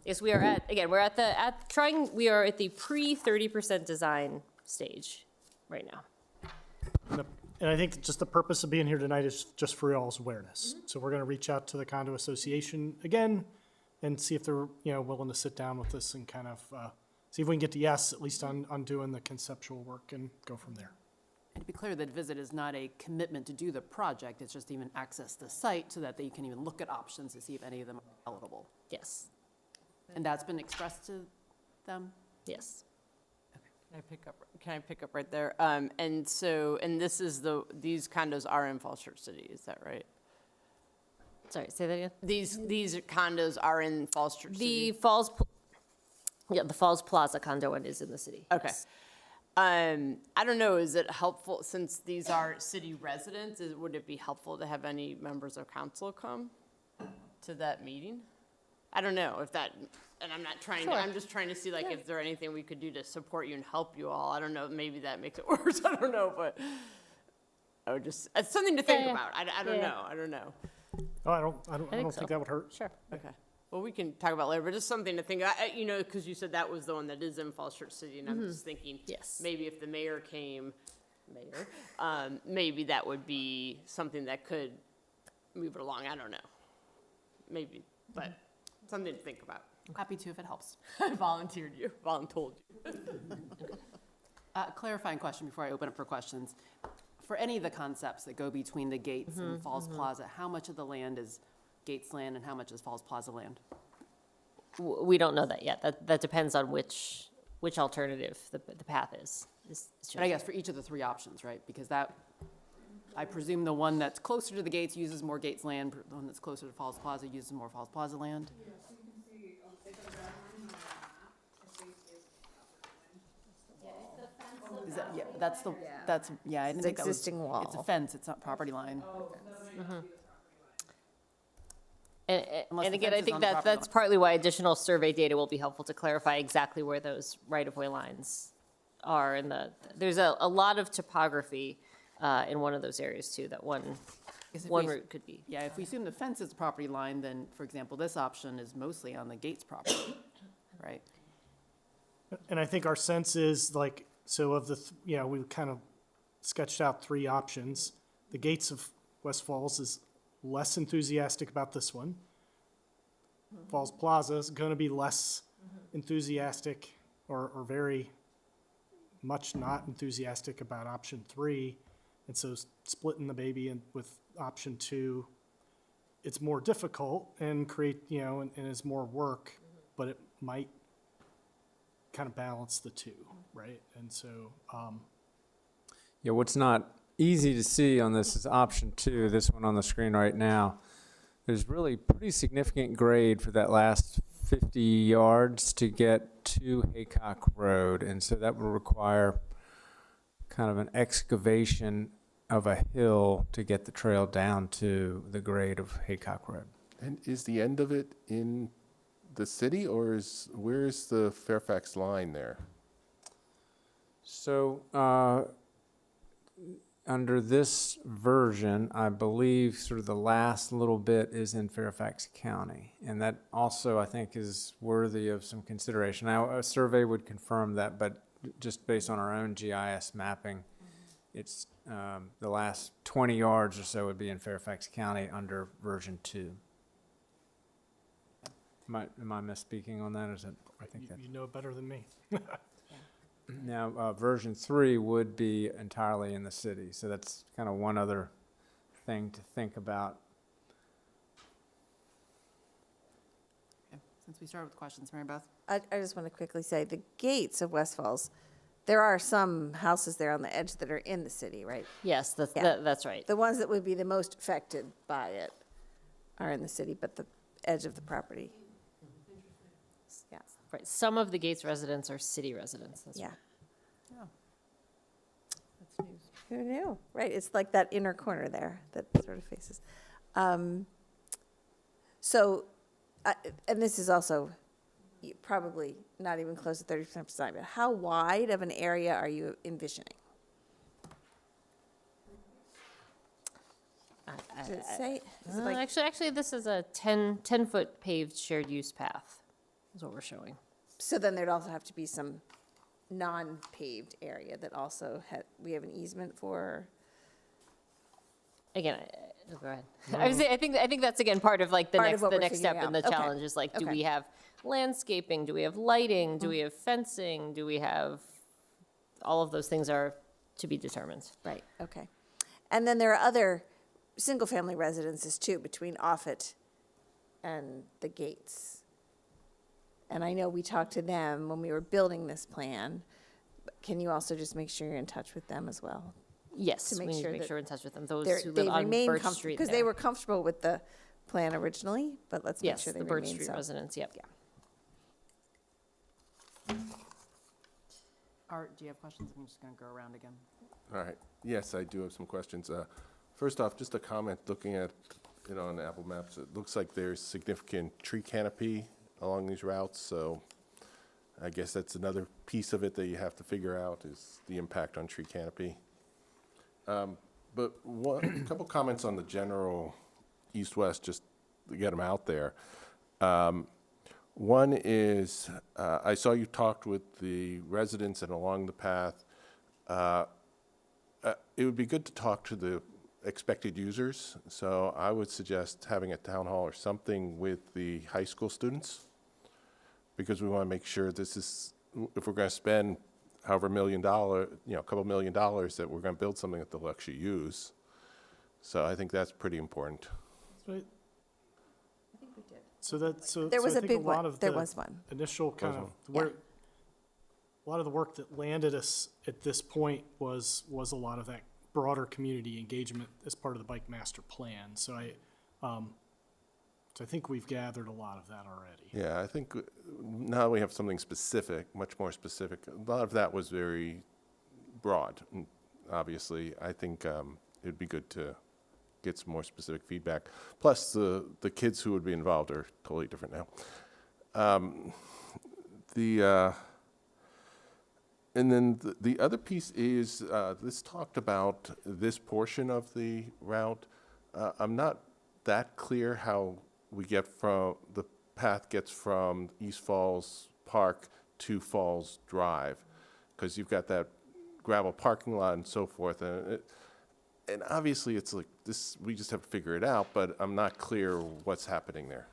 R: yes, we are we are at the pre-30% design stage right now.
P: And I think just the purpose of being here tonight is just for y'all's awareness. So we're going to reach out to the condo association again and see if they're willing to sit down with us and kind of see if we can get to yes, at least on doing the conceptual work, and go from there.
A: And to be clear, that visit is not a commitment to do the project, it's just even access the site so that they can even look at options to see if any of them are palatable.
R: Yes.
A: And that's been expressed to them?
R: Yes.
D: Can I pick up right there? And this is these condos are in Falls Church City, is that right?
R: Sorry, say that again?
D: These condos are in Falls Church City?
R: The Falls Plaza condo one is in the city.
D: Okay.
R: Yes.
D: I don't know, is it helpful, since these are city residents, would it be helpful to have any members of council come to that meeting? I don't know if that, and I'm not trying to, I'm just trying to see if there anything we could do to support you and help you all. I don't know, maybe that makes it worse, I don't know, but it's something to think about. I don't know.
P: Oh, I don't think that would hurt.
R: Sure.
D: Okay. Well, we can talk about later, but just something to think about, because you said that was the one that is in Falls Church City, and I'm just thinking,
R: yes,
D: maybe if the mayor came, maybe that would be something that could move it along. I don't know. Maybe, but something to think about.
A: Happy to if it helps.
D: I volunteered you, voluntold you.
A: Clarifying question before I open up for questions. For any of the concepts that go between the gates and Falls Plaza, how much of the land is Gates land and how much is Falls Plaza land?
R: We don't know that yet. That depends on which alternative the path is
A: But I guess for each of the three options, right? Because I presume the one that's closer to the gates uses more Gates land, the one that's closer to Falls Plaza uses more Falls Plaza land. Is that, I didn't think that was.
M: Existing wall.
A: It's a fence, it's not property line.
R: And again, I think that's partly why additional survey data will be helpful to clarify exactly where those right-of-way lines are. And there's a lot of topography in one of those areas too, that one route could be.
A: Yeah, if we assume the fence is property line, then, for example, this option is mostly on the Gates property, right?
P: And I think our sense is so of the, we kind of sketched out three options. The Gates of West Falls is less enthusiastic about this one. Falls Plaza is going to be less enthusiastic or very much not enthusiastic about option 3. And so splitting the baby with option 2, it's more difficult and and is more work, but it might kind of balance the two, right? And so,
F: what's not easy to see on this is option 2, this one on the screen right now. There's really pretty significant grade for that last 50 yards to get to Haycock Road. And so that will require kind of an excavation of a hill to get the trail down to the grade of Haycock Road.
C: And is the end of it in the city, or where's the Fairfax line there?
F: So, under this version, I believe sort of the last little bit is in Fairfax County. And that also, I think, is worthy of some consideration. Now, a survey would confirm that, but just based on our own GIS mapping, it's the last 20 yards or so would be in Fairfax County under version 2. Am I misspeaking on that? Or is it, I think that
P: you know better than me.
F: Now, version 3 would be entirely in the city, so that's kind of one other thing to think about
A: since we started with questions, Mary Beth?
M: I just want to quickly say, the gates of West Falls, there are some houses there on the edge that are in the city, right?
R: Yes,
M: Yeah.
R: that's right.
M: The ones that would be the most affected by it are in the city, but the edge of the property. Yeah,
R: Right, some of the Gates residents are city residents, that's
M: yeah.
R: right.
A: That's news.
M: Who knew? Right, it's like that inner corner there that sort of faces. So, and this is also probably not even close to 30% design, but how wide of an area are you envisioning? Does it say? Is it like,
R: Actually, this is a 10-foot paved shared use path, is what we're showing.
M: so then there'd also have to be some non-paved area that also we have an easement for?
R: Again, go ahead. I was saying, I think that's again part of like the
M: Part of
R: next,
M: what
R: the
M: we're
R: next step
M: figuring
R: in the
M: out. Okay.
R: challenge is like, do
M: Okay.
R: we have landscaping? Do we have lighting? Do we have fencing? Do we have, all of those things are to be determined.
M: Right, okay. And then there are other single-family residences too, between Offutt and the Gates. And I know we talked to them when we were building this plan. But can you also just make sure you're in touch with them as well?
R: Yes,
M: To
R: we
M: make
R: need
M: sure
R: to make
M: that
R: sure we're in touch with them, those
M: They're-
R: who
M: they
R: live on
M: remain
R: Birch
M: comfortable
R: Street
M: because they
R: there.
M: were comfortable with the plan originally, but let's make
R: Yes,
M: sure they
R: the Birch
M: remain
R: Street
M: so.
R: residents, yep.
M: Yeah.
A: Art, do you have questions? I'm just going to go around again.
C: All right. Yes, I do have some questions. First off, just a comment, looking at, on Apple Maps, it looks like there's significant tree canopy along these routes, so I guess that's another piece of it that you have to figure out is the impact on tree canopy. But a couple comments on the general east-west, just to get them out there. One is, I saw you talked with the residents and along the path. It would be good to talk to the expected users, so I would suggest having a town hall or something with the high school students, because we want to make sure this is, if we're going to spend however $1 million, a couple $1 million, that we're going to build something that they'll actually use. So I think that's pretty important.
P: Right.
M: I think we did.
P: So that, so.
M: There
P: so
M: was
P: I
M: a
P: think
M: big
P: lot
M: one.
P: of
M: There
P: the
M: was one.
P: Initial kind of,
M: Yeah.
P: where, a lot of the work that landed us at this point was a lot of that broader community engagement as part of the bike master plan. So I think we've gathered a lot of that already.
C: Yeah, I think now we have something specific, much more specific. A lot of that was very broad, obviously. I think it'd be good to get some more specific feedback. Plus, the kids who would be involved are totally different now. And then the other piece is, this talked about this portion of the route. I'm not that clear how we get from, the path gets from East Falls Park to Falls Drive, because you've got that gravel parking lot and so forth. And obviously, it's like this, we just have to figure it out, but I'm not clear what's happening there.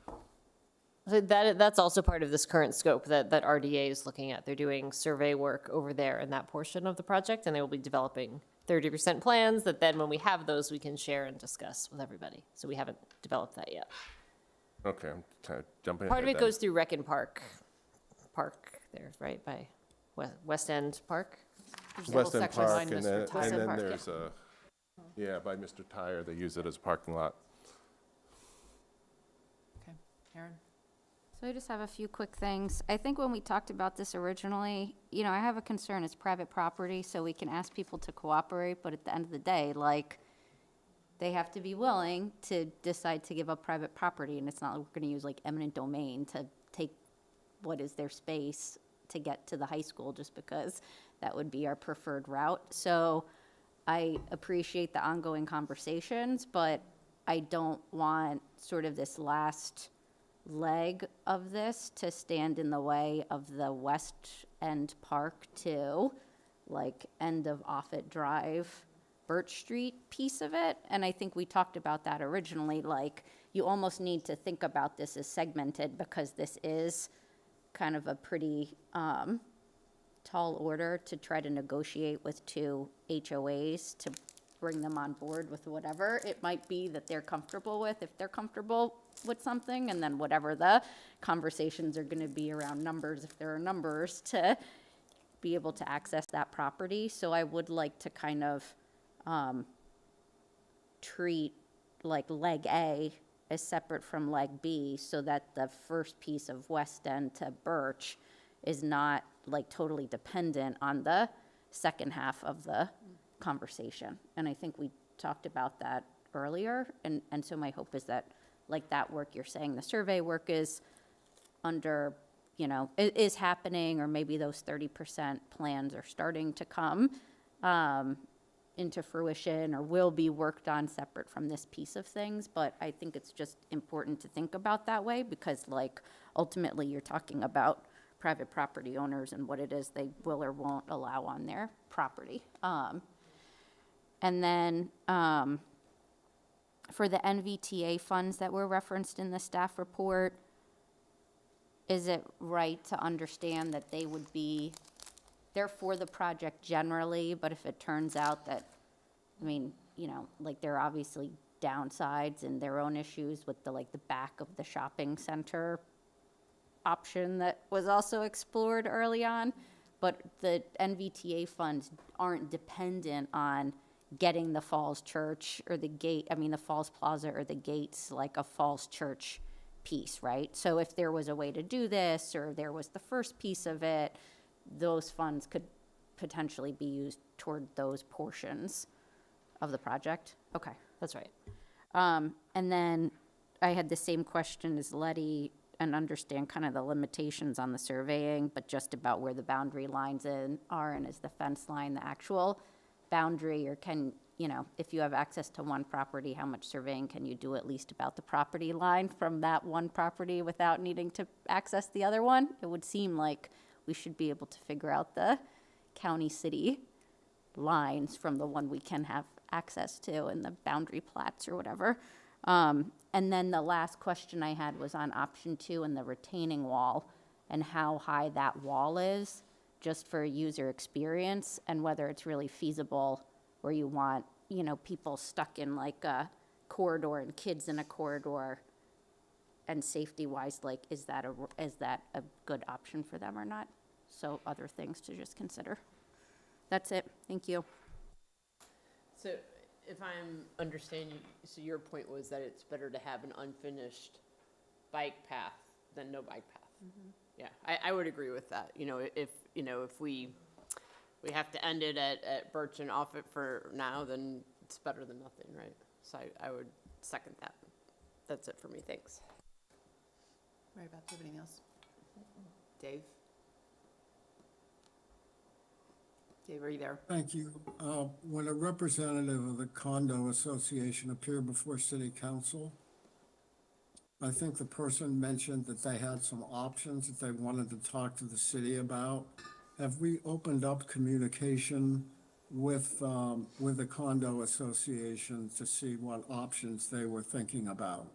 R: So that's also part of this current scope that RDA is looking at. They're doing survey work over there in that portion of the project, and they will be developing 30% plans that then when we have those, we can share and discuss with everybody. So we haven't developed that yet.
C: Okay, I'm kind of jumping
R: Part of
C: ahead
R: it
C: then.
R: goes through Reckin Park there, right, by West End Park?
A: There's a little
C: West End
A: section
C: Park,
A: behind
C: and
A: Mr.
C: then,
A: Tyler.
C: and then
R: Park,
C: there's a, yeah, by Mr. Tire, they use it as a parking lot.
A: Okay, Erin?
L: So I just have a few quick things. I think when we talked about this originally, I have a concern, it's private property, so we can ask people to cooperate, but at the end of the day, they have to be willing to decide to give up private property, and it's not like we're gonna use eminent domain to take what is their space to get to the high school, just because that would be our preferred route. So I appreciate the ongoing conversations, but I don't want sort of this last leg of this to stand in the way of the West End Park to end of Offutt Drive, Birch Street piece of it. And I think we talked about that originally, you almost need to think about this as segmented, because this is kind of a pretty tall order to try to negotiate with two HOAs to bring them on board with whatever it might be that they're comfortable with, if they're comfortable with something, and then whatever the conversations are gonna be around numbers, if there are numbers, to be able to access that property. So I would like to kind of treat like leg A as separate from leg B, so that the first piece of West End to Birch is not like totally dependent on the second half of the conversation. And I think we talked about that earlier. And so my hope is that, like, that work you're saying, the survey work is under, you know, is happening, or maybe those 30% plans are starting to come into fruition, or will be worked on separate from this piece of things. But I think it's just important to think about that way, because, like, ultimately you're talking about private property owners and what it is they will or won't allow on their property. And then for the NVTA funds that were referenced in the staff report, is it right to understand that they would be, they're for the project generally, but if it turns out that, I mean, you know, like, there are obviously downsides and their own issues with the, like, the back of the shopping center option that was also explored early on, but the NVTA funds aren't dependent on getting the Falls Church or the gate, I mean, the Falls Plaza or the gates, like a Falls Church piece, right? So if there was a way to do this, or there was the first piece of it, those funds could potentially be used toward those portions of the project. Okay,
R: That's right.
L: and then I had the same question as Letty, and understand kind of the limitations on the surveying, but just about where the boundary lines are, and is the fence line the actual boundary, or can, you know, if you have access to one property, how much surveying can you do at least about the property line from that one property without needing to access the other one? It would seem like we should be able to figure out the county-city lines from the one we can have access to, and the boundary plats or whatever. And then the last question I had was on option 2 and the retaining wall, and how high that wall is, just for user experience, and whether it's really feasible, where you want, you know, people stuck in like a corridor and kids in a corridor, and safety-wise, like, is that a good option for them or not? So other things to just consider. That's it. Thank you.
D: So if I'm understanding, so your point was that it's better to have an unfinished bike path than no bike path. Yeah, I would agree with that. You know, if we have to end it at Birch and off it for now, then it's better than nothing, right? So I would second that. That's it for me. Thanks.
A: Right, about anything else?
D: Dave?
A: Dave, are you there?
E: Thank you. When a representative of the condo association appeared before city council, I think the person mentioned that they had some options that they wanted to talk to the city about. Have we opened up communication with the condo association to see what options they were thinking about?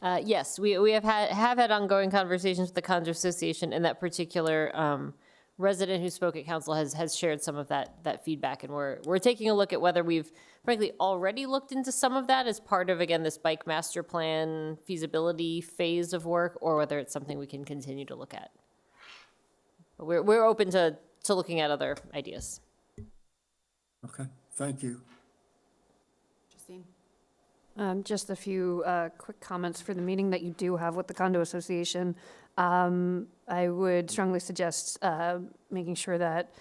R: Yes, we have had ongoing conversations with the Condo Association, and that particular resident who spoke at council has shared some of that feedback, and we're taking a look at whether we've frankly already looked into some of that as part of, again, this bike master plan feasibility phase of work, or whether it's something we can continue to look at. But we're open to looking at other ideas.
E: Okay, thank you.
A: Justine?
O: Just a few quick comments for the meeting that you do have with the condo association. I would strongly suggest making sure that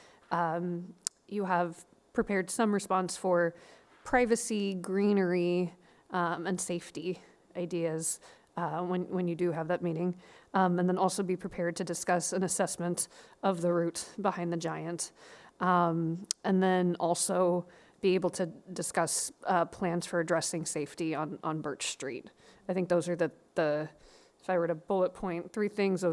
O: you have prepared some response for privacy, greenery, and safety ideas when you do have that meeting. And then also be prepared to discuss an assessment of the route behind the giant. And then also be able to discuss plans for addressing safety on Birch Street. I think those are the if I were to bullet point 3 things,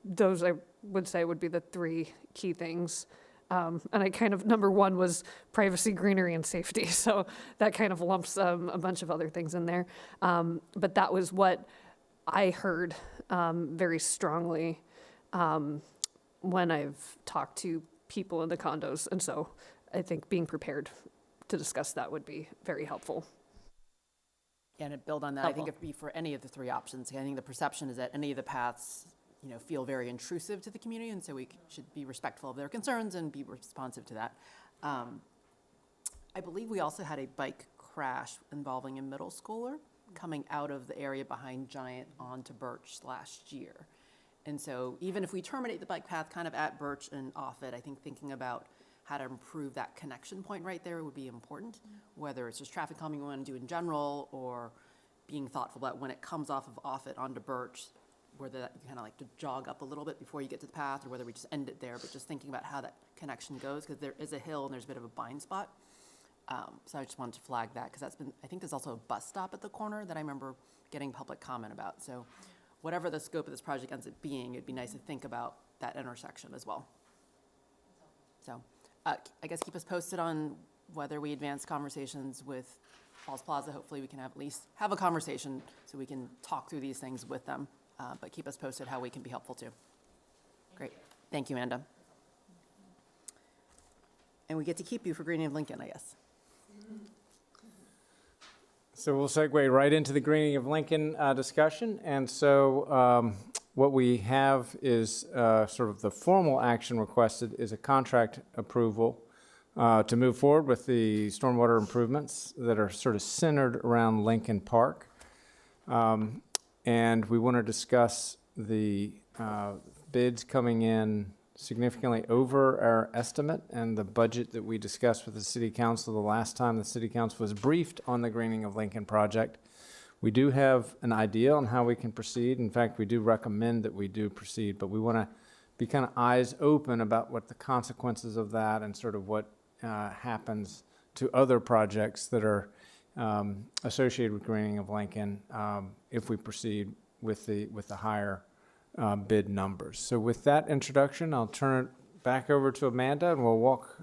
O: those I would say would be the 3 key things. And I kind of, number 1 was privacy, greenery, and safety. So that kind of lumps a bunch of other things in there. But that was what I heard very strongly when I've talked to people in the condos. And so I think being prepared to discuss that would be very helpful.
A: And to build on that, I think it'd be for any of the three options. I think the perception is that any of the paths, feel very intrusive to the community, and so we should be respectful of their concerns and be responsive to that. I believe we also had a bike crash involving a middle schooler coming out of the area behind Giant onto Birch last year. And so even if we terminate the bike path kind of at Birch and off it, I think thinking about how to improve that connection point right there would be important, whether it's just traffic calming we want to do in general or being thoughtful about when it comes off it onto Birch, whether that you kind of like to jog up a little bit before you get to the path or whether we just end it there, but just thinking about how that connection goes because there is a hill and there's a bit of a bind spot. So I just wanted to flag that because I think there's also a bus stop at the corner that I remember getting public comment about. So whatever the scope of this project ends up being, it'd be nice to think about that intersection as well. So I guess keep us posted on whether we advance conversations with Falls Plaza. Hopefully we can at least have a conversation so we can talk through these things with them, but keep us posted how we can be helpful too. Great. Thank you, Amanda. And we get to keep you for Greening of Lincoln, I guess.
F: So we'll segue right into the Greening of Lincoln discussion. And so what we have is sort of the formal action requested is a contract approval to move forward with the stormwater improvements that are sort of centered around Lincoln Park. And we want to discuss the bids coming in significantly over our estimate and the budget that we discussed with the City Council the last time the City Council was briefed on the Greening of Lincoln project. We do have an idea on how we can proceed. In fact, we do recommend that we do proceed, but we want to be kind of eyes open about what the consequences of that and sort of what happens to other projects that are associated with Greening of Lincoln if we proceed with the higher bid numbers. So with that introduction, I'll turn it back over to Amanda and we'll walk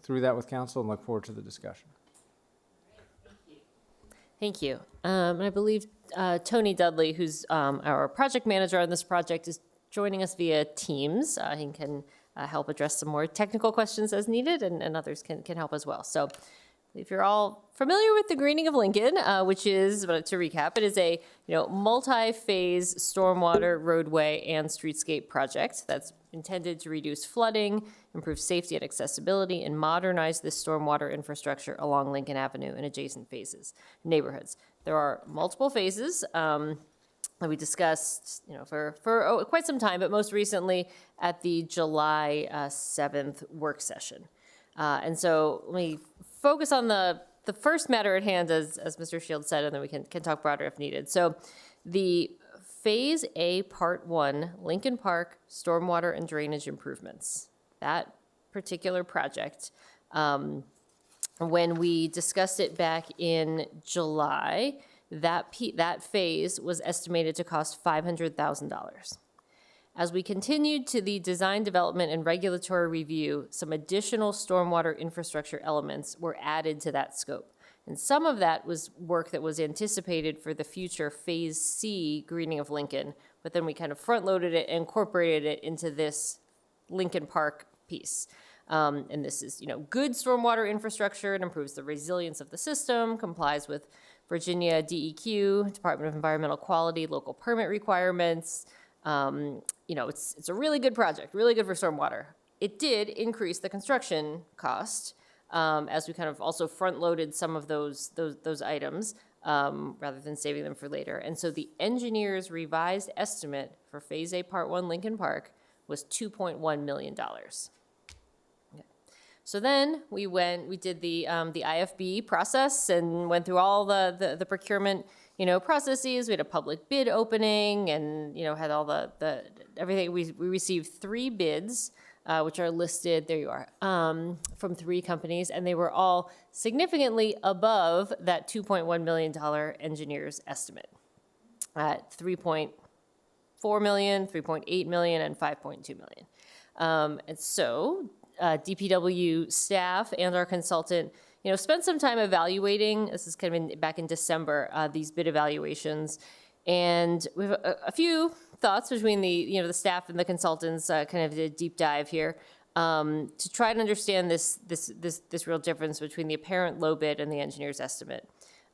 F: through that with council and look forward to the discussion.
R: Thank you. And I believe Tony Dudley, who's our project manager on this project, is joining us via Teams. He can help address some more technical questions as needed, and others can help as well. So if you're all familiar with the Greening of Lincoln, which is, to recap, it is a multi-phase stormwater, roadway, and streetscape project that's intended to reduce flooding, improve safety and accessibility, and modernize the stormwater infrastructure along Lincoln Avenue and adjacent neighborhoods. There are multiple phases that we discussed, for quite some time, but most recently at the July 7th work session. And so let me focus on the first matter at hand, as Mr. Shields said, and then we can talk broader if needed. So the Phase A, Part 1, Lincoln Park Stormwater and Drainage Improvements. That particular project, when we discussed it back in July, that phase was estimated to cost $500,000. As we continued to the design, development, and regulatory review, some additional stormwater infrastructure elements were added to that scope. And some of that was work that was anticipated for the future Phase C Greening of Lincoln, but then we kind of front-loaded it and incorporated it into this Lincoln Park piece. And this is, good stormwater infrastructure. It improves the resilience of the system, complies with Virginia DEQ, Department of Environmental Quality, local permit requirements. It's a really good project, really good for stormwater. It did increase the construction cost as we kind of also front-loaded some of those items rather than saving them for later. And so the engineer's revised estimate for Phase A, Part 1, Lincoln Park was $2.1 million. Okay. So then we did the IFB process and went through all the procurement processes. We had a public bid opening and, had all the everything. We received 3 bids, which are listed, there you are, from 3 companies, and they were all significantly above that $2.1 million engineer's estimate at $3.4 million, $3.8 million, and $5.2 million. And so DPW staff and our consultant spent some time evaluating, this is kind of back in December, these bid evaluations. And we have a few thoughts between the staff and the consultants, kind of a deep dive here. to try to understand this real difference between the apparent low bid and the engineer's estimate.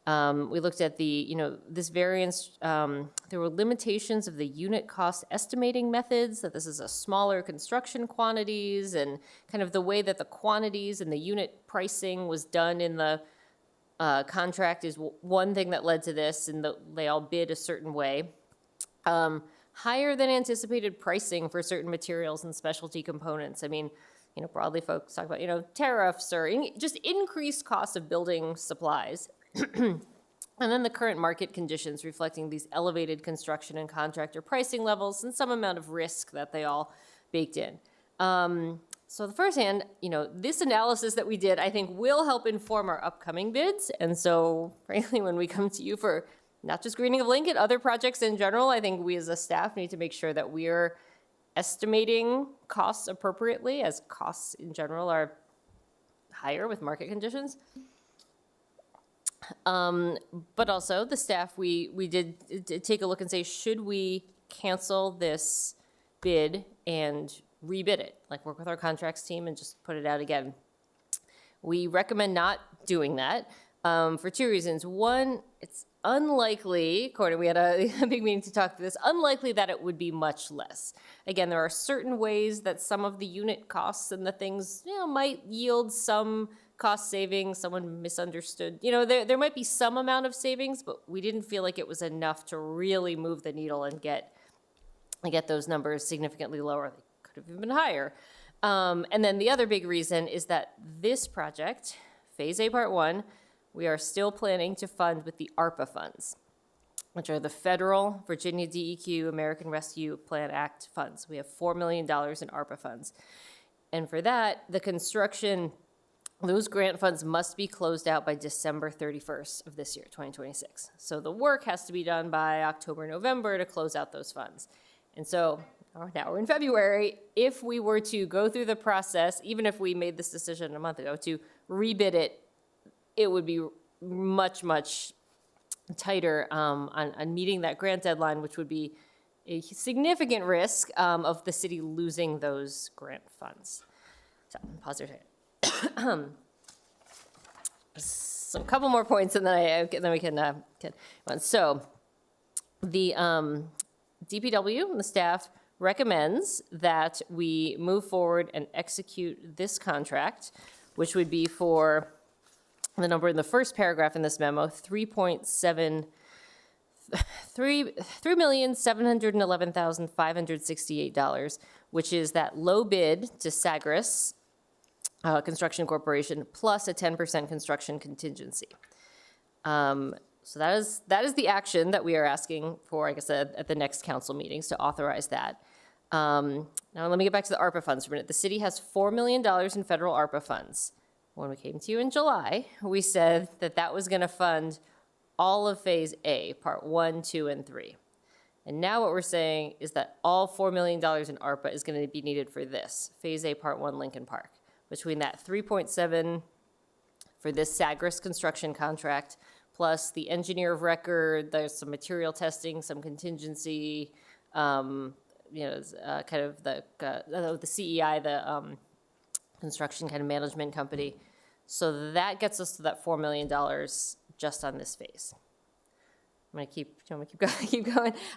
R: We looked at this variance, there were limitations of the unit cost estimating methods, that this is a smaller construction quantities, and kind of the way that the quantities and the unit pricing was done in the contract is one thing that led to this, and they all bid a certain way. Higher than anticipated pricing for certain materials and specialty components. I mean, broadly folks talk about, tariffs or just increased costs of building supplies. And then the current market conditions reflecting these elevated construction and contractor pricing levels and some amount of risk that they all baked in. So the first hand, this analysis that we did, I think will help inform our upcoming bids. And so frankly, when we come to you for not just Greening of Lincoln, other projects in general, I think we as a staff need to make sure that we're estimating costs appropriately, as costs in general are higher with market conditions. But also the staff, we did take a look and say, should we cancel this bid and rebid it? Like work with our contracts team and just put it out again. We recommend not doing that for two reasons. One, it's unlikely, Courtney, we had a big meeting to talk through this, unlikely that it would be much less. Again, there are certain ways that some of the unit costs and the things, might yield some cost savings. Someone misunderstood. There might be some amount of savings, but we didn't feel like it was enough to really move the needle and get those numbers significantly lower. They could have even been higher. And then the other big reason is that this project, Phase A Part 1, we are still planning to fund with the ARPA funds, which are the federal Virginia DEQ American Rescue Plan Act funds. We have $4 million in ARPA funds. And for that, the construction, those grant funds must be closed out by December 31st of this year, 2026. So the work has to be done by October, November to close out those funds. And so now we're in February. If we were to go through the process, even if we made this decision a month ago to rebid it, it would be much, much tighter on meeting that grant deadline, which would be a significant risk of the city losing those grant funds. So, pause there. So, a couple more points, and then we can get on. So, the DPW and the staff recommends that we move forward and execute this contract, which would be for the number in the first paragraph in this memo, $3,711,568, which is that low bid to Sagres Construction Corporation plus a 10% construction contingency. So that is the action that we are asking for, I guess, at the next council meetings to authorize that. Now let me get back to the ARPA funds for a minute. The city has $4 million in federal ARPA funds. When we came to you in July, we said that was going to fund all of Phase A, Part 1, 2, and 3. And now what we're saying is that all $4 million in ARPA is going to be needed for this, Phase A, Part 1, Lincoln Park. Between that 3.7 for this Sagres construction contract, plus the engineer of record, there's some material testing, some contingency, kind of the CEI, the construction kind of management company. So that gets us to that $4 million just on this phase. I'm gonna keep going.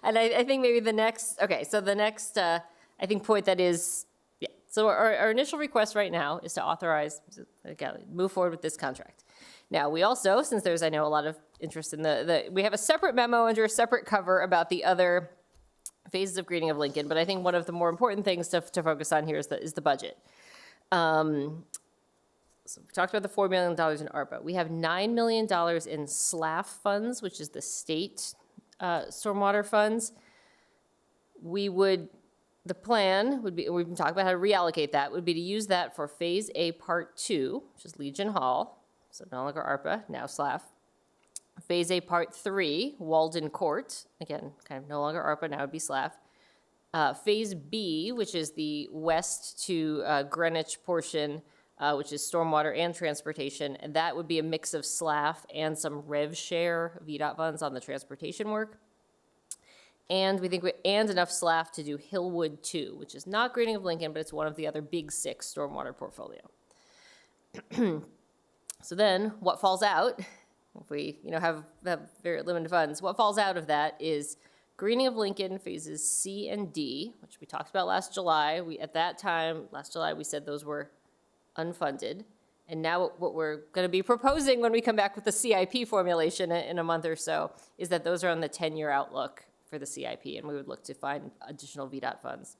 R: And I think maybe the next, I think point that is, so our initial request right now is to authorize, again, move forward with this contract. Now, we also, since there's, I know, a lot of interest in we have a separate memo under a separate cover about the other phases of Greening of Lincoln, but I think one of the more important things to focus on here is the budget. So we talked about the $4 million in ARPA. We have $9 million in SLAF funds, which is the state stormwater funds. The plan would be, we've been talking about how to reallocate that, would be to use that for Phase A Part 2, which is Legion Hall, so no longer ARPA, now SLAF. Phase A Part 3, Walden Court, again, kind of no longer ARPA, now would be SLAF. Phase B, which is the west to Greenwich portion, which is stormwater and transportation, and that would be a mix of SLAF and some rev share VDOT funds on the transportation work. And we think and enough SLAF to do Hillwood 2, which is not Greening of Lincoln, but it's one of the other big 6 stormwater portfolio. So then what falls out, if we have very limited funds, what falls out of that is Greening of Lincoln phases C and D, which we talked about last July. At that time, last July, we said those were unfunded. And now what we're going to be proposing when we come back with the CIP formulation in a month or so is that those are on the 10-year outlook for the CIP, and we would look to find additional VDOT funds.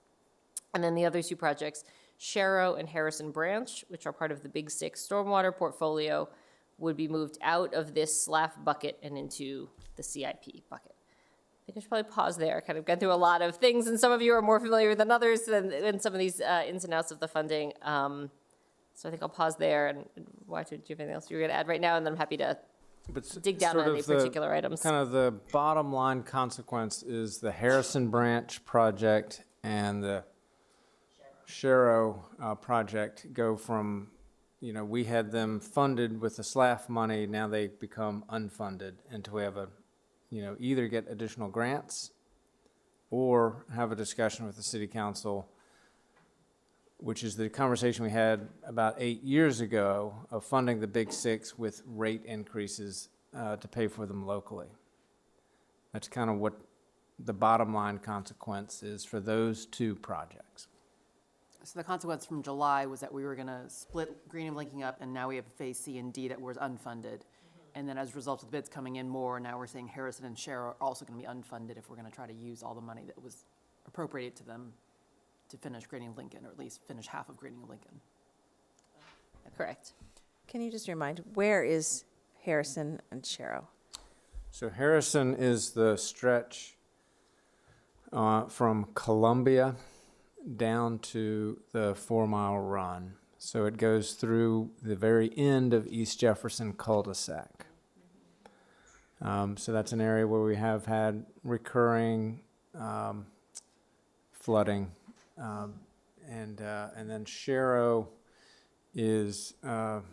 R: And then the other 2 projects, Sharrow and Harrison Branch, which are part of the Big 6 stormwater portfolio, would be moved out of this SLAF bucket and into the CIP bucket. I think I should probably pause there. I kind of got through a lot of things, and some of you are more familiar than others than some of these ins and outs of the funding. So I think I'll pause there. And why do you have anything else you're going to add right now? And then I'm happy to dig down on any particular items.
F: Kind of the bottom line consequence is the Harrison Branch project and the Sharrow project go from, we had them funded with the SLAF money, now they become unfunded until we have either get additional grants or have a discussion with the city council, which is the conversation we had about 8 years ago of funding the Big 6 with rate increases to pay for them locally. That's kind of what the bottom line consequence is for those 2 projects.
A: So the consequence from July was that we were going to split Greening of Lincoln up, and now we have phase C and D that was unfunded. And then as a result of the bids coming in more, now we're saying Harrison and Sharrow are also going to be unfunded if we're going to try to use all the money that was appropriated to them to finish Greening of Lincoln, or at least finish half of Greening of Lincoln.
R: Correct.
M: Can you just remind, where is Harrison and Sharrow?
F: So Harrison is the stretch from Columbia down to the 4-mile run. So it goes through the very end of East Jefferson cul-de-sac. So that's an area where we have had recurring flooding. And then Sharrow is, that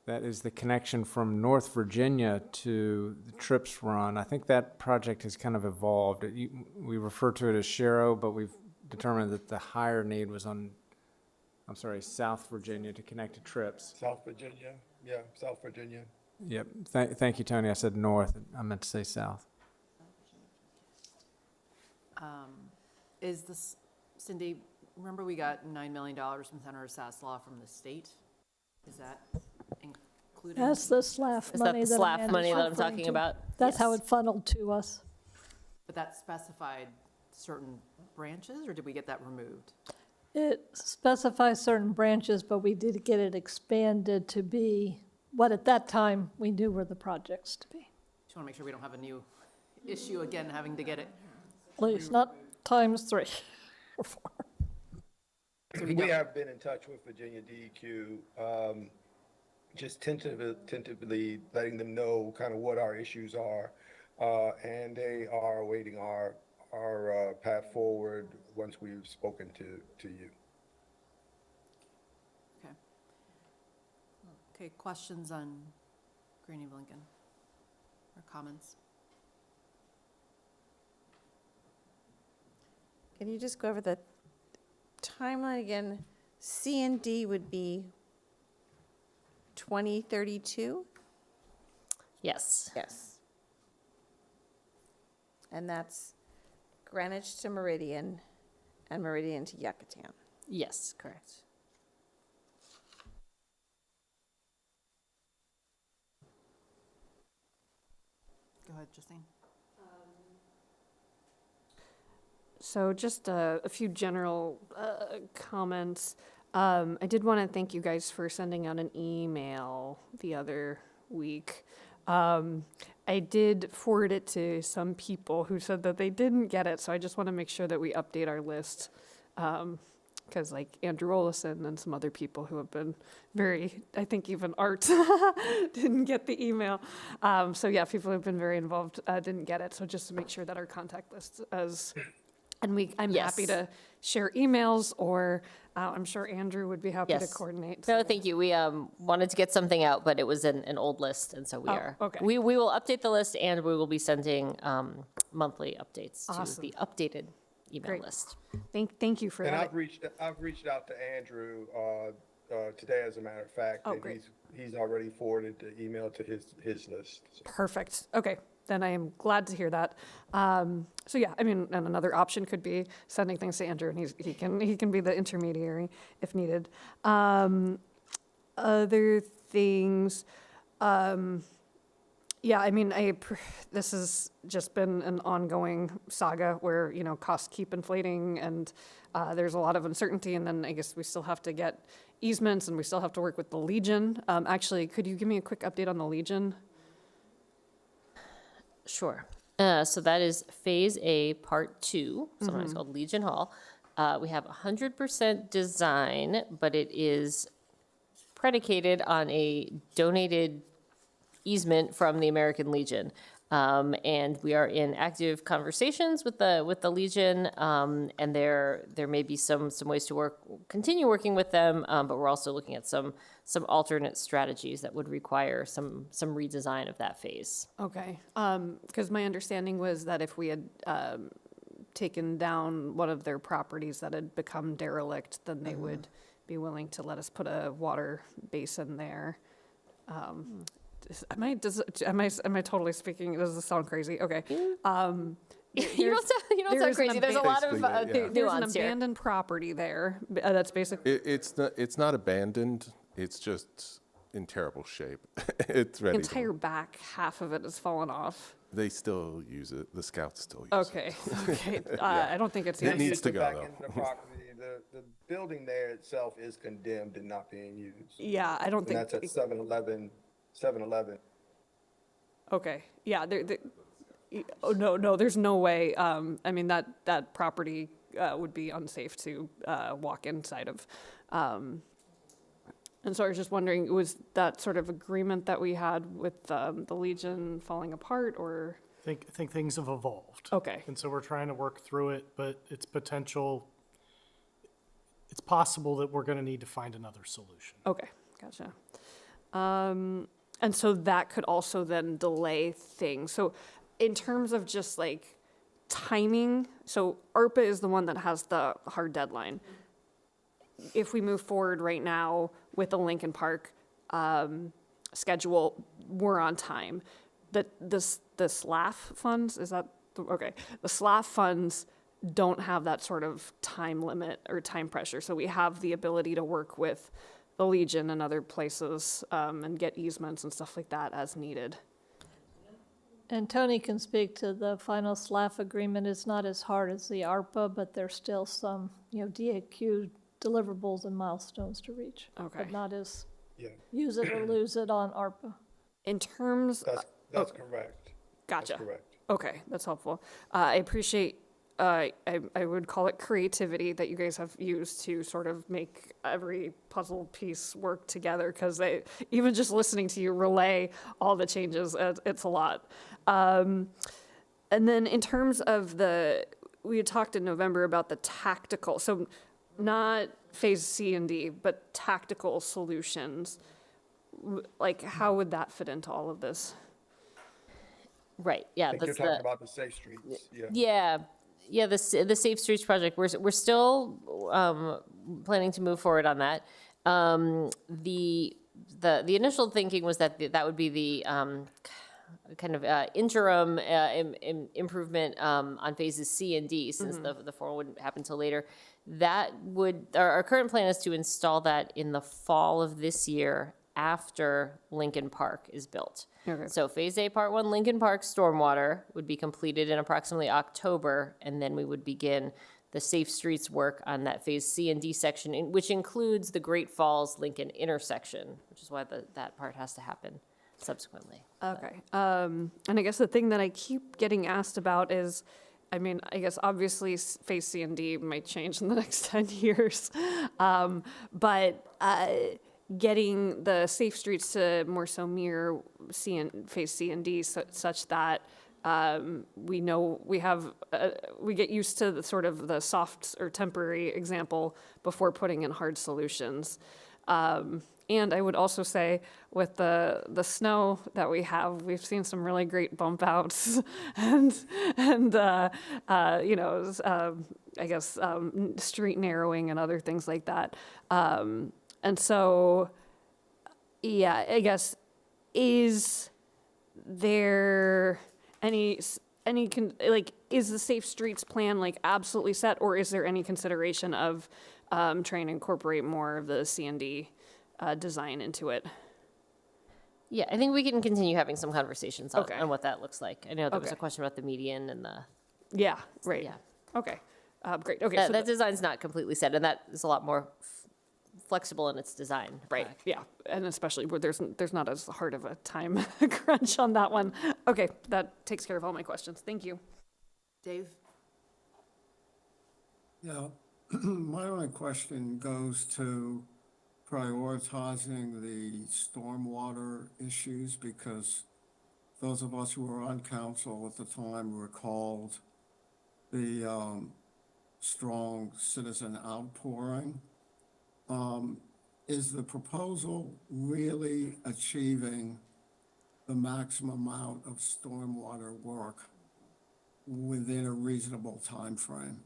F: is the connection from North Virginia to the Trips Run. I think that project has kind of evolved. We refer to it as Sharrow, but we've determined that the higher need was on, South Virginia to connect to Trips.
S: South Virginia, yeah, South Virginia.
F: Yep. Thank you, Tony. I said north. I meant to say south.
A: Is this, Cindy, remember we got $9 million from Senator Saslaw from the state? Is that included?
B: That's the SLAF
R: Is
B: money
R: that the SLAF
B: Amanda's
R: money that I'm
B: referring
R: talking
B: to.
R: about?
B: That's how
R: Yes.
B: it funneled to us.
A: But that specified certain branches, or did we get that removed?
B: It specifies certain branches, but we did get it expanded to be what at that time we knew were the projects to be.
A: Just want to make sure we don't have a new issue again, having to get it.
B: Please, not times 3 or 4.
S: We have been in touch with Virginia DEQ, just tentatively letting them know kind of what our issues are, and they are awaiting our path forward once we've spoken to you.
A: Okay. Okay, questions on Greening of Lincoln or comments?
M: Can you just go over the timeline again? C and D would be 2032?
R: Yes.
M: Yes. And that's Greenwich to Meridian and Meridian to Yucatan.
R: Yes, correct.
A: Go ahead, Justine.
O: So just a few general comments. I did want to thank you guys for sending out an email the other week. I did forward it to some people who said that they didn't get it, so I just want to make sure that we update our list. Because like Andrew Olison and some other people who have been very, I think even Art didn't get the email. So yeah, people who have been very involved didn't get it. So just to make sure that our contact list is, and I'm happy to share emails, or I'm sure Andrew would be happy to coordinate.
R: No, thank you. We wanted to get something out, but it was an old list, and so we we will update the list, and we will be sending monthly updates to
O: Awesome.
R: the updated email
O: Great.
R: list.
O: Thank you for
S: And
O: that.
S: I've reached out to Andrew, today, as a matter of fact.
O: Oh,
S: and
O: great.
S: He's already forwarded the email to his list. So.
O: Perfect. Okay, then I am glad to hear that. So yeah, I mean, and another option could be sending things to Andrew, and he can be the intermediary if needed. Other things, yeah, I mean, this has just been an ongoing saga where, you know, costs keep inflating and there's a lot of uncertainty. And then I guess we still have to get easements and we still have to work with the Legion. Actually, could you give me a quick update on the Legion?
R: Sure. So that is Phase A, Part 2, sometimes called Legion Hall. We have 100% design, but it is predicated on a donated easement from the American Legion. And we are in active conversations with the Legion, and there may be some ways to continue working with them, but we're also looking at some alternate strategies that would require some redesign of that phase.
O: Okay, because my understanding was that if we had taken down one of their properties that had become derelict, then they would be willing to let us put a water basin there. Am I totally speaking? Does this sound crazy? Okay.
R: You don't sound crazy. There's a lot of
O: There's an
R: nuance here.
O: abandoned property there. That's basically.
C: It's not abandoned, it's just in terrible shape. It's
O: The
C: ready.
O: entire back half of it has fallen off.
C: They still use it, the scouts still use it.
O: Okay. I don't think it's.
C: It needs to go,
S: Back
C: though.
S: into the property, the building there itself is condemned and not being used.
O: Yeah, I don't
S: And
O: think.
S: that's at 7-Eleven.
O: Okay, yeah, oh, no, there's no way, I mean, that property, would be unsafe to, walk inside of. And so I was just wondering, was that sort of agreement that we had with, the Legion falling apart, or?
P: I think things have evolved.
O: Okay.
P: And so we're trying to work through it, but it's possible that we're going to need to find another solution.
O: Okay, gotcha. And so that could also then delay things. So in terms of just like timing, so ARPA is the one that has the hard deadline. If we move forward right now with the Lincoln Park schedule, we're on time. The SLAF funds, is that, okay. The SLAF funds don't have that sort of time limit or time pressure. So we have the ability to work with the Legion and other places and get easements and stuff like that as needed.
B: And Tony can speak to the final SLAF agreement. It's not as hard as the ARPA, but there's still some, DAQ deliverables and milestones to reach.
O: Okay.
B: But not as use it or lose it on ARPA.
O: In terms,
S: That's correct.
O: Gotcha.
S: That's correct.
O: Okay, that's helpful. I appreciate, I would call it creativity that you guys have used to sort of make every puzzle piece work together, because even just listening to you relay all the changes, it's a lot. And then in terms of we had talked in November about the tactical, so not phase C and D, but tactical solutions. Like, how would that fit into all of this?
R: Right, yeah.
S: I think you're talking about the Safe Streets,
R: Yeah, the Safe Streets project, we're still planning to move forward on that. The initial thinking was that that would be the kind of interim improvement on phases C and D, since the formal wouldn't happen till later. Our current plan is to install that in the fall of this year after Lincoln Park is built.
O: Okay.
R: So Phase A, Part 1, Lincoln Park stormwater would be completed in approximately October, and then we would begin the Safe Streets work on that Phase C and D section, which includes the Great Falls Lincoln intersection, which is why that part has to happen subsequently.
O: Okay. And I guess the thing that I keep getting asked about is, I mean, I guess obviously Phase C and D might change in the next 10 years, but getting the Safe Streets to more so mirror Phase C and D such that we know we get used to the sort of the soft or temporary example before putting in hard solutions. And I would also say with the snow that we have, we've seen some really great bump outs and I guess street narrowing and other things like that. And so, yeah, I guess, is there is the Safe Streets plan like absolutely set, or is there any consideration of trying to incorporate more of the C&D design into it?
R: Yeah, I think we can continue having some conversations on,
O: Okay.
R: on what that looks like. I know there was a
O: Okay.
R: question about the median and the.
O: Yeah, right.
R: Yeah.
O: Okay. Great. Okay.
R: That,
O: so
R: that design's not completely set, and that is a lot more flexible in its design.
O: Right, yeah, and especially where there's not as hard of a time crunch on that one. Okay, that takes care of all my questions. Thank you.
A: Dave?
E: Yeah, my only question goes to prioritizing the stormwater issues, because those of us who were on council at the time recalled the strong citizen outpouring. Is the proposal really achieving the maximum amount of stormwater work within a reasonable time frame?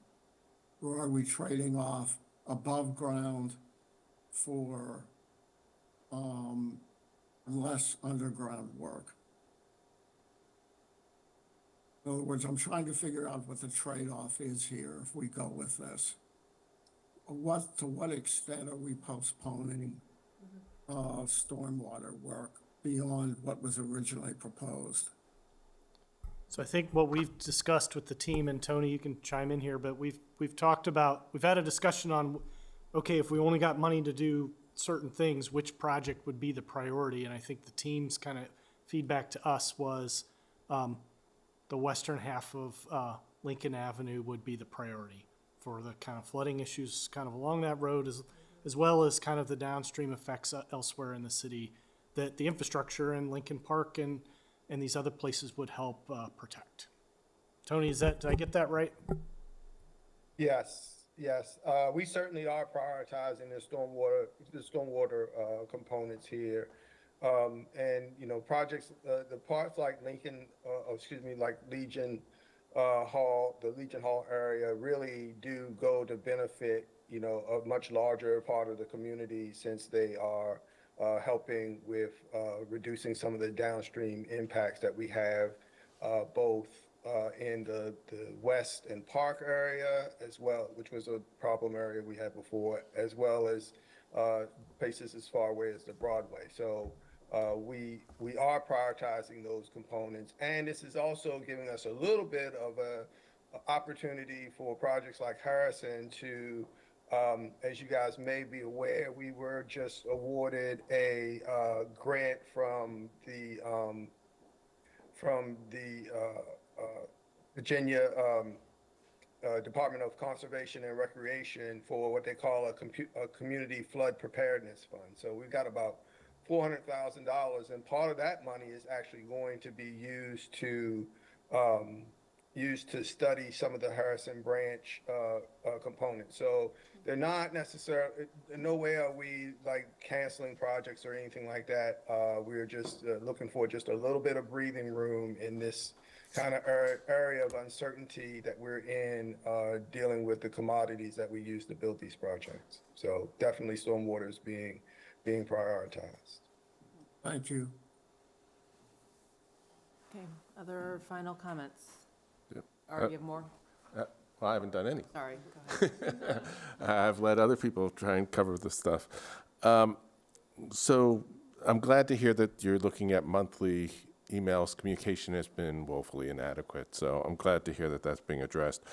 E: Or are we trading off above ground for less underground work? In other words, I'm trying to figure out what the trade-off is here if we go with this. To what extent are we postponing stormwater work beyond what was originally proposed?
P: So I think what we've discussed with the team, and Tony, you can chime in here, but we've had a discussion on, okay, if we only got money to do certain things, which project would be the priority? And I think the team's kind of feedback to us was the western half of Lincoln Avenue would be the priority for the kind of flooding issues kind of along that road, as well as kind of the downstream effects elsewhere in the city that the infrastructure in Lincoln Park and these other places would help protect. Tony, did I get that right?
S: Yes. We certainly are prioritizing the stormwater components here. And, projects, the parts like like Legion Hall, the Legion Hall area really do go to benefit, a much larger part of the community, since they are helping with reducing some of the downstream impacts that we have, both in the West and Park area as well, which was a problem area we had before, as well as places as far away as the Broadway. So we are prioritizing those components, and this is also giving us a little bit of a opportunity for projects like Harrison to, as you guys may be aware, we were just awarded a grant from the Virginia Department of Conservation and Recreation for what they call a community flood preparedness fund. So we've got about $400,000, and part of that money is actually going to be used to study some of the Harrison Branch components. So they're not necessarily, in no way are we like canceling projects or anything like that. We're just looking for just a little bit of breathing room in this kind of area of uncertainty that we're in, dealing with the commodities that we use to build these projects. So definitely stormwater is being prioritized.
E: Thank you.
A: Okay, other final comments?
C: Yep.
A: Or you have more?
C: Well, I haven't done any.
A: Sorry, go ahead.
C: I've let other people try and cover this stuff. So I'm glad to hear that you're looking at monthly emails. Communication has been woefully inadequate, so I'm glad to hear that that's being addressed.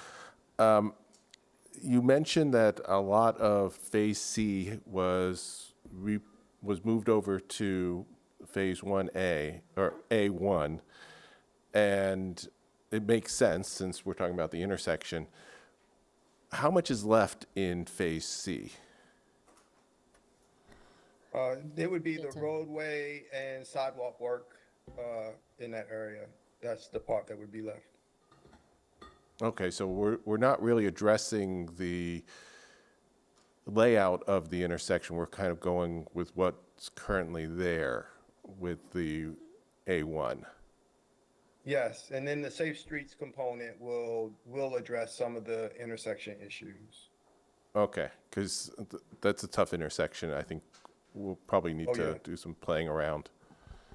C: You mentioned that a lot of Phase C was moved over to Phase 1A, or A1, and it makes sense since we're talking about the intersection. How much is left in Phase C?
S: There would be the roadway and sidewalk work in that area. That's the part that would be left.
C: Okay, so we're not really addressing the layout of the intersection. We're kind of going with what what's currently there with the A1.
S: Yes, and then the Safe Streets component will address some of the intersection issues.
C: Okay, because that's a tough intersection. I think we'll probably need to do some playing around.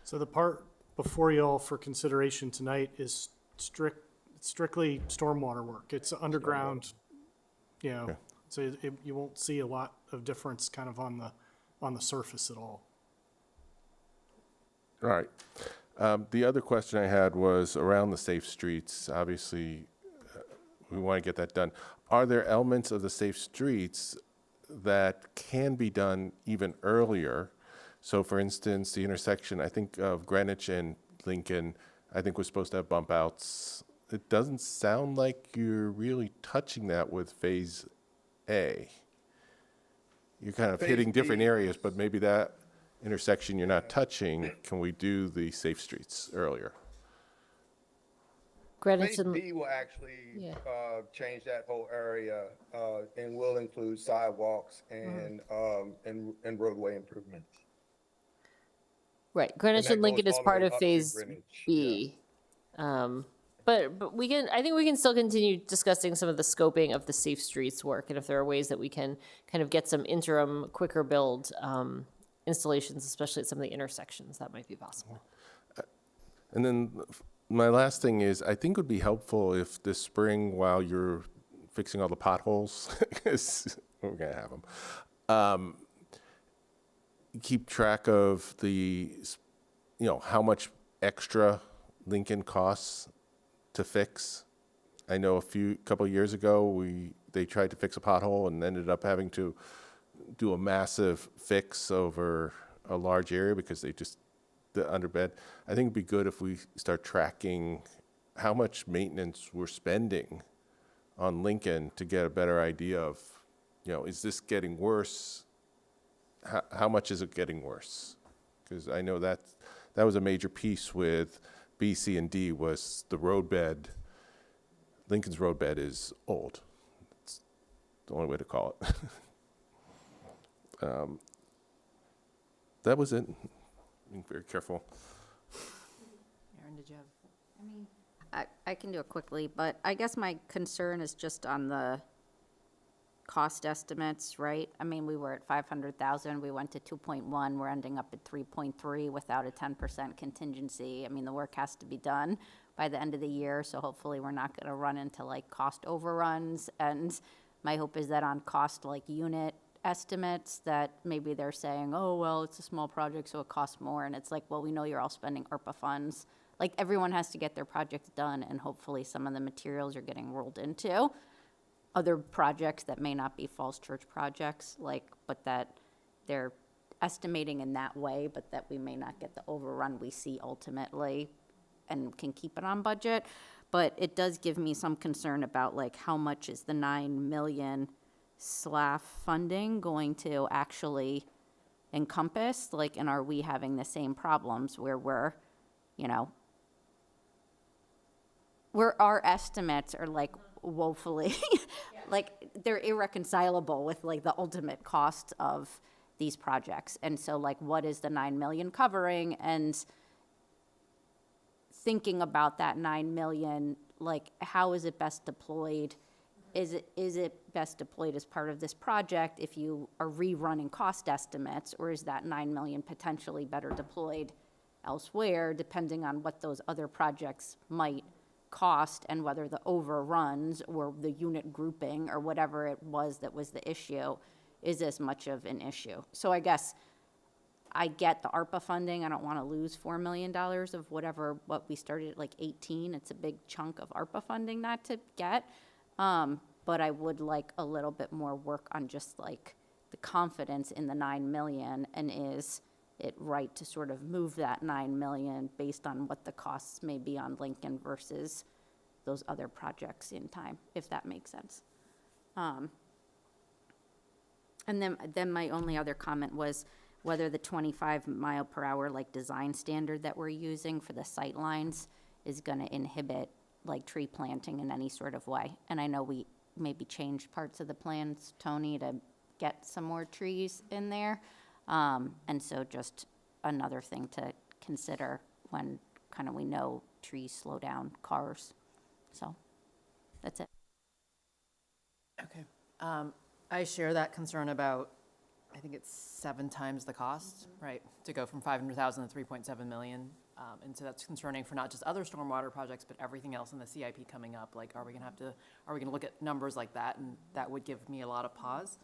P: So the part before y'all for consideration tonight is strictly stormwater work. It's underground, you know, so you won't see a lot of difference kind of on the surface at all.
C: All right. The other question I had was around the safe streets. Obviously, we want to get that done. Are there elements of the safe streets that can be done even earlier? So for instance, the intersection, I think of Greenwich and Lincoln, I think was supposed to have bump outs. It doesn't sound like you're really touching that with Phase A. You're kind of hitting different areas, but maybe that intersection you're not touching, can we do the safe streets earlier?
S: Phase B will actually change that whole area and will include sidewalks and roadway improvements.
R: Right, Greenwich and Lincoln is part of Phase B. But we can, I think we can still continue discussing some of the scoping of the safe streets work, and if there are ways that we can kind of get some interim, quicker build installations, especially at some of the intersections, that might be possible.
C: And then my last thing is, I think it would be helpful if this spring, while you're fixing all the potholes, because we're gonna have them, keep track of the, you know, how much extra Lincoln costs to fix. I know a couple of years ago, they tried to fix a pothole and ended up having to do a massive fix over a large area because the underbed. I think it'd be good if we start tracking how much maintenance we're spending on Lincoln to get a better idea of, you know, is this getting worse? How much is it getting worse? Because I know that was a major piece with B, C, and D was the roadbed. Lincoln's roadbed is old. It's the only way to call it. That was it. Being very careful.
L: Erin, did you have? I mean, I can do it quickly, but I guess my concern is just on the cost estimates, right? I mean, we were at 500,000, we went to 2.1, we're ending up at 3.3 without a 10% contingency. I mean, the work has to be done by the end of the year, so hopefully we're not gonna run into like cost overruns. And my hope is that on cost like unit estimates that maybe they're saying, oh, well, it's a small project, so it costs more. And it's like, well, we know you're all spending ARPA funds. Like everyone has to get their projects done, and hopefully some of the materials are getting rolled into other projects that may not be Falls Church projects, like, but that they're estimating in that way, but that we may not get the overrun we see ultimately and can keep it on budget. But it does give me some concern about like how much is the 9 million SLAF funding going to actually encompass, like, and are we having the same problems where we're, you know, where our estimates are like woefully, like they're irreconcilable with like the ultimate cost of these projects. And so like, what is the 9 million covering? And thinking about that 9 million, like how is it best deployed? Is it best deployed as part of this project if you are rerunning cost estimates, or is that 9 million potentially better deployed elsewhere, depending on what those other projects might cost and whether the overruns or the unit grouping or whatever it was that was the issue is as much of an issue. So I guess I get the ARPA funding. I don't want to lose $4 million of what we started at like 18. It's a big chunk of ARPA funding not to get. But I would like a little bit more work on just like the confidence in the 9 million, and is it right to sort of move that 9 million based on what the costs may be on Lincoln versus those other projects in time, if that makes sense. And then my only other comment was whether the 25 mile per hour like design standard that we're using for the sight lines is going to inhibit like tree planting in any sort of way. And I know we maybe changed parts of the plans, Tony, to get some more trees in there. And so just another thing to consider when kind of we know trees slow down cars. So that's it.
A: Okay. I share that concern about, I think it's 7 times the cost, right? To go from 500,000 to 3.7 million. And so that's concerning for not just other stormwater projects, but everything else in the CIP coming up. Like, are we gonna look at numbers like that? And that would give me a lot of pause.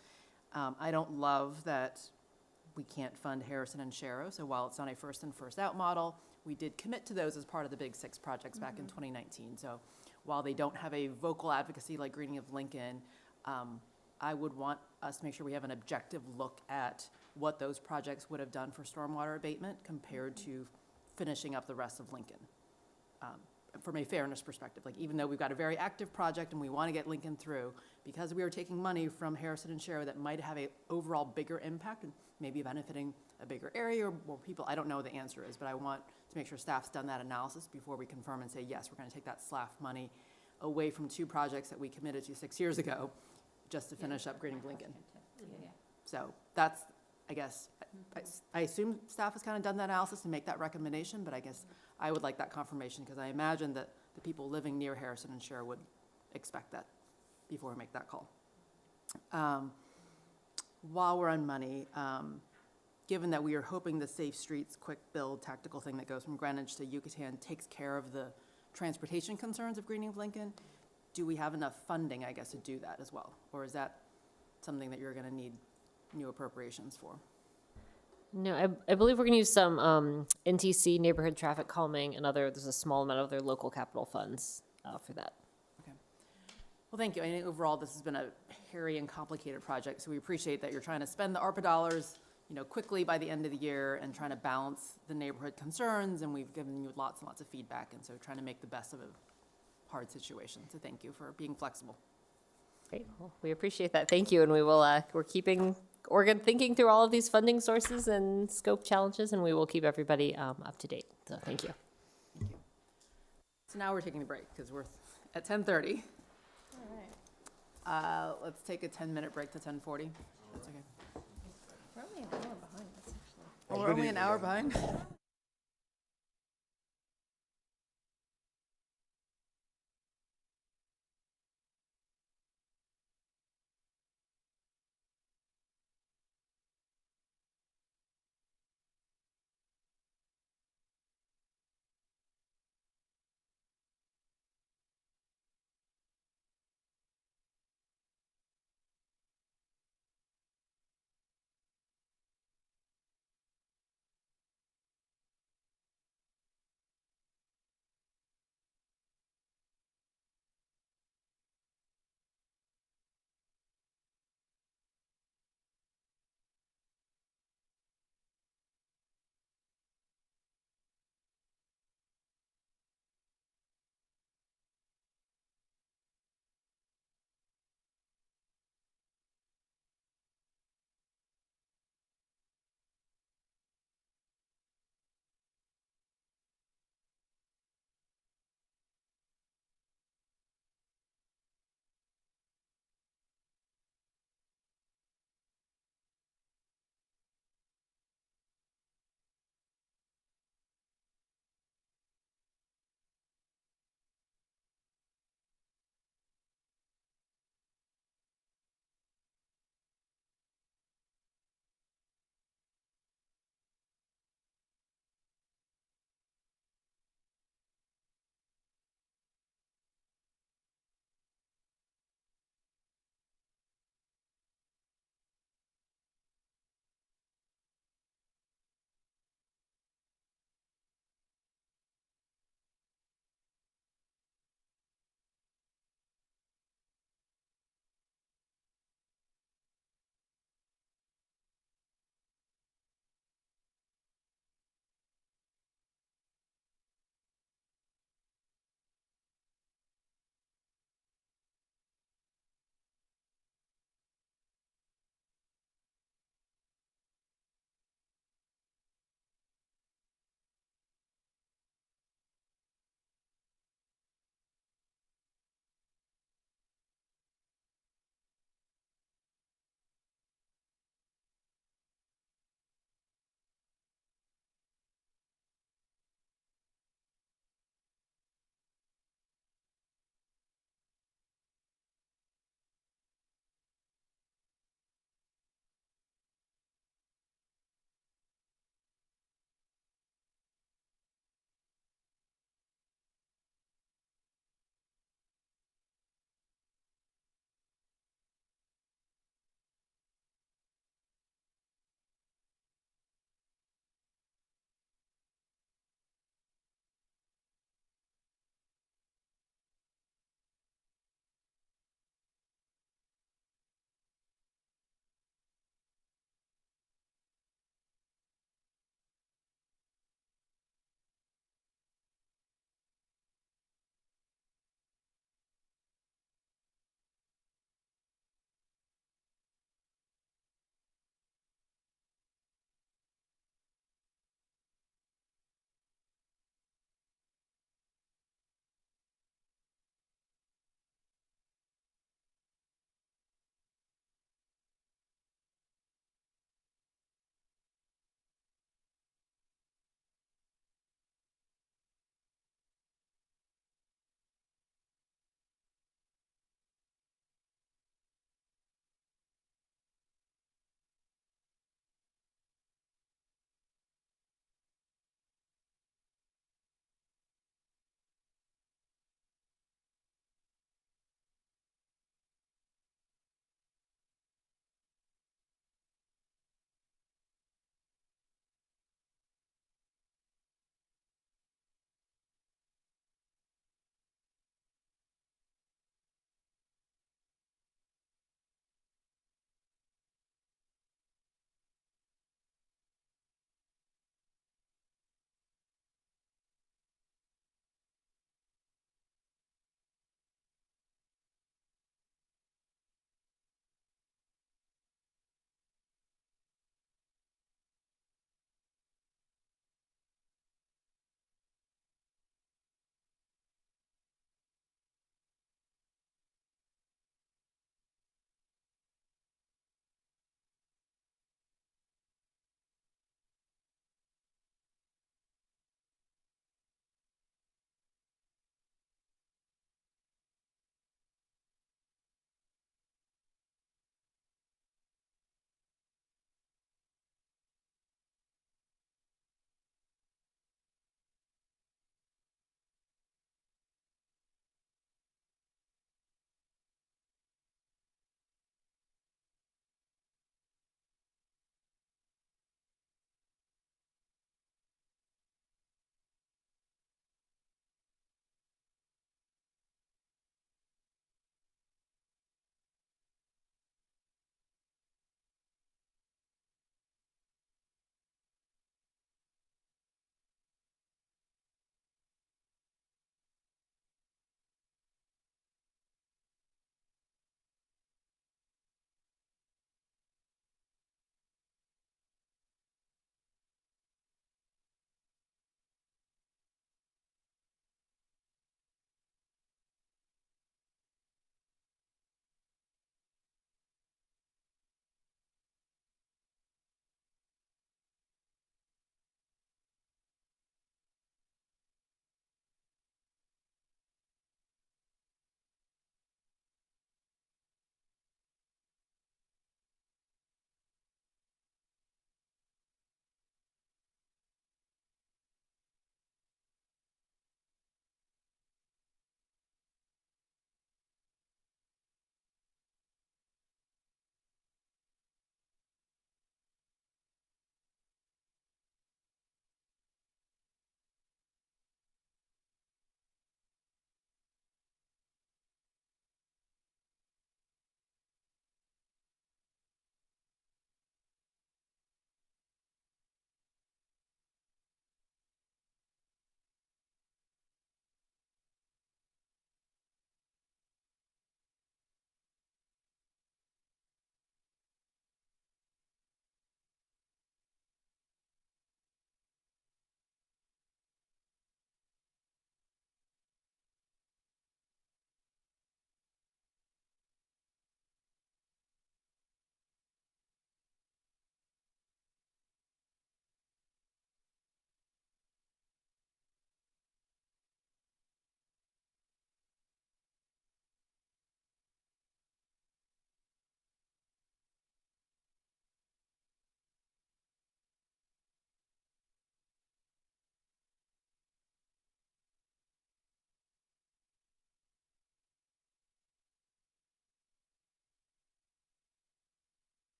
A: I don't love that we can't fund Harrison and Sharrow. So while it's not a first in, first out model, we did commit to those as part of the Big Six projects back in 2019. So while they don't have a vocal advocacy like Greening of Lincoln, I would want us to make sure we have an objective look at what those projects would have done for stormwater abatement compared to finishing up the rest of Lincoln. From a fairness perspective, like even though we've got a very active project and we want to get Lincoln through, because we are taking money from Harrison and Sharrow that might have a overall bigger impact and maybe benefiting a bigger area or more people, I don't know what the answer is, but I want to make sure staff's done that analysis before we confirm and say, yes, we're going to take that SLAF money away from 2 projects that we committed to 6 years ago just to finish up Greening Lincoln. So that's, I guess, I assume staff has kind of done that analysis and make that recommendation, but I guess I would like that confirmation because I imagine that the people living near Harrison and Sharrow would expect that before we make that call. While we're on money, given that we are hoping the Safe Streets quick build tactical thing that goes from Greenwich to Yucatan takes care of the transportation concerns of Greening of Lincoln, do we have enough funding, I guess, to do that as well? Or is that something that you're going to need new appropriations for?
R: No, I believe we're going to use some NTC, neighborhood traffic calming, and there's a small amount of other local capital funds for that.
A: Okay. Well, thank you. I think overall this has been a hairy and complicated project, so we appreciate that you're trying to spend the ARPA dollars, quickly by the end of the year and trying to balance the neighborhood concerns, and we've given you lots and lots of feedback, and so trying to make the best of a hard situation. So thank you for being flexible.
R: Great. Well, we appreciate that. Thank you. And we will, we're thinking through all of these funding sources and scope challenges, and we will keep everybody up to date. So thank you.
A: Thank you. So now we're taking a break because we're at 10:30. All right. Let's take a 10-minute break to 10:40. That's okay.
M: We're only an hour behind. That's actually.
A: Oh, we're only an hour behind?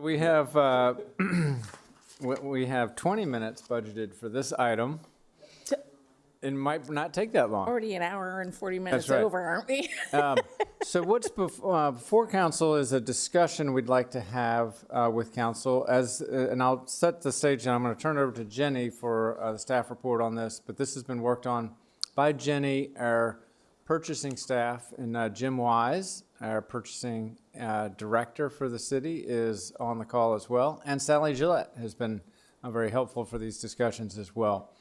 F: We have, we have 20 minutes budgeted for this item. It might not take that long.
T: Already an hour and 40 minutes
F: right.
T: over, aren't we?
F: So what's before council is a discussion we'd like to have with council and I'll set the stage and I'm going to turn it over to Jenny for the staff report on this, but this has been worked on by Jenny, our purchasing staff, and Jim Wise, our purchasing director for the city, is on the call as well, and Sally Gillette has been very helpful for these discussions as well.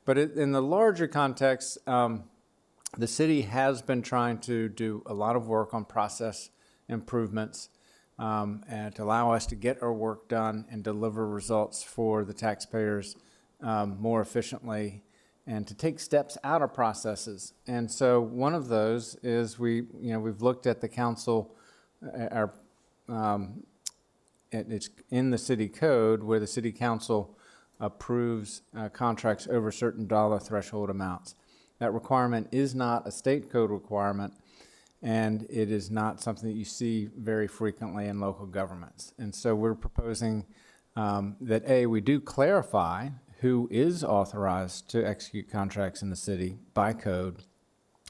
F: But in the larger context, the city has been trying to do a lot of work on process improvements and to allow us to get our work done and deliver results for the taxpayers more efficiently and to take steps out of processes. And so one of those is we've looked at the council, it's in the city code where the city council approves contracts over certain dollar threshold amounts. That requirement is not a state code requirement, and it is not something that you see very frequently in local governments. And so we're proposing that we do clarify who is authorized to execute contracts in the city by code,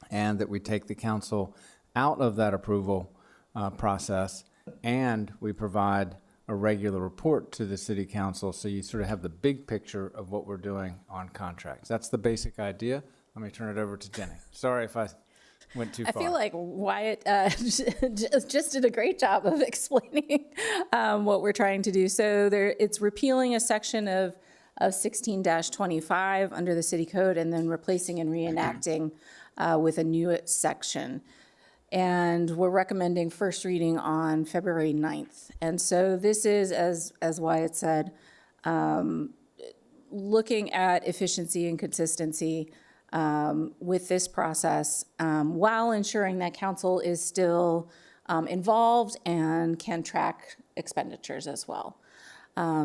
F: and that we take the council out of that approval process, and we provide a regular report to the city council so you sort of have the big picture of what we're doing on contracts. That's the basic idea. Let me turn it over to Jenny. Sorry if I went too far.
T: I feel like Wyatt just did a great job of explaining what we're trying to do. So it's repealing a section of 16-25 under the city code and then replacing and reenacting with a new section. And we're recommending first reading on February 9th. And so this is, as Wyatt said, looking at efficiency and consistency with this process while ensuring that council is still involved and can track expenditures as well.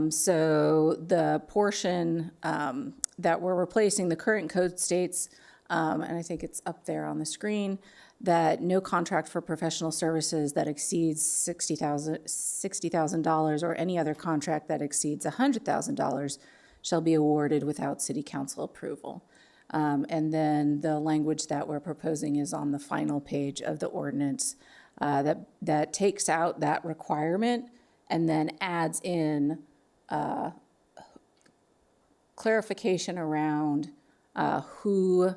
T: So the portion that we're replacing, the current code states, and I think it's up there on the screen, that no contract for professional services that exceeds $60,000 or any other contract that exceeds $100,000 shall be awarded without city council approval. And then the language that we're proposing is on the final page of the ordinance that takes out that requirement and then adds in clarification around who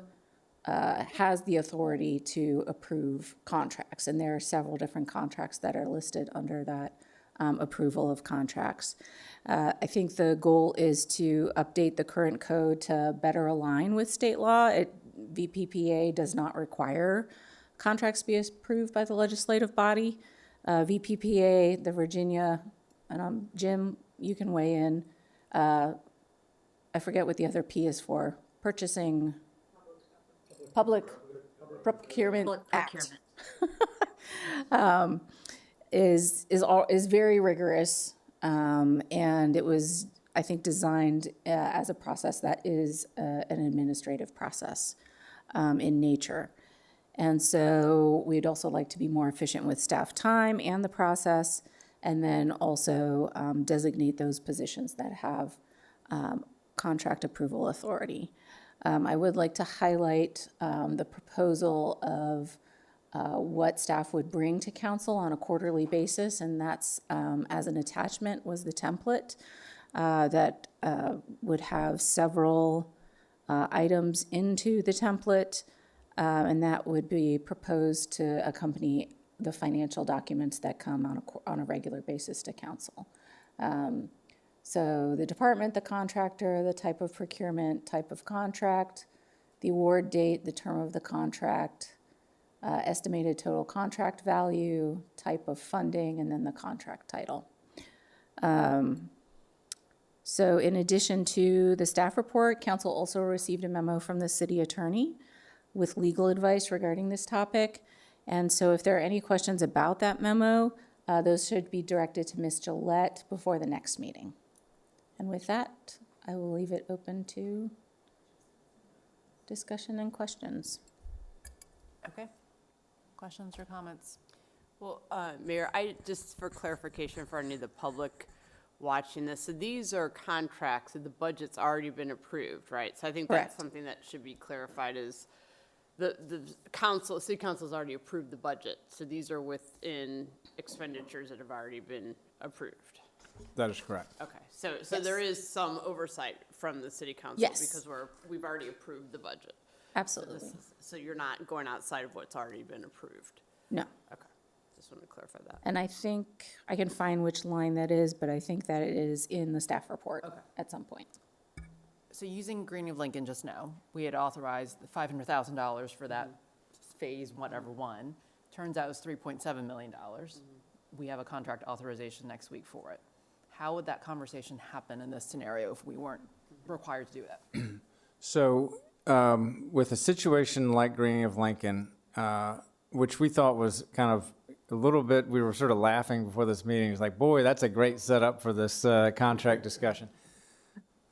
T: has the authority to approve contracts. And there are several different contracts that are listed under that approval of contracts. I think the goal is to update the current code to better align with state law. VPPA does not require contracts be approved by the legislative body. VPPA, the Virginia, and Jim, you can weigh in. I forget what the other P is for. Public Procurement Act is very rigorous, and it was, I think, designed as a process that is an administrative process in nature. And so we'd also like to be more efficient with staff time and the process, and then also designate those positions that have contract approval authority. I would like to highlight the proposal of what staff would bring to council on a quarterly basis, and that's as an attachment was the template that would have several items into the template, and that would be proposed to accompany the financial documents that come on a regular basis to council. So the department, the contractor, the type of procurement, type of contract, the award date, the term of the contract, estimated total contract value, type of funding, and then the contract title. So in addition to the staff report, council also received a memo from the city attorney with legal advice regarding this topic. And so if there are any questions about that memo, those should be directed to Ms. Gillette before the next meeting. And with that, I will leave it open to discussion and questions.
A: Okay. Questions or comments?
D: Well, Mayor, just for clarification for any of the public watching this, so these are contracts that the budget's already been approved, right? So I think that's
T: Correct.
D: something that should be clarified is the council, city council's already approved the budget. So these are within expenditures that have already been approved.
F: That is correct.
D: Okay, so there is some oversight from the city council
T: Yes.
D: because we've already approved the budget.
T: Absolutely.
D: So you're not going outside of what's already been approved.
T: No.
D: Okay, just want to clarify that.
T: And I think I can find which line that is, but I think that it is in the staff report at some point.
A: So using Greening of Lincoln just now, we had authorized the $500,000 for that phase whatever one. Turns out it was $3.7 million. We have a contract authorization next week for it. How would that conversation happen in this scenario if we weren't required to do that?
F: So with a situation like Greening of Lincoln, which we thought was kind of a little bit, we were sort of laughing before this meeting. It was like, boy, that's a great setup for this contract discussion.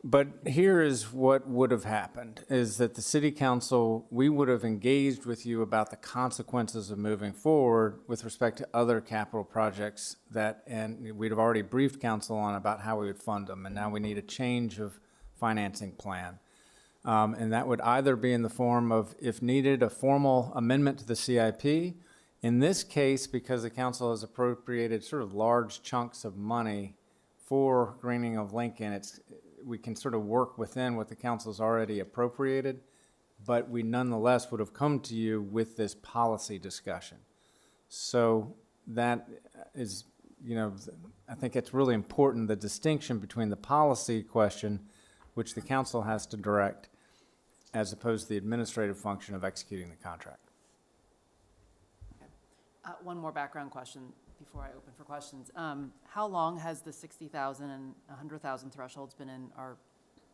F: But here is what would have happened, is that the city council, we would have engaged with you about the consequences of moving forward with respect to other capital projects and we'd have already briefed council on about how we would fund them. And now we need a change of financing plan. And that would either be in the form of, if needed, a formal amendment to the CIP. In this case, because the council has appropriated sort of large chunks of money for Greening of Lincoln, we can sort of work within what the council's already appropriated, but we nonetheless would have come to you with this policy discussion. So that is, I think it's really important, the distinction between the policy question, which the council has to direct, as opposed to the administrative function of executing the contract.
A: One more background question before I open for questions. How long has the 60,000 and 100,000 thresholds been in our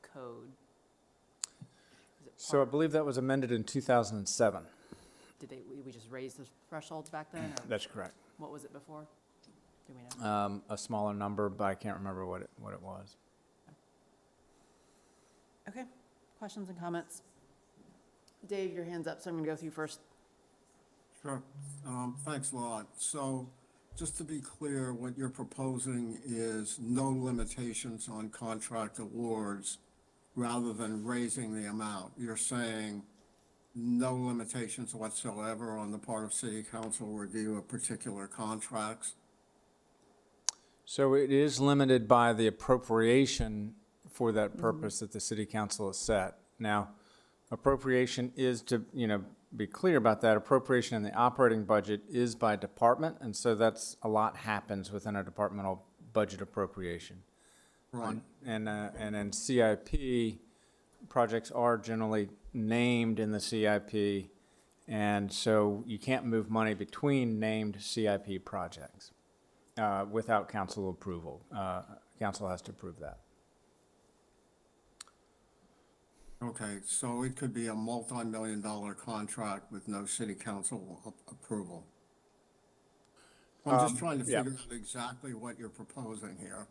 A: code?
F: So I believe that was amended in 2007.
A: Did we just raise the thresholds back then? Or
F: That's correct.
A: what was it before? Do we know?
F: A smaller number, but I can't remember what it was.
A: Okay, questions and comments? Dave, your hand's up, so I'm going to go with you first.
E: Sure. Thanks a lot. So just to be clear, what you're proposing is no limitations on contract awards rather than raising the amount. You're saying no limitations whatsoever on the part of city council review of particular contracts?
F: So it is limited by the appropriation for that purpose that the city council has set. Now, appropriation is to, be clear about that, appropriation in the operating budget is by department, and so that's a lot happens within a departmental budget appropriation.
E: Right.
F: And in CIP, projects are generally named in the CIP, and so you can't move money between named CIP projects without council approval. Council has to approve that.
E: Okay, so it could be a multi-million-dollar contract with no city council approval. I'm just trying to figure out exactly what you're proposing here.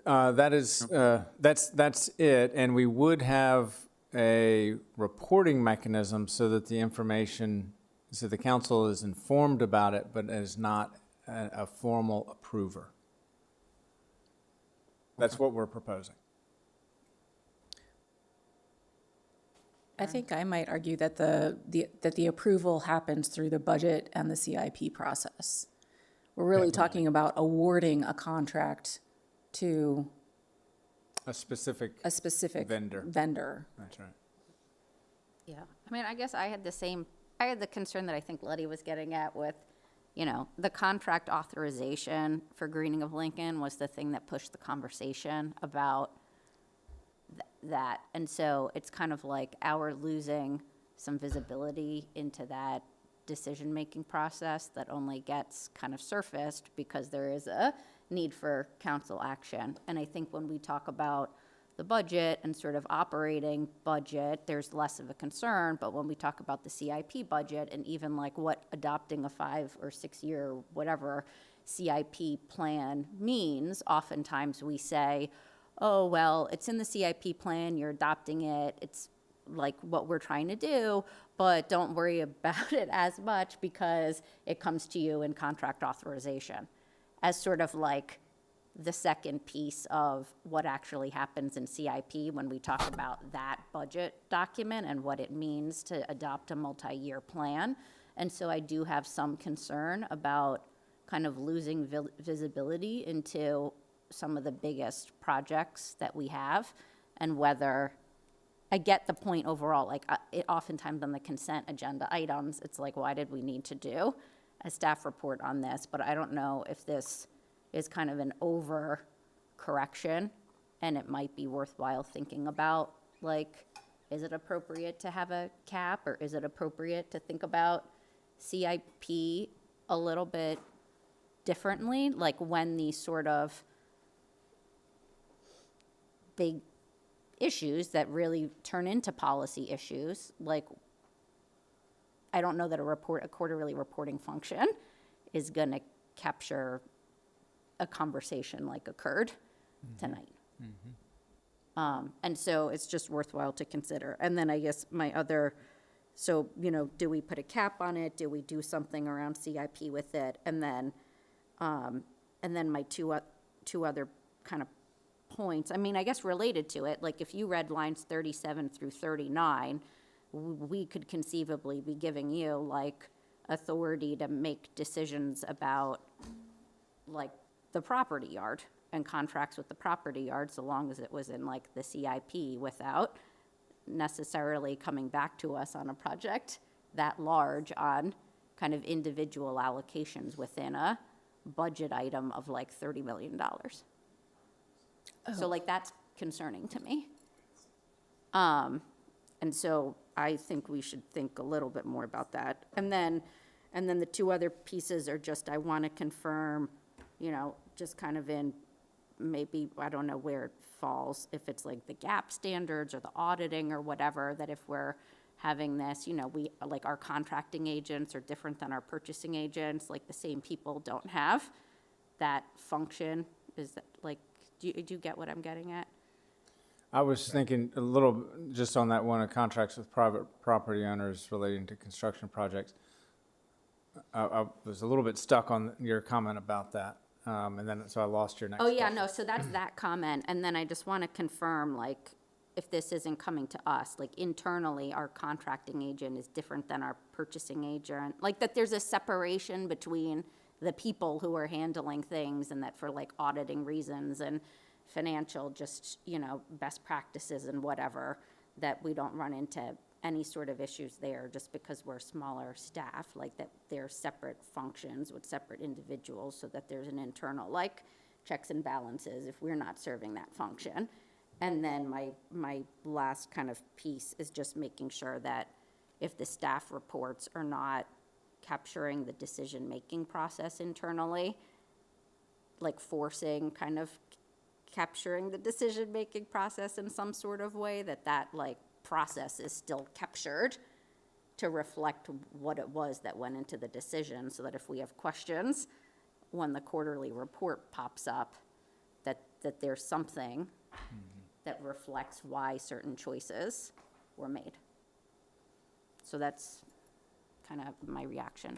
F: That's it, and we would have a reporting mechanism so that the information, so the council is informed about it, but is not a formal approver. That's what we're proposing.
T: I think I might argue that the approval happens through the budget and the CIP process. We're really talking about awarding a contract to
F: a specific vendor. That's right.
L: Yeah, I mean, I guess I had the concern that I think Letty was getting at with, the contract authorization for Greening of Lincoln was the thing that pushed the conversation about that. And so it's kind of like our losing some visibility into that decision-making process that only gets kind of surfaced because there is a need for council action. And I think when we talk about the budget and sort of operating budget, there's less of a concern. But when we talk about the CIP budget and even like what adopting a 5 or 6 year, whatever CIP plan means, oftentimes we say, oh, well, it's in the CIP plan, you're adopting it, it's like what we're trying to do, but don't worry about it as much because it comes to you in contract authorization as sort of like the second piece of what actually happens in CIP when we talk about that budget document and what it means to adopt a multi-year plan. And so I do have some concern about kind of losing visibility into some of the biggest projects that we have, and whether, I get the point overall, like it oftentimes on the consent agenda items, it's like, why did we need to do a staff report on this? But I don't know if this is kind of an over correction, and it might be worthwhile thinking about, like, is it appropriate to have a cap, or is it appropriate to think about CIP a little bit differently, like when these sort of big issues that really turn into policy issues, like, I don't know that a quarterly reporting function is gonna capture a conversation like occurred tonight. And so it's just worthwhile to consider. And then I guess my other, so, you know, do we put a cap on it? Do we do something around CIP with it? And then my two other kind of points, I mean, I guess related to it, like if you read lines 37 through 39, we could conceivably be giving you like authority to make decisions about like the property yard and contracts with the property yard, so long as it was in like the CIP, without necessarily coming back to us on a project that large on kind of individual allocations within a budget item of like $30 million. So like that's concerning to me. And so I think we should think a little bit more about that. And then the two other pieces are just, I want to confirm, you know, just kind of in maybe, I don't know where it falls, if it's like the GAP standards or the auditing or whatever, that if we're having this, you know, we, like our contracting agents are different than our purchasing agents, like the same people don't have that function. Is that like, do you get what I'm getting at?
F: I was thinking a little, just on that one, of contracts with private property owners relating to construction projects. I was a little bit stuck on your comment about that, and then, so I lost your next
L: Oh, yeah,
F: question.
L: no, so that's that comment, and then I just want to confirm, like, if this isn't coming to us, like internally, our contracting agent is different than our purchasing agent, like that there's a separation between the people who are handling things, and that for like auditing reasons and financial, just, you know, best practices and whatever, that we don't run into any sort of issues there just because we're smaller staff, like that they're separate functions with separate individuals, so that there's an internal, like, checks and balances if we're not serving that function. And then my last kind of piece is just making sure that if the staff reports are not capturing the decision-making process internally, like forcing kind of capturing the decision-making process in some sort of way, that like process is still captured to reflect what it was that went into the decision, so that if we have questions when the quarterly report pops up, that there's something that reflects why certain choices were made. So that's kind of my reaction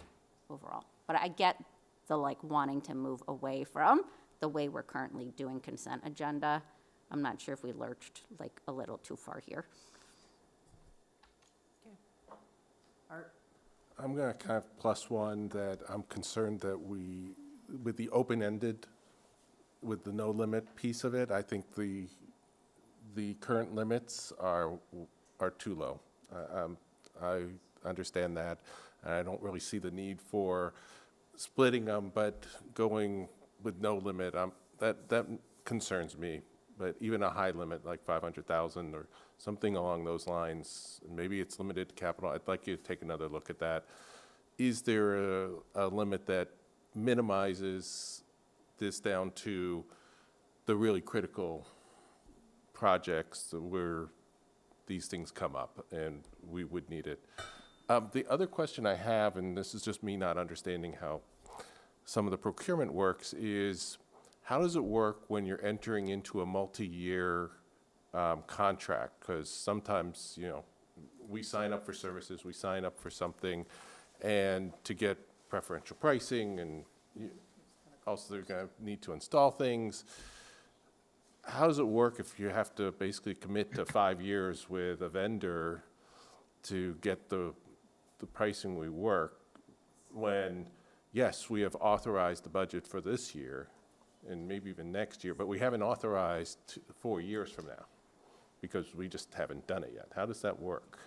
L: overall. But I get the like wanting to move away from the way we're currently doing consent agenda. I'm not sure if we lurched like a little too far here.
C: I'm going to kind of plus one that I'm concerned that we, with the open-ended, with the no limit piece of it, I think the current limits are too low. I understand that, and I don't really see the need for splitting them, but going with no limit, that concerns me. But even a high limit, like 500,000 or something along those lines, maybe it's limited to capital. I'd like you to take another look at that. Is there a limit that minimizes this down to the really critical projects where these things come up and we would need it? The other question I have, and this is just me not understanding how some of the procurement works, is how does it work when you're entering into a multi-year contract? Because sometimes, you know, we sign up for services, we sign up for something, and to get preferential pricing, and also they're going to need to install things. How does it work if you have to basically commit to 5 years with a vendor to get the pricing we work, when, yes, we have authorized the budget for this year and maybe even next year, but we haven't authorized 4 years from now because we just haven't done it yet? How does that work?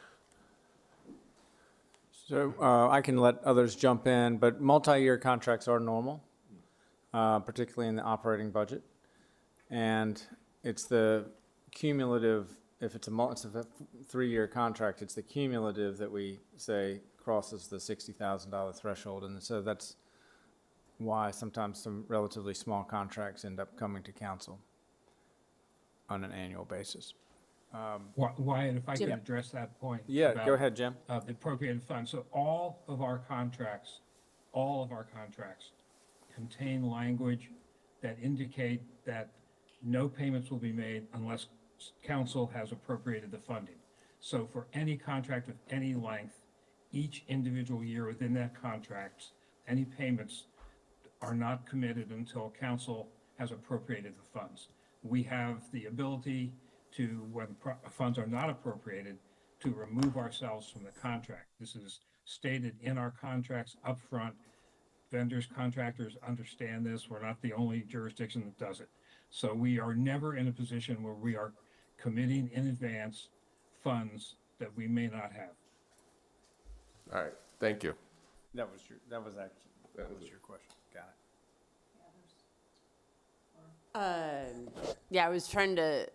F: So I can let others jump in, but multi-year contracts are normal, particularly in the operating budget. And it's the cumulative, if it's a 3-year contract, it's the cumulative that we say crosses the $60,000 threshold. And so that's why sometimes some relatively small contracts end up coming to council on an annual basis.
U: Wyatt, if I
F: Jim.
U: could address that point.
F: Yeah,
U: about,
F: go ahead, Jim.
U: The appropriated funds. So all of our contracts contain language that indicate that no payments will be made unless council has appropriated the funding. So for any contract of any length, each individual year within that contract, any payments are not committed until council has appropriated the funds. We have the ability to, when funds are not appropriated, to remove ourselves from the contract. This is stated in our contracts upfront. Vendors, contractors understand this. We're not the only jurisdiction that does it. So we are never in a position where we are committing in advance funds that we may not have.
C: All right, thank you.
F: That was your question. Got it.
D: Yeah, I was trying to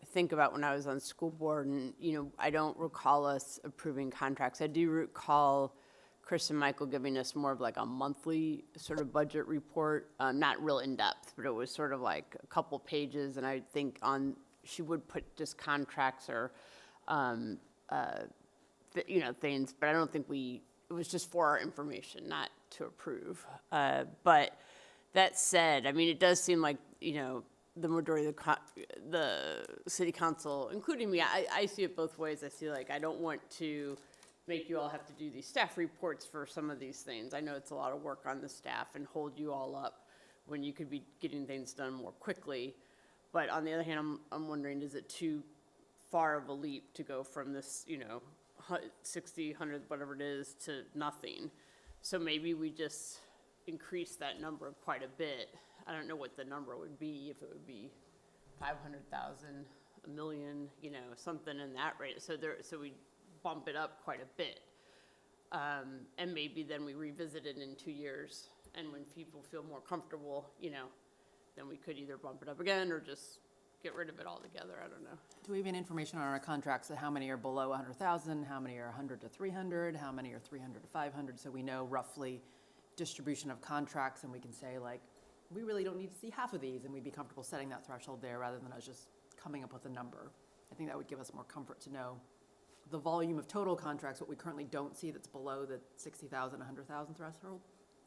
D: think about when I was on school board, and, I don't recall us approving contracts. I do recall Chris and Michael giving us more of like a monthly sort of budget report, not real in-depth, but it was sort of like a couple pages, and I think she would put just contracts or, things, but I don't think it was just for our information, not to approve. But that said, I mean, it does seem like, the majority of the city council, including me, I see it both ways. I see like, I don't want to make you all have to do these staff reports for some of these things. I know it's a lot of work on the staff and hold you all up when you could be getting things done more quickly. But on the other hand, I'm wondering, is it too far of a leap to go from this, 60, 100, whatever it is, to nothing? So maybe we just increase that number quite a bit. I don't know what the number would be, if it would be 500,000, a million, something in that rate. So we bump it up quite a bit. And maybe then we revisit it in 2 years. And when people feel more comfortable, then we could either bump it up again or just get rid of it altogether. I don't know.
A: Do we have any information on our contracts of how many are below 100,000, how many are 100 to 300, how many are 300 to 500? So we know roughly distribution of contracts, and we can say like, we really don't need to see half of these, and we'd be comfortable setting that threshold there rather than us just coming up with a number. I think that would give us more comfort to know the volume of total contracts, what we currently don't see that's below the 60,000, 100,000 threshold,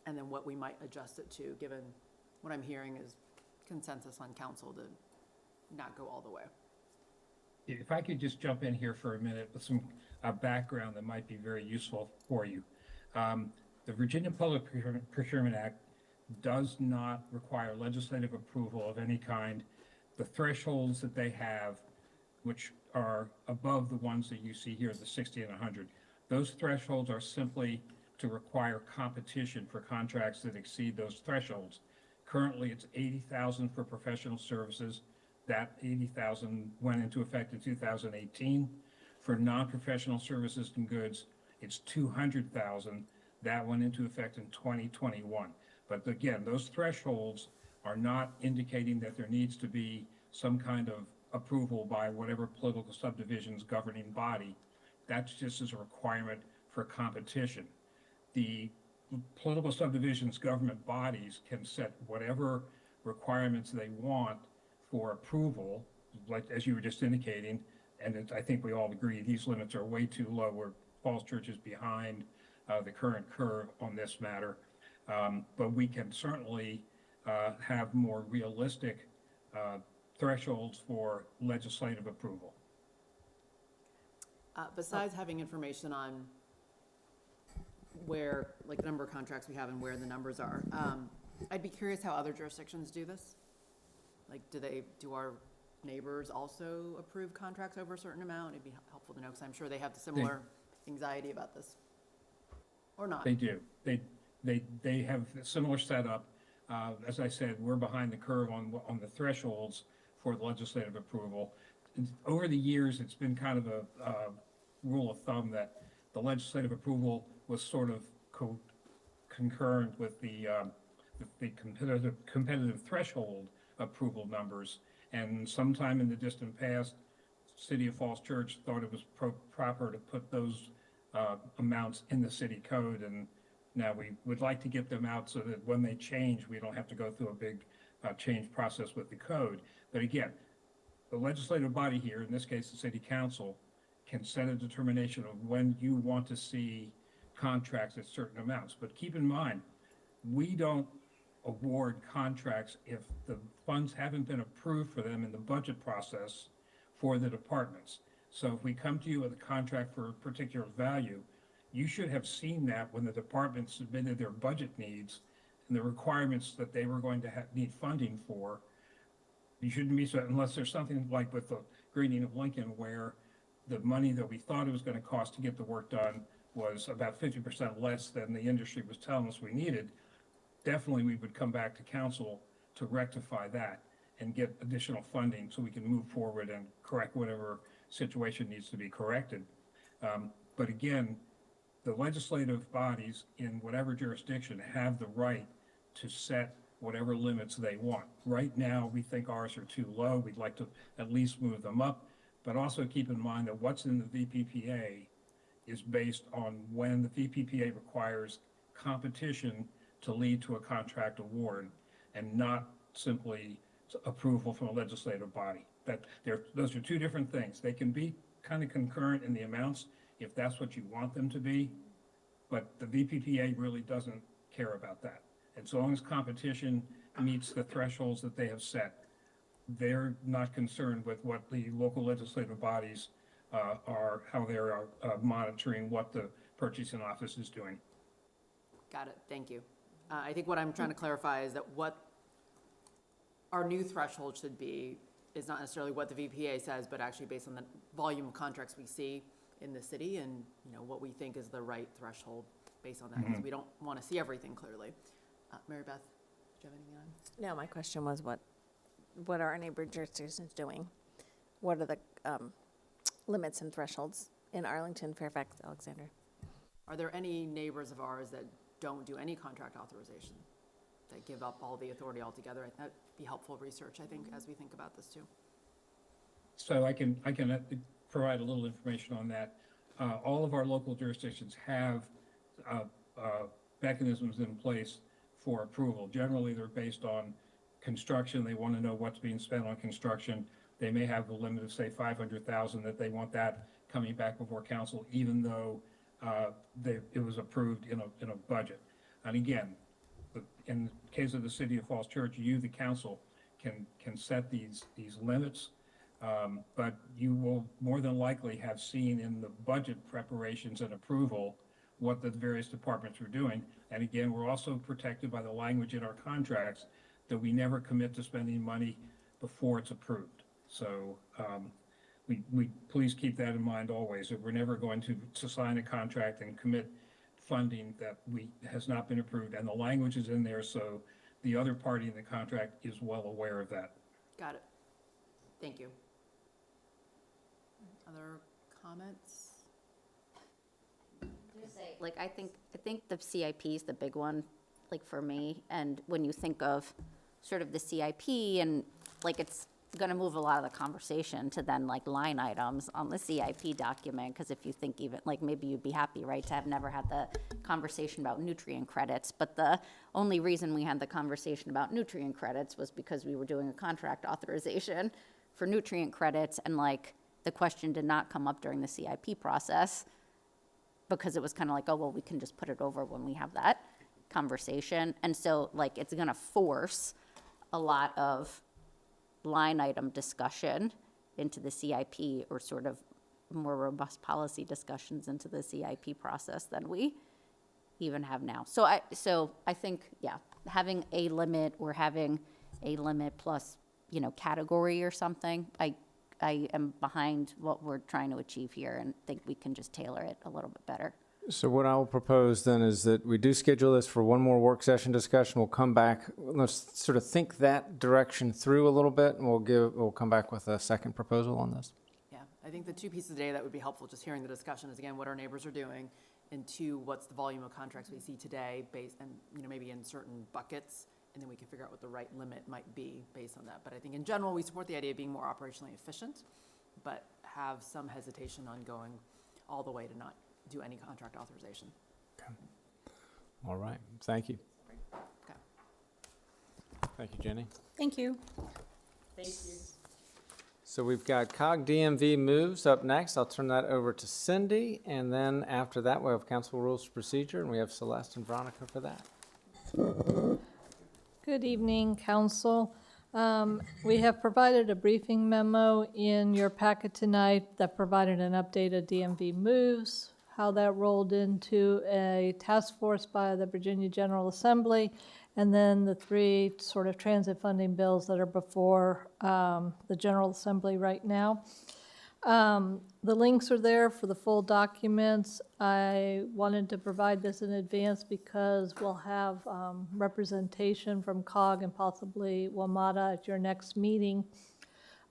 A: and then what we might adjust it to, given what I'm hearing is consensus on council to not go all the way.
U: If I could just jump in here for a minute with some background that might be very useful for you. The Virginia Public Procurement Act does not require legislative approval of any kind. The thresholds that they have, which are above the ones that you see here, the 60 and 100, those thresholds are simply to require competition for contracts that exceed those thresholds. Currently, it's 80,000 for professional services. That 80,000 went into effect in 2018. For non-professional services and goods, it's 200,000. That went into effect in 2021. But again, those thresholds are not indicating that there needs to be some kind of approval by whatever political subdivision's governing body. That's just as a requirement for competition. The political subdivisions government bodies can set whatever requirements they want for approval, like as you were just indicating, and I think we all agree these limits are way too low. Where Falls Church is behind the current curve on this matter. But we can certainly have more realistic thresholds for legislative approval.
A: Besides having information on where, like, the number of contracts we have and where the numbers are, I'd be curious how other jurisdictions do this. Like, do our neighbors also approve contracts over a certain amount? It'd be helpful to know, because I'm sure they have the similar anxiety about this. Or not.
U: They do. They have a similar setup. As I said, we're behind the curve on the thresholds for the legislative approval. And over the years, it's been kind of a rule of thumb that the legislative approval was sort of concurrent with the competitive threshold approval numbers. And sometime in the distant past, City of Falls Church thought it was proper to put those amounts in the city code, and now we would like to get them out so that when they change, we don't have to go through a big change process with the code. But again, the legislative body here, in this case, the city council, can set a determination of when you want to see contracts at certain amounts. But keep in mind, we don't award contracts if the funds haven't been approved for them in the budget process for the departments. So if we come to you with a contract for a particular value, you should have seen that when the department submitted their budget needs and the requirements that they were going to need funding for. You shouldn't be, so unless there's something like with the greening of Lincoln, where the money that we thought it was going to cost to get the work done was about 50% less than the industry was telling us we needed. Definitely we would come back to council to rectify that and get additional funding so we can move forward and correct whatever situation needs to be corrected. But again, the legislative bodies in whatever jurisdiction have the right to set whatever limits they want. Right now, we think ours are too low. We'd like to at least move them up, but also keep in mind that what's in the VPPA is based on when the VPPA requires competition to lead to a contract award and not simply approval from a legislative body. Those are two different things. They can be kind of concurrent in the amounts if that's what you want them to be, but the VPPA really doesn't care about that. And so long as competition meets the thresholds that they have set, they're not concerned with what the local legislative bodies are, how they're monitoring what the purchasing office is doing.
A: Got it, thank you. I think what I'm trying to clarify is that what our new threshold should be is not necessarily what the VPA says, but actually based on the volume of contracts we see in the city and, you know, what we think is the right threshold based on that, because we don't want to see everything clearly. Mary Beth, do you have anything on?
M: No, my question was what are our neighbor jurisdictions doing? What are the limits and thresholds in Arlington, Fairfax, Alexander?
A: Are there any neighbors of ours that don't do any contract authorization, that give up all the authority altogether? That'd be helpful research, I think, as we think about this too.
U: So I can provide a little information on that. All of our local jurisdictions have mechanisms in place for approval. Generally, they're based on construction. They want to know what's being spent on construction. They may have a limit of, say, $500,000 that they want that coming back before council, even though it was approved in a budget. And again, in the case of the City of Falls Church, you, the council, can set these limits, but you will more than likely have seen in the budget preparations and approval what the various departments are doing. And again, we're also protected by the language in our contracts that we never commit to spending money before it's approved. So we please keep that in mind always, that we're never going to sign a contract and commit funding that has not been approved. And the language is in there, so the other party in the contract is well aware of that.
A: Got it. Thank you. Other comments?
L: Like, I think the CIP is the big one, like, for me. And when you think of sort of the CIP and, like, it's going to move a lot of the conversation to then, like, line items on the CIP document. Because if you think even, like, maybe you'd be happy, right, to have never had the conversation about nutrient credits. But the only reason we had the conversation about nutrient credits was because we were doing a contract authorization for nutrient credits. And, like, the question did not come up during the CIP process, because it was kind of like, oh, well, we can just put it over when we have that conversation. And so, like, it's going to force a lot of line item discussion into the CIP, or sort of more robust policy discussions into the CIP process than we even have now. So I think, yeah, having a limit or having a limit plus, category or something, I am behind what we're trying to achieve here and think we can just tailor it a little bit better.
F: So what I will propose then is that we do schedule this for one more work session discussion. We'll come back, let's sort of think that direction through a little bit, and we'll come back with a second proposal on this.
A: Yeah, I think the two pieces today that would be helpful, just hearing the discussion, is again, what our neighbors are doing, and two, what's the volume of contracts we see today based, and maybe in certain buckets, and then we can figure out what the right limit might be based on that. But I think in general, we support the idea of being more operationally efficient, but have some hesitation on going all the way to not do any contract authorization.
F: All right, thank you.
A: Okay.
F: Thank you, Jenny.
L: Thank you.
A: Thank you.
F: So we've got COG DMV moves up next. I'll turn that over to Cindy, and then after that, we'll have council rules of procedure, and we have Celeste and Veronica for that.
B: Good evening, council. We have provided a briefing memo in your packet tonight that provided an update of DMV moves, how that rolled into a task force by the Virginia General Assembly, and then the three sort of transit funding bills that are before the General Assembly right now. The links are there for the full documents. I wanted to provide this in advance because we'll have representation from COG and possibly WMATA at your next meeting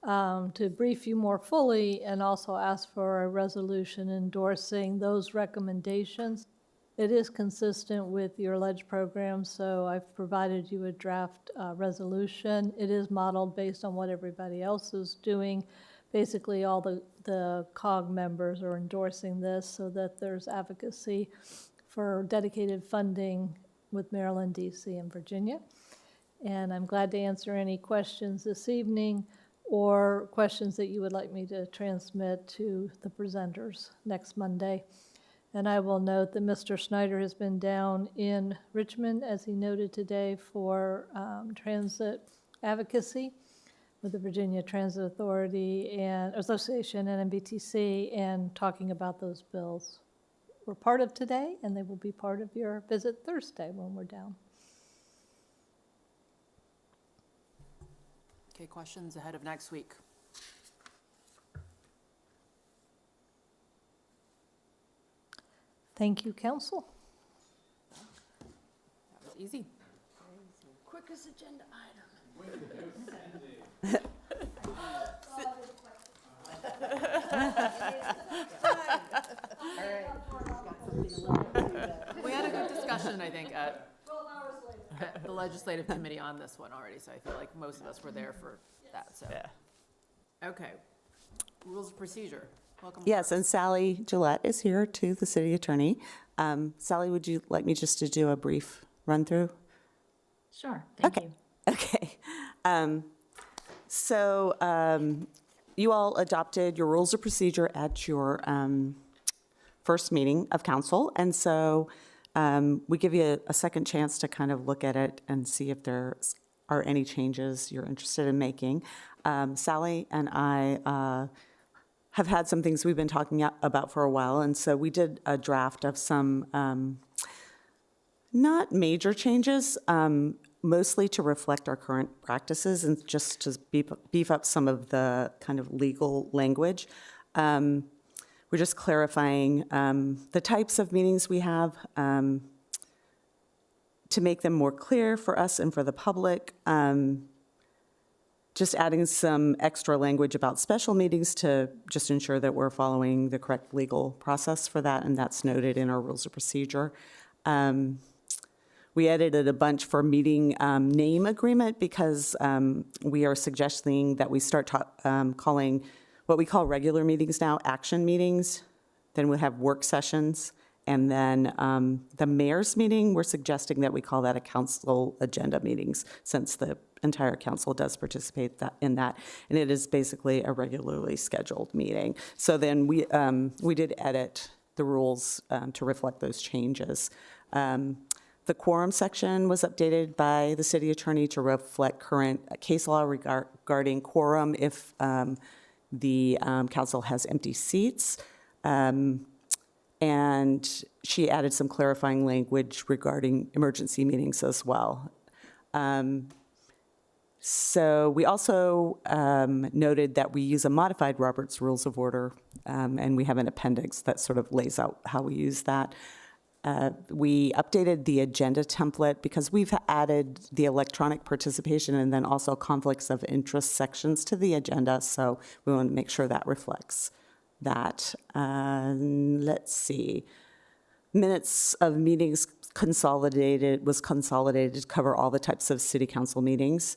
B: to brief you more fully and also ask for a resolution endorsing those recommendations. It is consistent with your LEDGE program, so I've provided you a draft resolution. It is modeled based on what everybody else is doing. Basically, all the COG members are endorsing this so that there's advocacy for dedicated funding with Maryland, DC, and Virginia. And I'm glad to answer any questions this evening or questions that you would like me to transmit to the presenters next Monday. And I will note that Mr. Snyder has been down in Richmond, as he noted today, for transit advocacy with the Virginia Transit Authority and Association and MBTC, and talking about those bills. We're part of today, and they will be part of your visit Thursday when we're down.
A: Okay, questions ahead of next week?
B: Thank you, council.
A: That was easy. Quickest agenda item. We had a good discussion, I think, at the legislative committee on this one already, so I feel like most of us were there for that, so. Yeah. Okay. Rules of procedure. Welcome.
G: Yes, and Sally Gillette is here too, the city attorney. Sally, would you like me just to do a brief run through?
V: Sure, thank you.
G: Okay. You all adopted your rules of procedure at your first meeting of council. And so we give you a second chance to kind of look at it and see if there are any changes you're interested in making. Sally and I have had some things we've been talking about for a while. And so we did a draft of some not major changes, mostly to reflect our current practices and just to beef up some of the kind of legal language. We're just clarifying the types of meetings we have to make them more clear for us and for the public. Just adding some extra language about special meetings to just ensure that we're following the correct legal process for that, and that's noted in our rules of procedure. We edited a bunch for meeting name agreement because we are suggesting that we start calling what we call regular meetings now action meetings. Then we'll have work sessions. And then the mayor's meeting, we're suggesting that we call that a council agenda meetings, since the entire council does participate in that. And it is basically a regularly scheduled meeting. So then we did edit the rules to reflect those changes. The quorum section was updated by the city attorney to reflect current case law regarding quorum if the council has empty seats. And she added some clarifying language regarding emergency meetings as well. So we also noted that we use a modified Robert's Rules of Order, and we have an appendix that sort of lays out how we use that. We updated the agenda template because we've added the electronic participation and then also conflicts of interest sections to the agenda, so we want to make sure that reflects that. Let's see. Minutes of meetings was consolidated to cover all the types of city council meetings.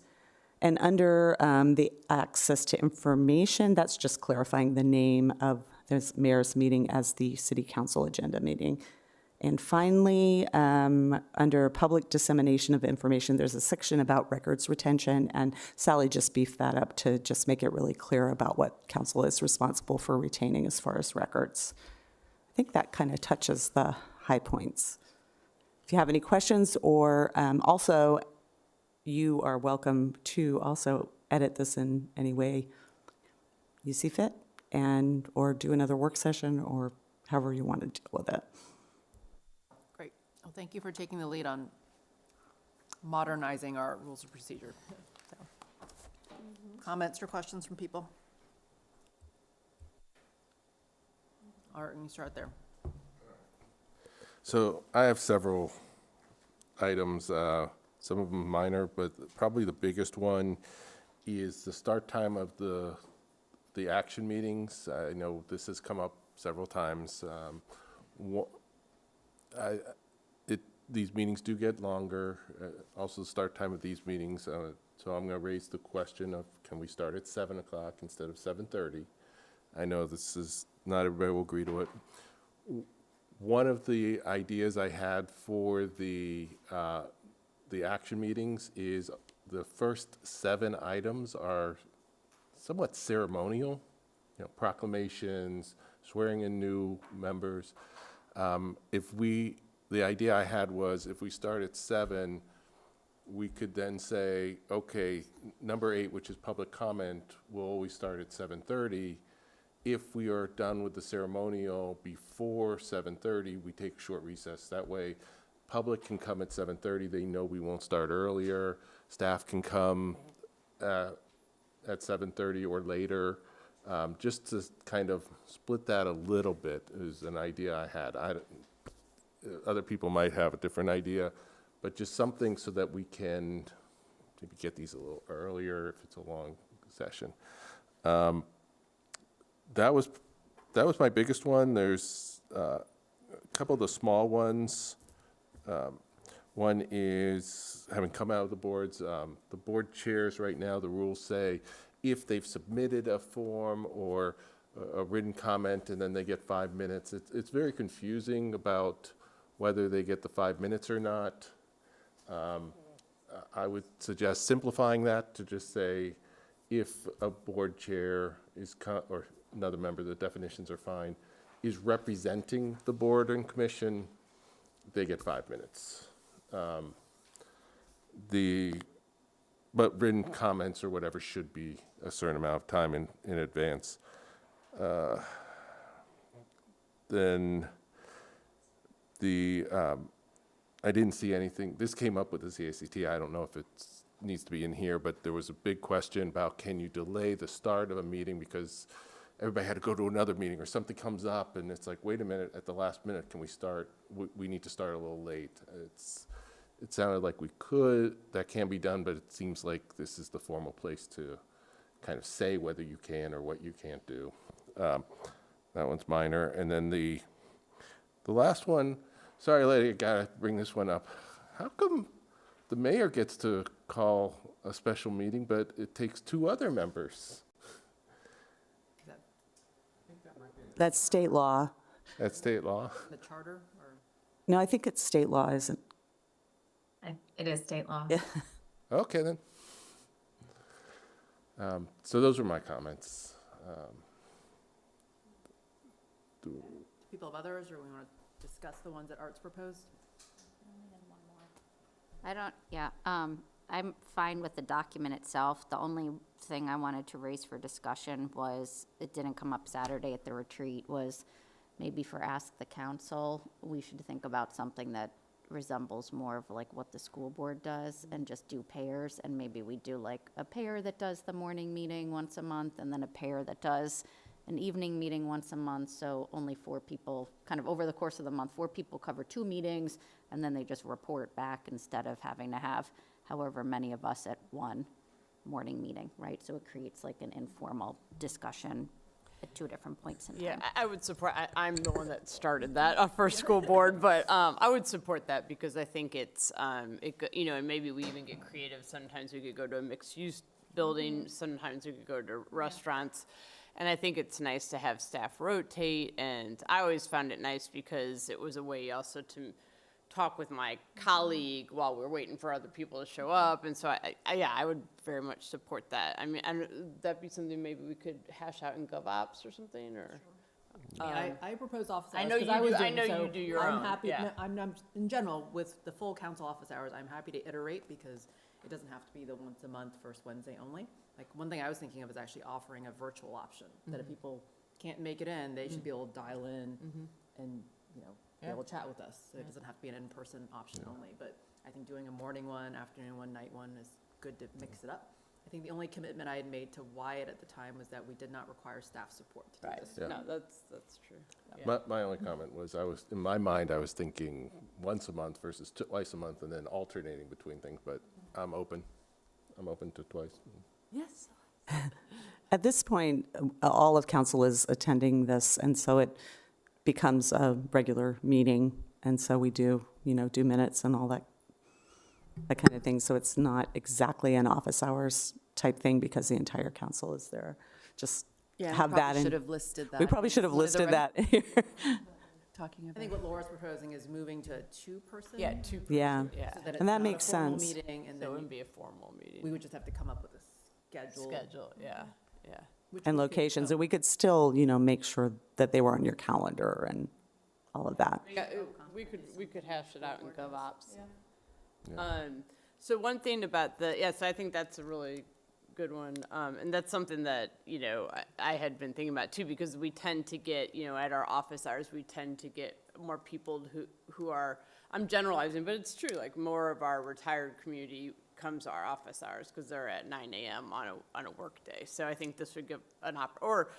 G: And under the access to information, that's just clarifying the name of the mayor's meeting as the city council agenda meeting. And finally, under public dissemination of information, there's a section about records retention, and Sally just beefed that up to just make it really clear about what council is responsible for retaining as far as records. I think that kind of touches the high points. If you have any questions, or also, you are welcome to also edit this in any way you see fit, and or do another work session, or however you want to deal with it.
A: Great. Well, thank you for taking the lead on modernizing our rules of procedure. So, comments or questions from people? Art, and you start there.
C: So I have several items, some of them minor, but probably the biggest one is the start time of the action meetings. I know this has come up several times. These meetings do get longer. Also, the start time of these meetings. So I'm going to raise the question of, can we start at 7 o'clock instead of 7:30? I know this is, not everybody will agree to it. One of the ideas I had for the action meetings is the first 7 items are somewhat ceremonial, proclamations, swearing in new members. The idea I had was if we start at 7, we could then say, okay, number 8, which is public comment, will always start at 7:30. If we are done with the ceremonial before 7:30, we take a short recess. That way, public can come at 7:30. They know we won't start earlier. Staff can come at 7:30 or later. Just to kind of split that a little bit is an idea I had. Other people might have a different idea, but just something so that we can maybe get these a little earlier if it's a long session. That was my biggest one. There's a couple of the small ones. One is having come out of the boards. The board chairs right now, the rules say if they've submitted a form or a written comment and then they get 5 minutes, it's very confusing about whether they get the 5 minutes or not. I would suggest simplifying that to just say if a board chair is, or another member, the definitions are fine, is representing the board and commission, they get 5 minutes. But written comments or whatever should be a certain amount of time in advance. Then I didn't see anything. This came up with the CACT. I don't know if it needs to be in here, but there was a big question about can you delay the start of a meeting because everybody had to go to another meeting or something comes up and it's like, wait a minute, at the last minute, can we start? We need to start a little late. It sounded like we could, that can be done, but it seems like this is the formal place to kind of say whether you can or what you can't do. That one's minor. And then the last one, sorry, lady, I gotta bring this one up. How come the mayor gets to call a special meeting, but it takes 2 other members?
G: That's state law.
C: That's state law?
A: The charter? Or?
G: No, I think it's state law, isn't it?
V: It is state law.
G: Yeah.
C: Okay, then. So those were my comments.
A: Do people have others, or we want to discuss the ones that Art's proposed?
L: I'm fine with the document itself. The only thing I wanted to raise for discussion was, it didn't come up Saturday at the retreat, was maybe for Ask the Council, we should think about something that resembles more of like what the school board does and just do pairs. And maybe we do like a pair that does the morning meeting once a month and then a pair that does an evening meeting once a month. So only 4 people, kind of over the course of the month, 4 people cover 2 meetings and then they just report back instead of having to have however many of us at 1 morning meeting, right? So it creates like an informal discussion at 2 different points in time.
D: Yeah, I would support, I'm the one that started that for school board, but I would support that because I think it's, and maybe we even get creative. Sometimes we could go to a mixed-use building, sometimes we could go to restaurants. And I think it's nice to have staff rotate, and I always found it nice because it was a way also to talk with my colleague while we're waiting for other people to show up. And so I would very much support that. I mean, and that'd be something maybe we could hash out in GovOps or something, or.
A: I propose office
D: I
A: hours.
D: know
A: 'cause
D: you
A: I was
D: do- I
A: doing
D: know
A: so
D: you do your
A: I'm
D: own,
A: happy,
D: yeah.
A: I'm, in general, with the full council office hours, I'm happy to iterate because it doesn't have to be the once a month, first Wednesday only. Like, one thing I was thinking of is actually offering a virtual option, that if people can't make it in, they should be able to dial in and, be able to chat with us. So it doesn't have to be an in-person option only, but I think doing a morning one, afternoon one, night one is good to mix it up. I think the only commitment I had made to Wyatt at the time was that we did not require staff support to do
D: Right,
A: this.
C: Yeah.
D: no, that's true. Yeah.
C: My only comment was, in my mind, I was thinking once a month versus twice a month and then alternating between things, but I'm open. I'm open to twice.
A: Yes.
G: At this point, all of council is attending this, and so it becomes a regular meeting. And so we do, do minutes and all that kind of thing. So it's not exactly an office hours type thing because the entire council is there. Just have that.
A: Should have listed that.
G: We probably should have listed that here.
A: Talking about. I think what Laura's proposing is moving to a 2-person.
D: Yeah, 2
G: Yeah.
D: Yeah.
A: So that it's
G: And that
A: not a
G: makes
A: formal
G: sense.
A: meeting, and
D: So it
A: then
D: wouldn't be a formal meeting.
A: we would just have to come up with a schedule.
D: Yeah.
A: which
G: And
A: we could-
G: locations, and we could still, make sure that they were on your calendar and all of that.
D: Yeah, we could hash it out in GovOps. So one thing about so I think that's a really good one. And that's something that, I had been thinking about too, because we tend to get, at our office hours, we tend to get more people who are, I'm generalizing, but it's true, like more of our retired community comes to our office hours because they're at 9 a.m. on a work day. So I think this would give or,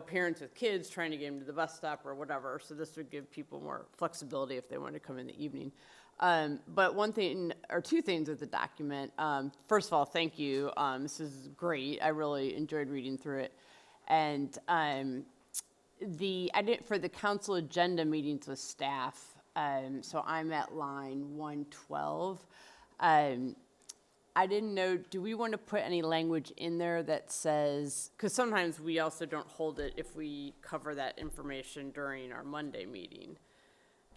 D: parents with kids trying to get them to the bus stop or whatever. So this would give people more flexibility if they want to come in the evening. But one thing or 2 things with the document. First of all, thank you. This is great. I really enjoyed reading through it. And for the council agenda meetings with staff, so I'm at line 112. I didn't know, do we want to put any language in there that says, because sometimes we also don't hold it if we cover that information during our Monday meeting.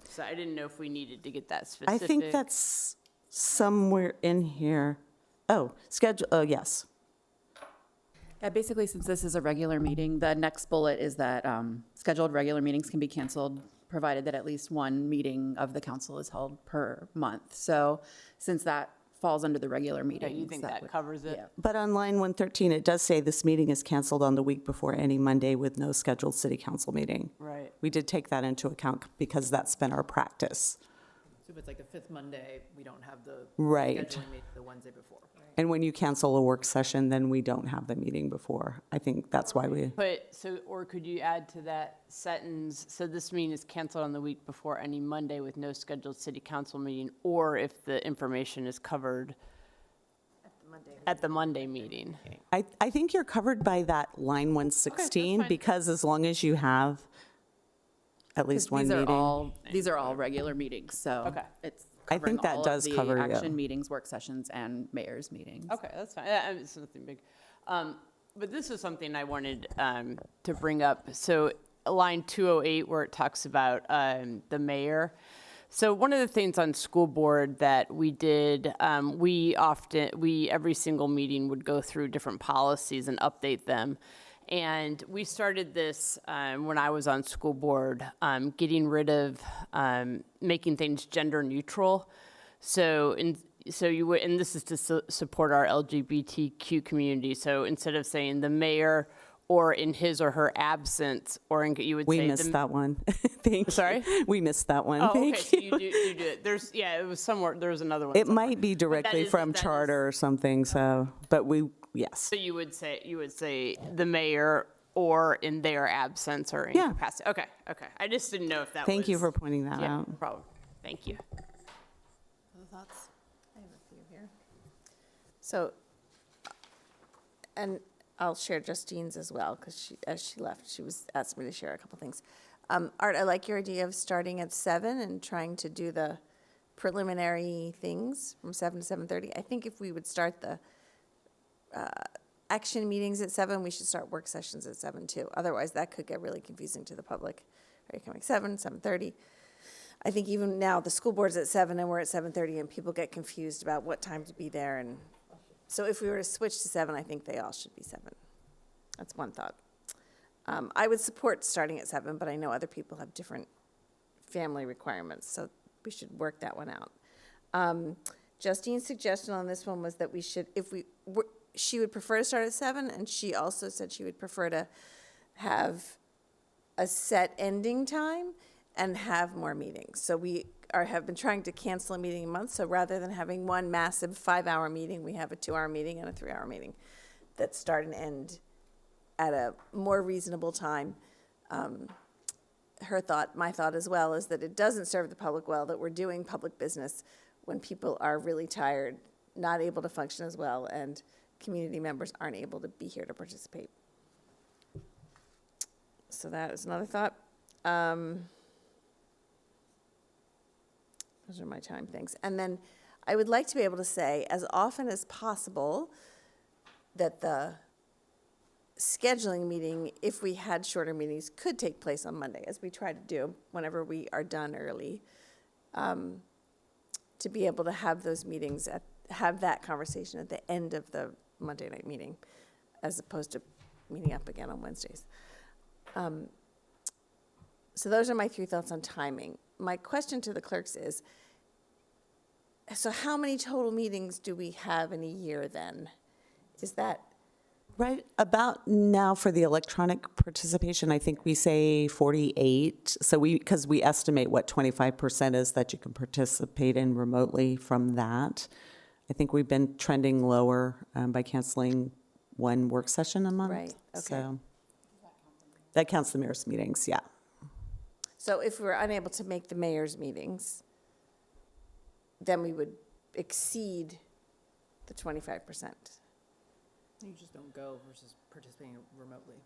D: So I didn't know if we needed to get that specific.
G: I think that's somewhere in here. Oh, schedule, yes.
J: Yeah, basically, since this is a regular meeting, the next bullet is that scheduled regular meetings can be canceled, provided that at least 1 meeting of the council is held per month. So since that falls under the regular meetings.
D: You think that
J: would-
D: covers it?
J: yeah.
G: But on line 113, it does say this meeting is canceled on the week before any Monday with no scheduled city council meeting.
D: Right.
G: We did take that into account because that's been our practice.
A: So if it's like the 5th Monday, we don't have the
G: Right.
A: scheduling meeting the Wednesday before.
G: And when you cancel a work session, then we don't have the meeting before. I think that's why we,
D: Or could you add to that sentence, so this meeting is canceled on the week before any Monday with no scheduled city council meeting, or if the information is covered at the Monday meeting?
G: I think you're covered by that line 116 because as long as you have at least 1 meeting.
J: These are all regular meetings, so
D: Okay.
J: it's
G: I think
J: covering
G: that
J: all of
G: does
J: the
G: cover, yeah.
J: action meetings, work sessions, and mayor's meetings.
D: Okay, that's fine. It's nothing big. But this is something I wanted to bring up. So line 208, where it talks about the mayor. So one of the things on school board that we did, we every single meeting would go through different policies and update them. And we started this when I was on school board, getting rid of making things gender neutral. So so you would, and this is to support our LGBTQ community. So instead of saying the mayor or in his or her absence, or in, you would
G: We
D: say.
G: missed that one. Thank you.
D: Sorry?
G: We missed that one.
D: Oh, okay,
G: Thank
D: so
G: you.
D: you do it. There's, yeah, it was somewhere, there was another one.
G: It
D: somewhere.
G: might be directly
D: is-
G: from
D: that is-
G: charter or something, so, but yes.
D: So you would say the mayor or in their absence or
G: Yeah.
D: incapacity. Okay. I just didn't know if that was.
G: Thank you for pointing that
D: Yeah,
G: out.
D: no problem. Thank you.
M: Other thoughts? I have a few here. So, and I'll share Justine's as well, because as she left, she was asking me to share a couple things. Art, I like your idea of starting at 7 and trying to do the preliminary things from 7 to 7:30. I think if we would start the action meetings at 7, we should start work sessions at 7 too. Otherwise, that could get really confusing to the public. Are you coming 7:30? I think even now, the school board's at 7 and we're at 7:30, and people get confused about what time to be there. And so if we were to switch to 7, I think they all should be 7. That's one thought. I would support starting at 7, but I know other people have different family requirements, so we should work that one out. Justine's suggestion on this one was that we should, she would prefer to start at 7, and she also said she would prefer to have a set ending time and have more meetings. So we have been trying to cancel a meeting a month, so rather than having one massive 5-hour meeting, we have a 2-hour meeting and a 3-hour meeting that start and end at a more reasonable time. My thought as well, is that it doesn't serve the public well that we're doing public business when people are really tired, not able to function as well, and community members aren't able to be here to participate. So that is another thought. Those are my time things. And then I would like to be able to say, as often as possible, that the scheduling meeting, if we had shorter meetings, could take place on Monday, as we try to do whenever we are done early, to be able to have those meetings, have that conversation at the end of the Monday night meeting, as opposed to meeting up again on Wednesdays. So those are my 3 thoughts on timing. My question to the clerks is, so how many total meetings do we have in a year then? Is that?
G: Right about now for the electronic participation, I think we say 48. So because we estimate what 25% is that you can participate in remotely from that. I think we've been trending lower by canceling one work session a month.
M: Right, okay.
G: So that counts the mayor's meetings, yeah.
M: So if we're unable to make the mayor's meetings, then we would exceed the 25%.
A: You just don't go versus participating remotely.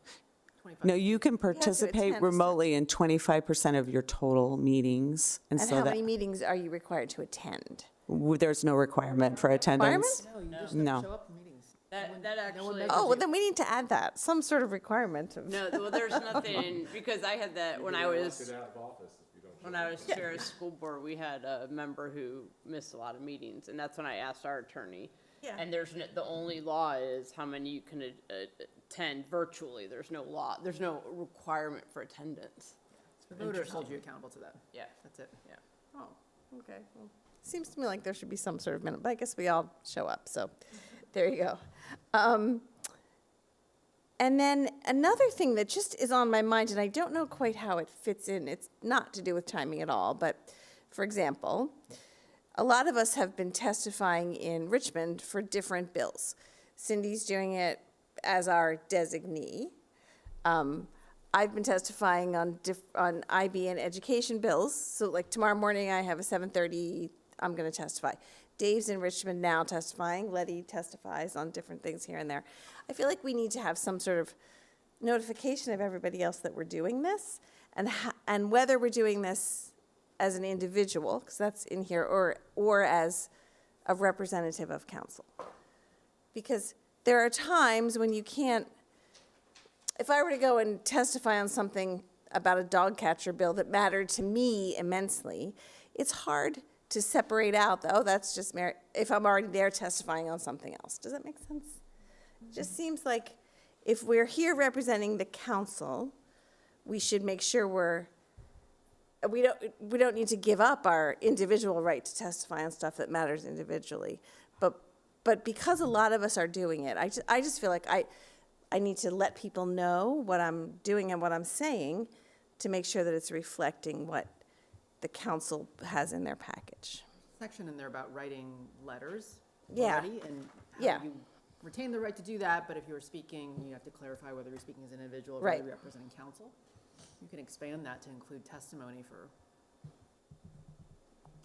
A: 25.
G: No, you can participate
M: attend.
G: remotely in 25% of your total meetings.
M: And
G: so
M: how
G: that
M: many meetings are you required to attend?
G: there's no requirement for attendance.
A: No, you just
G: No.
A: show up to meetings.
D: That actually.
M: Oh, well, then we need to add that, some sort of requirement of.
D: No, well, there's nothing, because I had that when I was chair of school board, we had a member who missed a lot of meetings, and that's when I asked our attorney.
M: Yeah.
D: And the only law is how many you can attend virtually. There's no law, there's no requirement for attendance.
A: The voters hold you accountable to that.
D: Yeah.
A: That's it.
D: Yeah.
M: Oh, okay. Well, seems to me like there should be some sort of minimum, but I guess we all show up, so there you go. And then another thing that just is on my mind, and I don't know quite how it fits in, it's not to do with timing at all, but for example, a lot of us have been testifying in Richmond for different bills. Cindy's doing it as our designee. I've been testifying on IB and education bills. So like tomorrow morning, I have a 7:30, I'm going to testify. Dave's in Richmond now testifying. Letty testifies on different things here and there. I feel like we need to have some sort of notification of everybody else that we're doing this, and whether we're doing this as an individual, because that's in here, or as a representative of council. Because there are times when you can't, if I were to go and testify on something about a dog catcher bill that mattered to me immensely, it's hard to separate out, that's just Mary, if I'm already there testifying on something else. Does that make sense? It just seems like if we're here representing the council, we should make sure we're we don't need to give up our individual right to testify on stuff that matters individually. But because a lot of us are doing it, I just feel like I need to let people know what I'm doing and what I'm saying to make sure that it's reflecting what the council has in their package.
A: Section in there about writing letters
M: Yeah.
A: already, and
M: Yeah.
A: how you retain the right to do that, but if you're speaking, you have to clarify whether you're speaking as an individual or
M: Right.
A: whether you're representing council. You can expand that to include testimony for,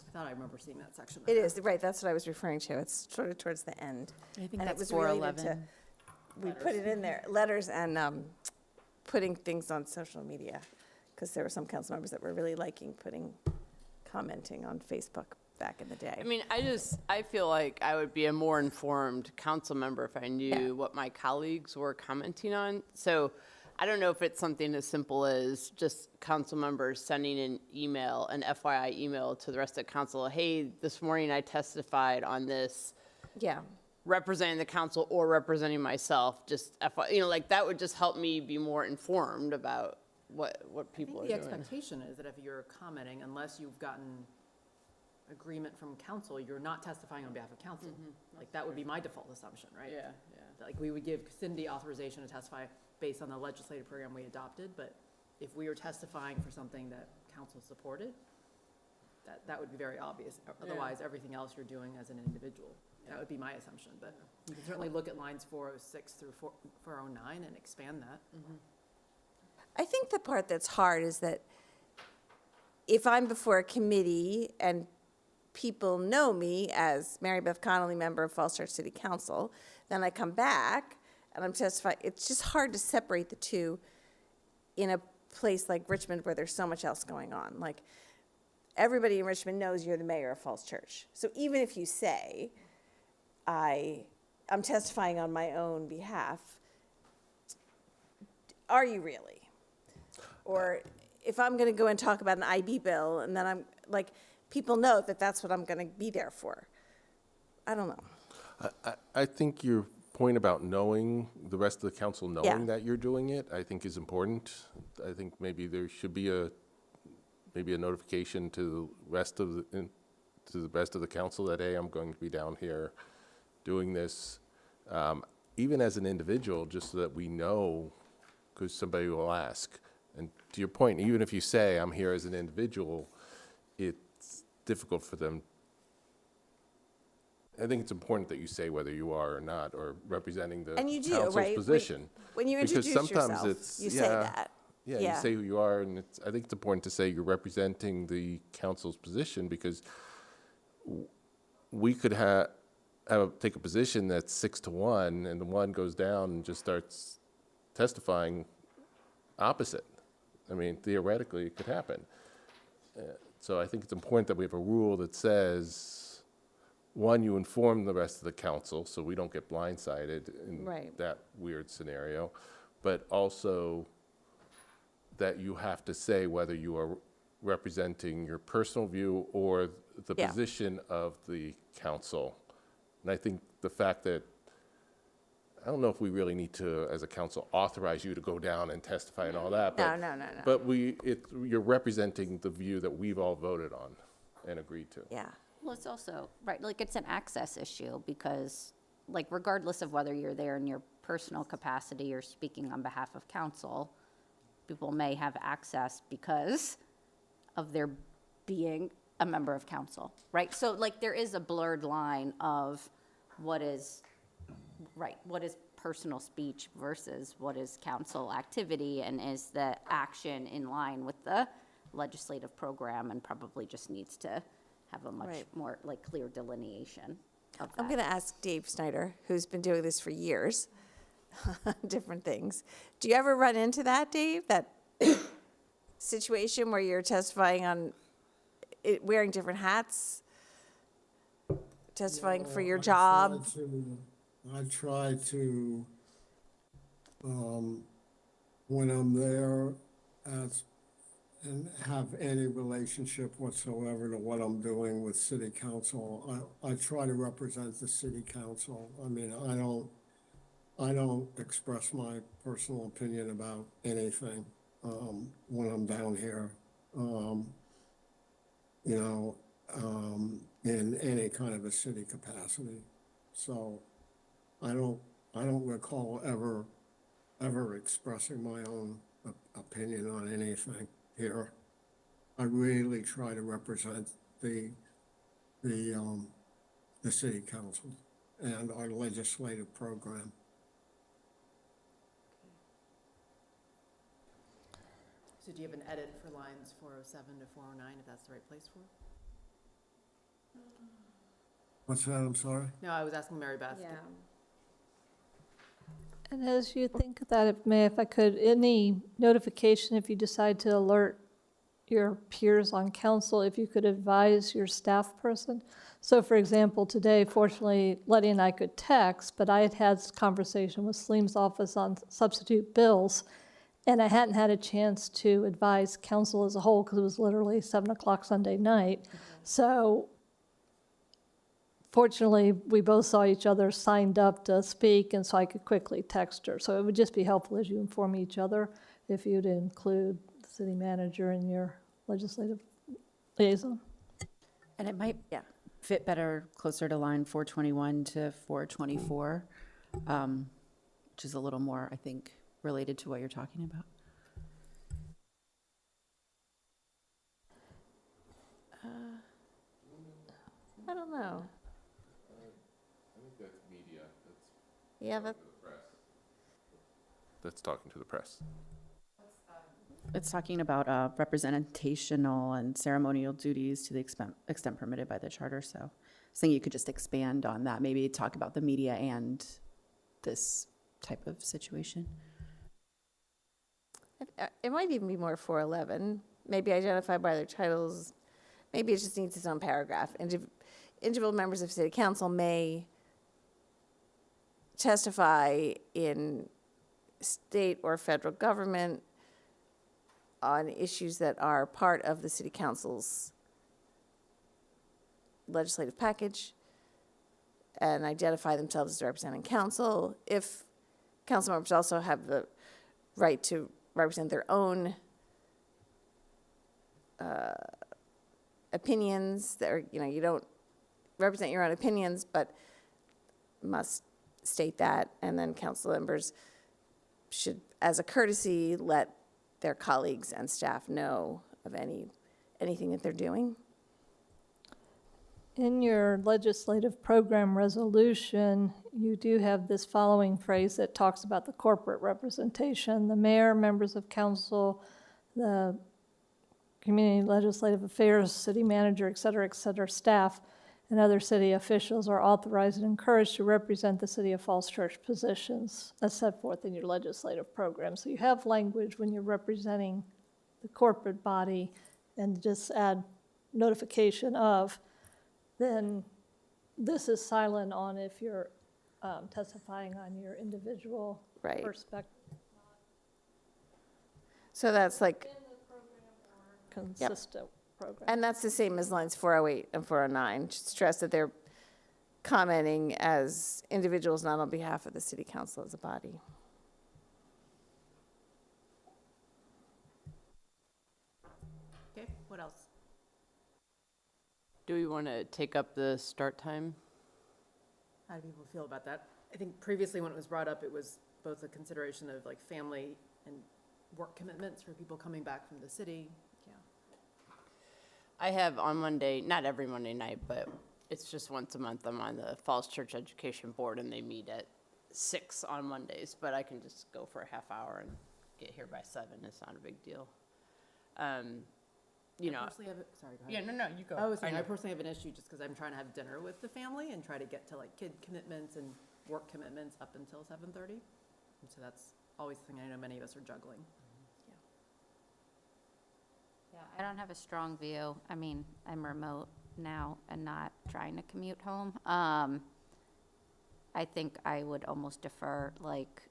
A: I thought I remember seeing that section.
M: It is, right, that's what I was referring to. It's sort of towards the end.
D: I think
M: And it
D: that's
M: was related to-
D: 411.
M: We put it in there, letters and putting things on social media, because there were some council members that were really liking commenting on Facebook back in the day.
D: I mean, I feel like I would be a more informed council member if I knew what my colleagues were commenting on. So I don't know if it's something as simple as just council members sending an email, an FYI email to the rest of the council. Hey, this morning I testified on this.
M: Yeah.
D: Representing the council or representing myself, just FYI, like that would just help me be more informed about what people are
A: The
D: doing.
A: expectation is that if you're commenting, unless you've gotten agreement from council, you're not testifying on behalf of council. Like, that would be my default assumption, right?
D: Yeah.
A: Like, we would give Cindy authorization to testify based on the legislative program we adopted, but if we were testifying for something that council supported, that would be very obvious. Otherwise, everything else you're doing as an individual. That would be my assumption, but you can certainly look at lines 406 through 409 and expand that.
M: I think the part that's hard is that if I'm before a committee and people know me as Mary Beth Connolly, member of Falls Church City Council, then I come back and I'm testifying. It's just hard to separate the two in a place like Richmond where there's so much else going on. Like, everybody in Richmond knows you're the mayor of Falls Church. So even if you say, I'm testifying on my own behalf, are you really? Or if I'm going to go and talk about an IB bill, and then I'm like, people know that that's what I'm going to be there for. I don't know.
C: I think your point about knowing, the rest of the council knowing
M: Yeah.
C: that you're doing it, I think is important. I think maybe there should be a notification to the rest of the council that, hey, I'm going to be down here doing this, even as an individual, just so that we know, because somebody will ask. And to your point, even if you say, I'm here as an individual, it's difficult for them. I think it's important that you say whether you are or not, or representing the
M: And you do,
C: council's
M: right?
C: position.
M: When you
C: Because
M: introduce
C: sometimes
M: yourself,
C: it's-
M: you say that.
C: Yeah,
M: Yeah.
C: you say who you are, and I think it's important to say you're representing the council's position, because we could take a position that's 6-1, and the one goes down and just starts testifying opposite. I mean, theoretically, it could happen. So I think it's important that we have a rule that says, one, you inform the rest of the council, so we don't get blindsided in
M: Right.
C: that weird scenario, but also that you have to say whether you are representing your personal view or the
M: Yeah.
C: position of the council. And I think the fact that, I don't know if we really need to, as a council, authorize you to go down and testify and all that.
M: No,
C: but-
M: no.
C: But you're representing the view that we've all voted on and agreed to.
M: Yeah.
L: Well, it's also, right, like, it's an access issue, because, like, regardless of whether you're there in your personal capacity or speaking on behalf of council, people may have access because of their being a member of council, right? So, like, there is a blurred line of what is personal speech versus what is council activity, and is the action in line with the legislative program, and probably just needs to have a much
M: Right.
L: more, like, clear delineation of that.
M: I'm going to ask Dave Snyder, who's been doing this for years, different things. Do you ever run into that, Dave? That situation where you're testifying on wearing different hats, testifying for your job?
E: I try to, when I'm there, and have any relationship whatsoever to what I'm doing with city council, I try to represent the city council. I mean, I don't express my personal opinion about anything when I'm down here. you know, in any kind of a city capacity. So I don't recall ever expressing my own opinion on anything here. I really try to represent the city council and our legislative program.
A: So do you have an edit for lines 407 to 409, if that's the right place for it?
E: What's that, I'm sorry?
A: No, I was asking Mary Beth.
L: Yeah.
B: And as you think of that, if I could, any notification, if you decide to alert your peers on council, if you could advise your staff person. So for example, today, fortunately, Letty and I could text, but I had had this conversation with Salim's office on substitute bills, and I hadn't had a chance to advise council as a whole because it was literally 7 o'clock Sunday night. So fortunately, we both saw each other signed up to speak, and so I could quickly text her. So it would just be helpful as you inform each other if you'd include the city manager in your legislative liaison.
J: And it might fit better closer to line 421 to 424, which is a little more, I think, related to what you're talking about.
M: I don't know.
C: I think that's media.
M: Yeah, but
C: That's talking to the press.
J: It's talking about representational and ceremonial duties to the extent permitted by the charter. So I was thinking you could just expand on that, maybe talk about the media and this type of situation.
M: it might even be more 411. Maybe identify by their titles. Maybe it just needs its own paragraph. Individual members of city council may testify in state or federal government on issues that are part of the city council's legislative package and identify themselves as representing council. If council members also have the right to represent their own opinions, that are, you don't represent your own opinions, but must state that, and then council members should, as a courtesy, let their colleagues and staff know of anything that they're doing.
B: In your legislative program resolution, you do have this following phrase that talks about the corporate representation. The mayor, members of council, the community legislative affairs, city manager, et cetera, staff, and other city officials are authorized and encouraged to represent the city of Falls Church positions as set forth in your legislative program. So you have language when you're representing the corporate body, and just add notification of, then this is silent on if you're testifying on your individual perspective.
M: So that's like
B: consistent program.
M: And that's the same as lines 408 and 409. Just stress that they're commenting as individuals, not on behalf of the city council as a body.
A: Okay, what else?
D: Do we want to take up the start time?
A: How do people feel about that? I think previously when it was brought up, it was both a consideration of like family and work commitments for people coming back from the city. Yeah.
D: I have on Monday, not every Monday night, but it's just once a month. I'm on the Falls Church Education Board, and they meet at 6 on Mondays, but I can just go for a half hour and get here by 7. It's not a big deal. You know,
A: Sorry, go ahead.
D: yeah, no, you go.
A: I was saying, I
D: know.
A: personally have an issue just because I'm trying to have dinner with the family and try to get to like kid commitments and work commitments up until 7:30. And so that's always the thing I know many of us are juggling.
L: Yeah, I don't have a strong view. I mean, I'm remote now and not trying to commute home. I think I would almost defer, like,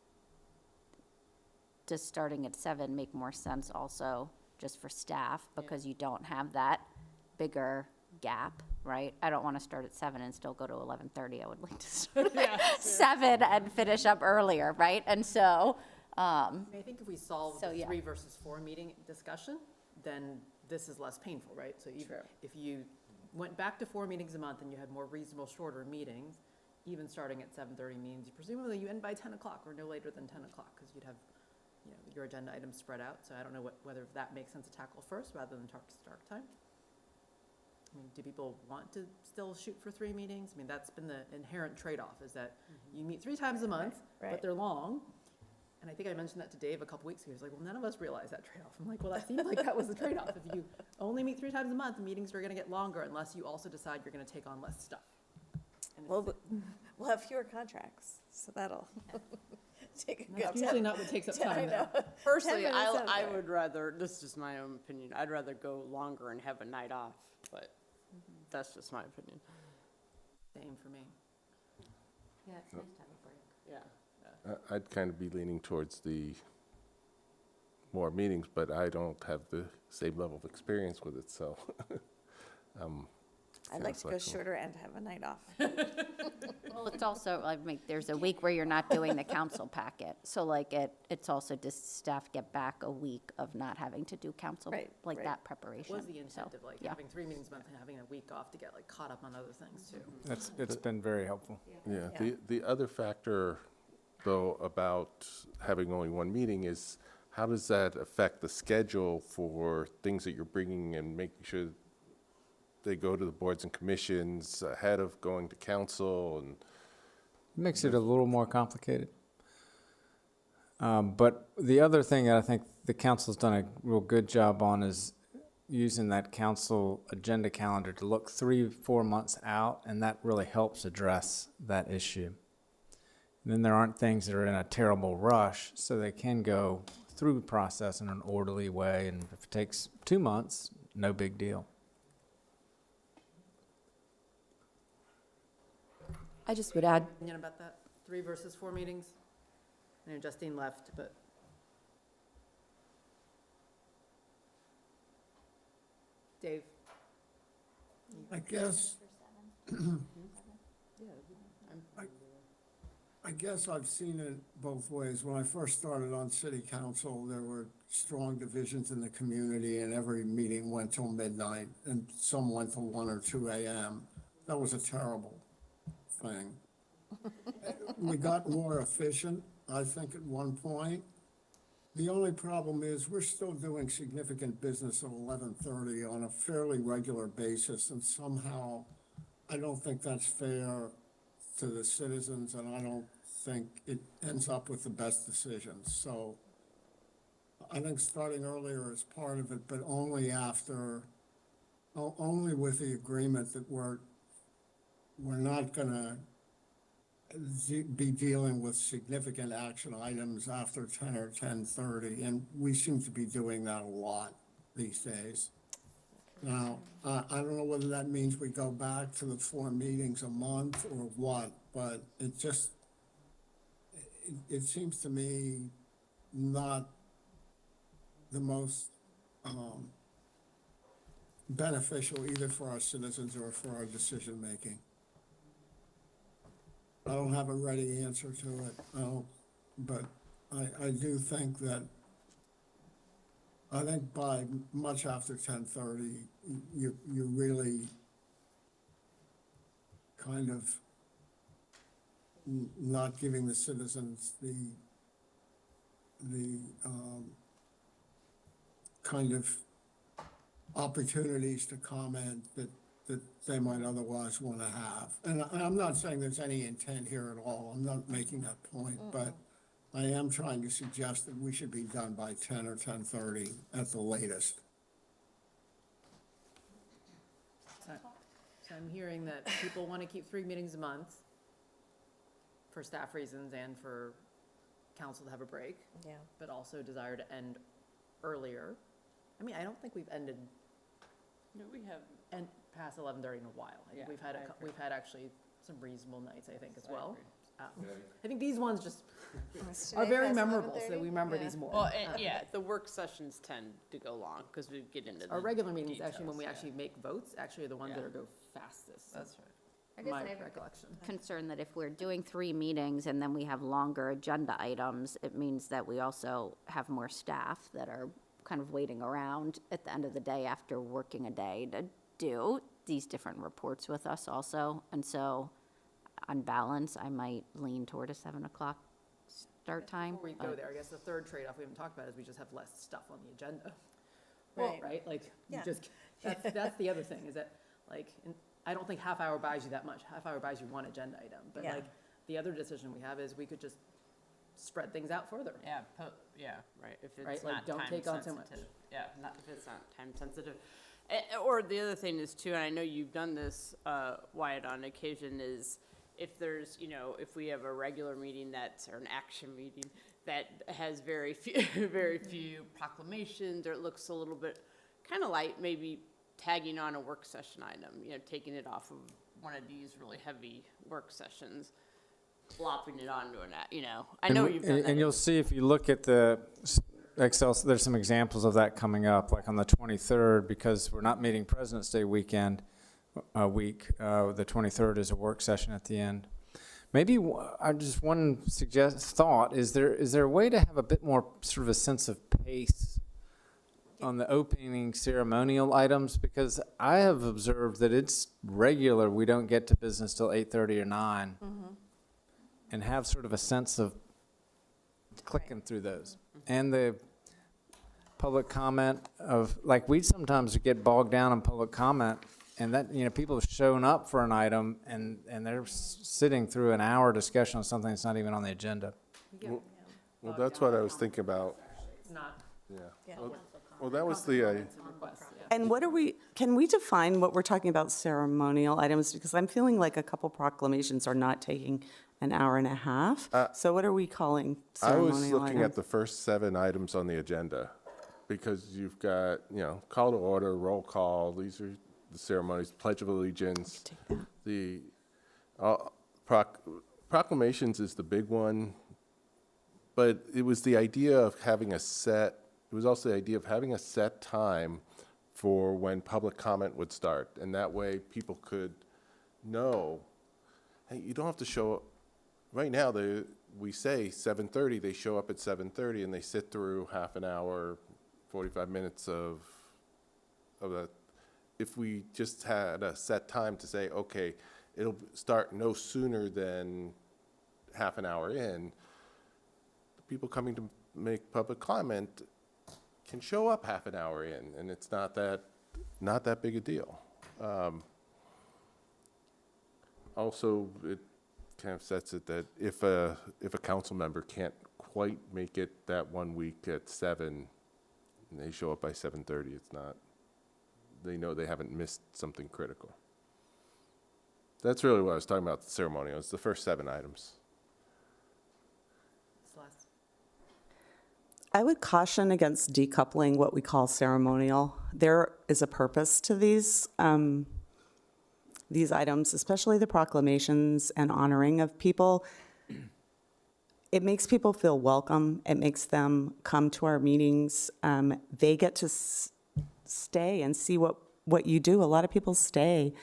L: just starting at 7 make more sense also, just for staff, because you don't have that bigger gap, right? I don't want to start at 7 and still go to 11:30. I would like to start at 7 and finish up earlier, right? And so,
A: I think if we solve the 3 versus 4 meeting discussion, then this is less painful, right? So even if you went back to 4 meetings a month and you had more reasonable, shorter meetings, even starting at 7:30 means presumably you end by 10 o'clock or no later than 10 o'clock, because you'd have, you know, your agenda items spread out. So I don't know whether that makes sense to tackle first rather than start time. I mean, do people want to still shoot for 3 meetings? I mean, that's been the inherent trade-off, is that you meet 3 times a month, but they're long. And I think I mentioned that to Dave a couple weeks ago. He was like, well, none of us realized that trade-off. I'm like, well, that seemed like that was the trade-off. If you only meet 3 times a month, the meetings are going to get longer unless you also decide you're going to take on less stuff. And
M: Well, we'll have fewer contracts, so that'll take a good
A: that's usually not what takes up time, though.
D: Personally,
M: 10 minutes out
D: I
M: there.
D: would rather, this is just my own opinion, I'd rather go longer and have a night off, but that's just my opinion.
A: Same for me.
L: Yeah, it's nice to have a break.
D: Yeah.
C: I'd kind of be leaning towards the more meetings, but I don't have the same level of experience with it, so.
M: I'd like to go shorter and have a night off.
L: Well, it's also, I mean, there's a week where you're not doing the council packet. So like it's also just staff get back a week of not having to do council, like that preparation.
A: What was the intent
L: So,
A: of like
L: yeah.
A: having 3 meetings a month and having a week off to get like caught up on other things too?
F: It's been very helpful.
C: Yeah, the other factor, though, about having only 1 meeting is how does that affect the schedule for things that you're bringing and making sure they go to the boards and commissions ahead of going to council? And
F: Makes it a little more complicated. But the other thing that I think the council's done a real good job on is using that council agenda calendar to look 3-4 months out, and that really helps address that issue. And then there aren't things that are in a terrible rush, so they can go through the process in an orderly way, and if it takes 2 months, no big deal.
J: I just would add,
A: Opinion about that? 3 versus 4 meetings? I know Justine left, but. Dave?
E: I guess, I guess I've seen it both ways. When I first started on city council, there were strong divisions in the community and every meeting went till midnight and some went till 1 or 2 a.m. That was a terrible thing. We got more efficient, I think, at one point. The only problem is we're still doing significant business at 11:30 on a fairly regular basis, and somehow I don't think that's fair to the citizens, and I don't think it ends up with the best decisions. So I think starting earlier is part of it, but only only with the agreement that we're not gonna be dealing with significant action items after 10 or 10:30, and we seem to be doing that a lot these days. Now, I don't know whether that means we go back to the 4 meetings a month or what, but it seems to me not the most beneficial either for our citizens or for our decision-making. I don't have a ready answer to it, but I do think that, I think by much after 10:30, you're really kind of not giving the citizens the kind of opportunities to comment that they might otherwise want to have. And I'm not saying there's any intent here at all. I'm not making that point, but I am trying to suggest that we should be done by 10 or 10:30 at the latest.
A: So I'm hearing that people want to keep 3 meetings a month for staff reasons and for council to have a break.
M: Yeah.
A: But also desire to end earlier. I mean, I don't think we've ended
D: No, we have.
A: and past 11:30 in a while. I think
D: Yeah,
A: we've had actually some reasonable nights, I think, as well.
D: agree.
A: I think these ones just
M: Today
A: are very
M: past
A: memorable, so
M: 11:30?
A: we remember
M: Yeah.
A: these more.
D: Well, and yeah, the work sessions tend to go long because we get into the
A: Our regular meetings, actually, when we
D: details,
A: actually make votes, actually are the ones that
D: Yeah.
A: are go fastest.
D: That's right.
L: I guess
A: My
L: I have a
A: recollection.
L: concern that if we're doing 3 meetings and then we have longer agenda items, it means that we also have more staff that are kind of waiting around at the end of the day after working a day to do these different reports with us also. And so on balance, I might lean toward a 7 o'clock start time.
A: Before we go
L: but-
A: there, I guess the third trade-off we haven't talked about is we just have less stuff on the agenda.
M: Right.
A: Right, like, you
M: Yeah.
A: just, that's the other thing, is that, like, I don't think half hour buys you that much. Half hour buys you one agenda item. But
M: Yeah.
A: like, the other decision we have is we could just spread things out further.
D: Yeah, right, if
A: Right,
D: it's
A: like,
D: not
A: don't
D: time
A: take on too much.
D: sensitive. Yeah, not, if it's not time sensitive. Or the other thing is too, and I know you've done this, Wyatt, on occasion, is if there's, if we have a regular meeting or an action meeting that has very few, very few proclamations, or it looks a little bit kind of light, maybe tagging on a work session item, taking it off of one of these really heavy work sessions, flopping it onto I know you've done that.
F: And you'll see if you look at the Excel, there's some examples of that coming up, like on the 23rd, because we're not meeting President's Day week. The 23rd is a work session at the end. Maybe just one thought, is there a way to have a bit more sort of a sense of pace on the opening ceremonial items? Because I have observed that it's regular, we don't get to business till 8:30 or 9, and have sort of a sense of clicking through those. And the public comment of, like, we sometimes get bogged down in public comment, and that, people have shown up for an item and they're sitting through an hour discussion on something that's not even on the agenda.
C: Well, that's what I was thinking about.
A: It's not.
C: Yeah. Well, that was the,
G: And can we define what we're talking about ceremonial items? Because I'm feeling like a couple proclamations are not taking an hour and a half. So what are we calling
C: I
G: ceremonial
C: was
G: items?
C: looking at the first 7 items on the agenda, because you've got, call to order, roll call, these are the ceremonies, Pledge of Allegiance. The proclamations is the big one, but it was the idea of having it was also the idea of having a set time for when public comment would start, and that way people could know, hey, you don't have to show up. Right now, we say 7:30, they show up at 7:30 and they sit through half an hour, 45 minutes of that. If we just had a set time to say, okay, it'll start no sooner than half an hour in, the people coming to make public comment can show up half an hour in, and it's not that big a deal. Also, it kind of sets it that if a council member can't quite make it that one week at 7, and they show up by 7:30, it's not, they know they haven't missed something critical. That's really what I was talking about, the ceremonial. It's the first 7 items.
A: Celeste?
G: I would caution against decoupling what we call ceremonial. There is a purpose to these items, especially the proclamations and honoring of people. It makes people feel welcome. It makes them come to our meetings. They get to stay and see what you do. A lot of people stay.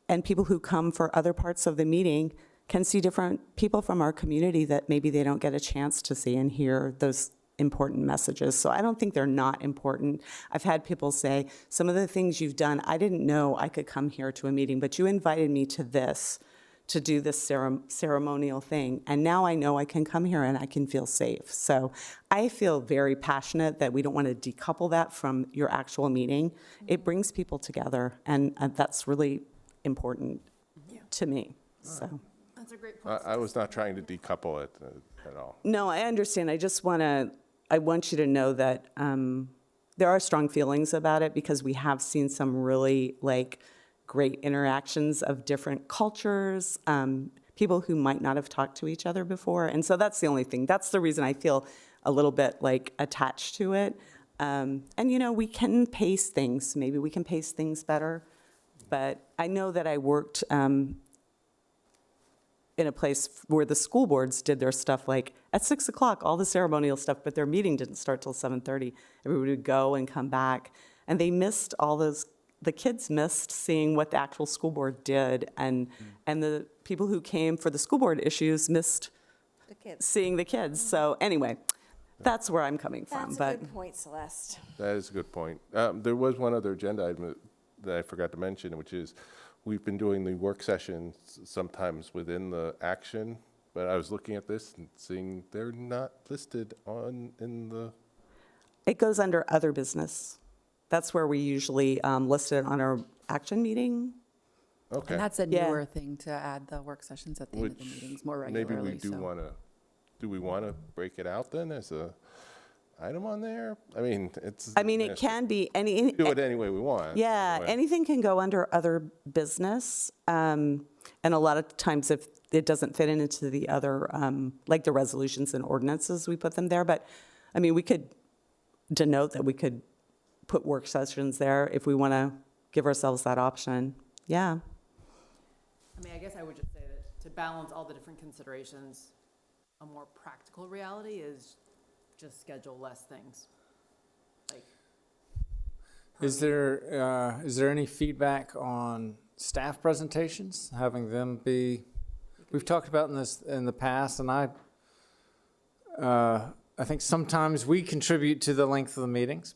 G: And people who come for other parts of the meeting can see different people from our community that maybe they don't get a chance to see and hear those important messages. So I don't think they're not important. I've had people say, some of the things you've done, I didn't know I could come here to a meeting, but you invited me to do this ceremonial thing. And now I know I can come here and I can feel safe. So I feel very passionate that we don't want to decouple that from your actual meeting. It brings people together, and that's really important to me, so.
A: That's a great point.
C: I was not trying to decouple it at all.
G: No, I understand. I want you to know that there are strong feelings about it, because we have seen some really great interactions of different cultures, people who might not have talked to each other before. And so that's the only thing. That's the reason I feel a little bit attached to it. And we can pace things. Maybe we can pace things better. But I know that I worked in a place where the school boards did their stuff at 6 o'clock, all the ceremonial stuff, but their meeting didn't start till 7:30. Everybody would go and come back, and they missed the kids missed seeing what the actual school board did, and the people who came for the school board issues missed seeing the kids. So anyway, That's where I'm coming from,
M: That's
G: but.
M: a good point, Celeste.
C: That is a good point. There was one other agenda item that I forgot to mention, which is we've been doing the work sessions sometimes within the action, but I was looking at this and seeing they're not listed in the,
G: It goes under other business. That's where we usually list it on our action meeting.
C: okay.
J: And that's a
G: Yeah.
J: newer thing to add the work sessions at the end of the
C: Which
J: meetings more
C: maybe
J: regularly.
C: we do
J: so.
C: want to, do we want to break it out then as a item on there? I mean, it's.
G: I mean, it can be any.
C: Do it any way we want.
G: Yeah,
C: Anyway.
G: anything can go under other business. And a lot of times if it doesn't fit into the other, like the resolutions and ordinances, we put them there. But, I mean, we could denote that we could put work sessions there if we want to give ourselves that option. Yeah.
A: I mean, I guess I would just say that to balance all the different considerations, a more practical reality is just schedule less things. Like,
F: Is there any feedback on staff presentations, having them be, we've talked about in the past, and I think sometimes we contribute to the length of the meetings.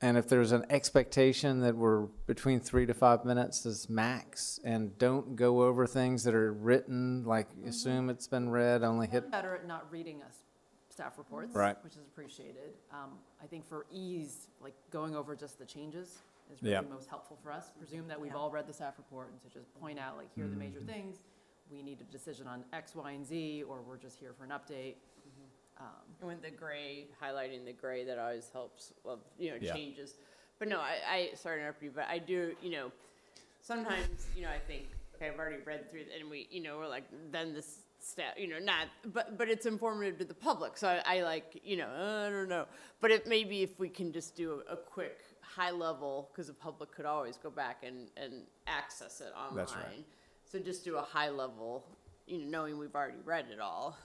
F: And if there's an expectation that we're between 3 to 5 minutes is max, and don't go over things that are written, like assume it's been read, only hit.
A: better at not reading us staff reports,
F: Right.
A: which is appreciated. I think for ease, like going over just the changes is really
F: Yeah.
A: most helpful for us. Presume that we've all read the staff report, and to just point out, like, here are the major things. We need a decision on X, Y, and Z, or we're just here for an update.
D: And with the gray, highlighting the gray, that always helps, well,
F: Yeah.
D: changes. But no, sorry to interrupt you, but I do, sometimes, I think, okay, I've already read through, and we, we're like, then this staff, not, but it's informative to the public, so I like, I don't know. But maybe if we can just do a quick, high level, because the public could always go back and access it online.
F: That's right.
D: So just do a high level, knowing we've already read it all.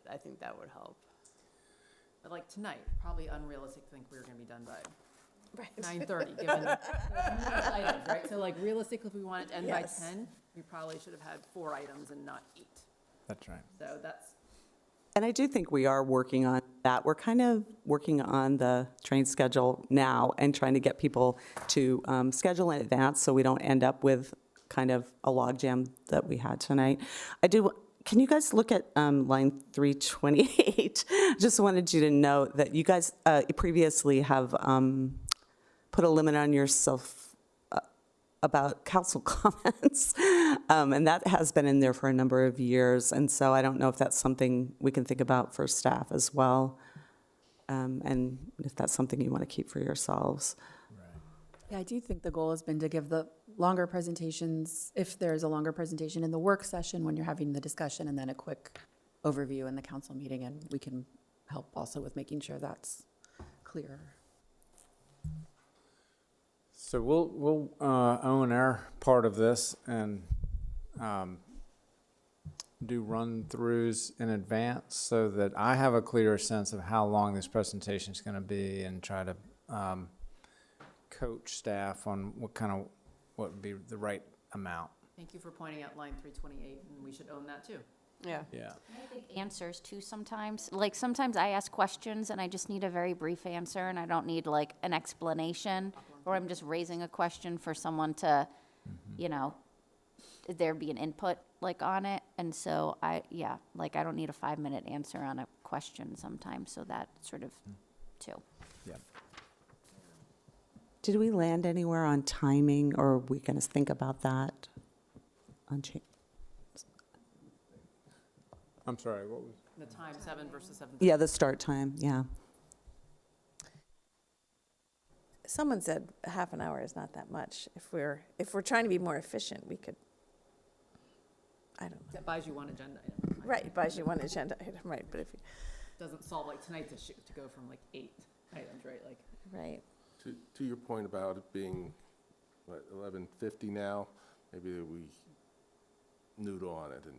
D: I think that would help.
A: But like tonight, probably unrealistic to think we were gonna be done by
M: Right.
A: 9:30, given the items, right? So like realistically, if we wanted to end by
M: Yes.
A: 10, we probably should have had 4 items and not 8.
F: That's right.
A: So that's,
G: And I do think we are working on that. We're kind of working on the train schedule now and trying to get people to schedule in advance so we don't end up with kind of a logjam that we had tonight. Can you guys look at line 328? Just wanted you to know that you guys previously have put a limit on yourself about council comments. And that has been in there for a number of years. And so I don't know if that's something we can think about for staff as well. And if that's something you want to keep for yourselves.
J: Yeah, I do think the goal has been to give the longer presentations, if there's a longer presentation in the work session when you're having the discussion, and then a quick overview in the council meeting, and we can help also with making sure that's clear.
F: So we'll own our part of this and do run-throughs in advance so that I have a clearer sense of how long this presentation is going to be, and try to coach staff on what would be the right amount.
A: thank you for pointing out line 328, and we should own that too.
D: Yeah.
F: Yeah.
L: Answers too sometimes. Like sometimes I ask questions and I just need a very brief answer and I don't need like an explanation, or I'm just raising a question for someone to, there be an input like on it. And so I don't need a 5-minute answer on a question sometimes. So that sort of too.
F: Yeah.
G: Did we land anywhere on timing, or are we going to think about that?
F: I'm sorry, what was?
A: The time, 7 versus 7:30.
G: Yeah, the start time, yeah.
M: Someone said half an hour is not that much. If we're trying to be more efficient, we could, I don't know.
A: That buys you one agenda item.
M: Right, buys you one agenda item, right, but if you,
A: Doesn't solve like tonight's issue to go from like 8 items, right? Like,
M: right.
C: To your point about it being, 11:50 now, maybe we noodle on it and.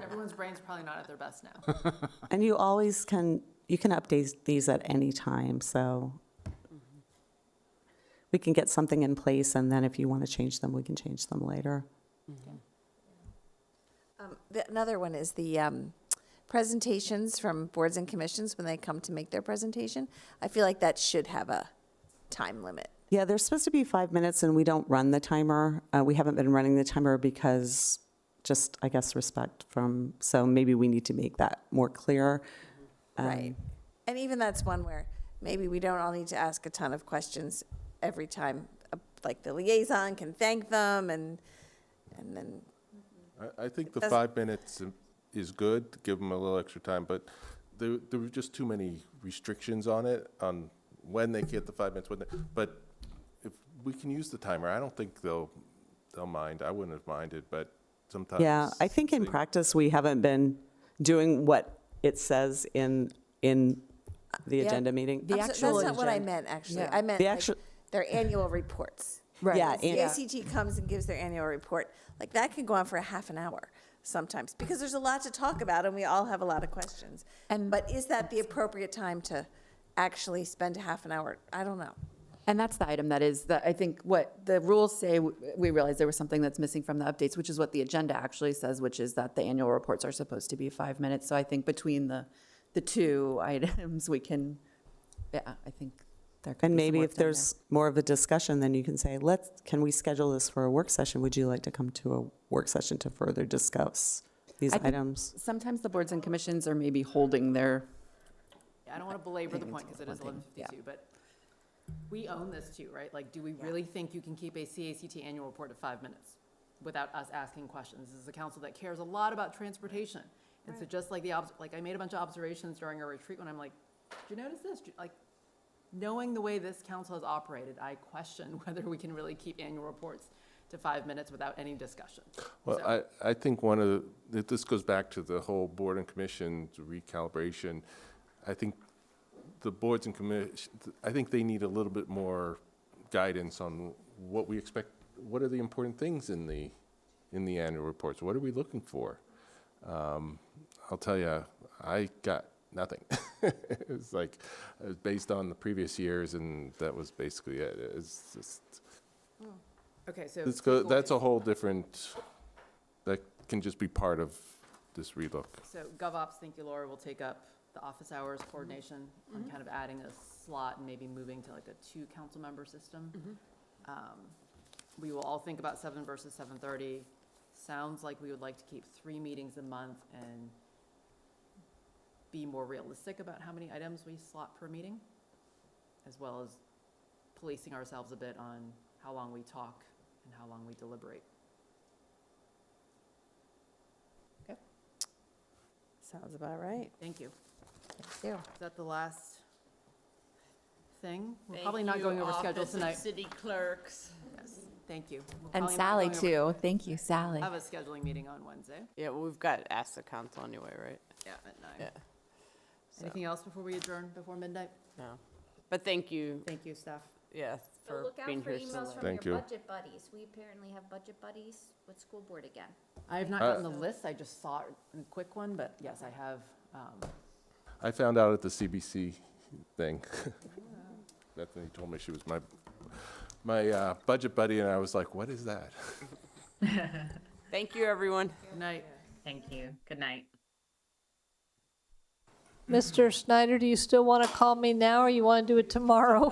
A: everyone's brain's probably not at their best now.
G: And you always can update these at any time, so we can get something in place, and then if you want to change them, we can change them later.
M: Another one is the presentations from boards and commissions when they come to make their presentation. I feel like that should have a time limit.
G: Yeah, they're supposed to be 5 minutes, and we don't run the timer. We haven't been running the timer because just, I guess, respect from, so maybe we need to make that more clear.
M: Right. And even that's one where maybe we don't all need to ask a ton of questions every time. Like the liaison can thank them and then.
C: I think the
M: Does-
C: 5 minutes is good, to give them a little extra time, but there were just too many restrictions on it, on when they get the 5 minutes, but if we can use the timer, I don't think they'll mind. I wouldn't have minded, but sometimes.
G: Yeah, I think in practice, we haven't been doing what it says in the agenda meeting.
M: That's not what I meant, actually. I meant
G: The
M: like
G: actual-
M: their annual reports.
G: Right. Yeah,
M: The
G: and-
M: CACT comes and gives their annual report. Like, that can go on for a half an hour sometimes, because there's a lot to talk about, and we all have a lot of questions. But is that the appropriate time to actually spend a half an hour? I don't know.
J: And that's the item that is, I think what the rules say, we realized there was something that's missing from the updates, which is what the agenda actually says, which is that the annual reports are supposed to be 5 minutes. So I think between the two items, we can, I think there could
G: And
J: be some
G: maybe
J: work
G: if
J: done
G: there's more of a discussion, then you can say, can we schedule this for a work session? Would you like to come to a work session to further discuss these
J: I think
G: items?
J: Sometimes the boards and commissions are maybe holding their.
A: I don't want to belabor the point because it is 11:52, but we own this too, right? Like, do we really think you can keep a CACT annual report of 5 minutes without us asking questions? This is a council that cares a lot about transportation. And so just like I made a bunch of observations during our retreat when I'm like, did you notice this? Like, knowing the way this council has operated, I question whether we can really keep annual reports to 5 minutes without any discussion.
C: Well, I think this goes back to the whole board and commission recalibration. I think the boards and commissions, I think they need a little bit more guidance on what we expect, what are the important things in the annual reports? What are we looking for? I'll tell you, I got nothing. It's like, it was based on the previous years, and that was basically it. It's just.
A: Okay, so.
C: That's a whole different, that can just be part of this relook.
A: So GovOps, thank you, Laura, will take up the office hours coordination on kind of adding a slot and maybe moving to like a 2 council member system. We will all think about 7 versus 7:30. Sounds like we would like to keep 3 meetings a month and be more realistic about how many items we slot per meeting, as well as policing ourselves a bit on how long we talk and how long we deliberate. Okay.
M: Sounds about right.
A: Thank you.
M: Thank you.
A: Is that the last thing? We're probably not going over schedule tonight.
D: City clerks.
A: Yes, thank you. We're
J: And
A: probably not
J: Sally
A: going over-
J: too. Thank you, Sally.
A: I have a scheduling meeting on Wednesday.
D: Yeah, well, we've got to ask the council anyway, right?
A: Yeah, at 9.
D: Yeah.
A: Anything else before we adjourn before midnight?
D: No. But thank you,
A: Thank you, staff.
D: yeah,
L: So
D: for
L: look out
D: being
L: for
D: here so
L: emails
D: late.
L: from
C: Thank
L: your
C: you.
L: budget buddies. We apparently have budget buddies with school board again.
A: I have not gotten the list. I just saw it in a quick one, but yes, I have.
C: I found out at the CBC thing. Bethany told me she was my budget buddy, and I was like, what is that?
D: Thank you, everyone.
A: Good night.
V: Thank you. Good night.
B: Mr. Snyder, do you still want to call me now, or you want to do it tomorrow?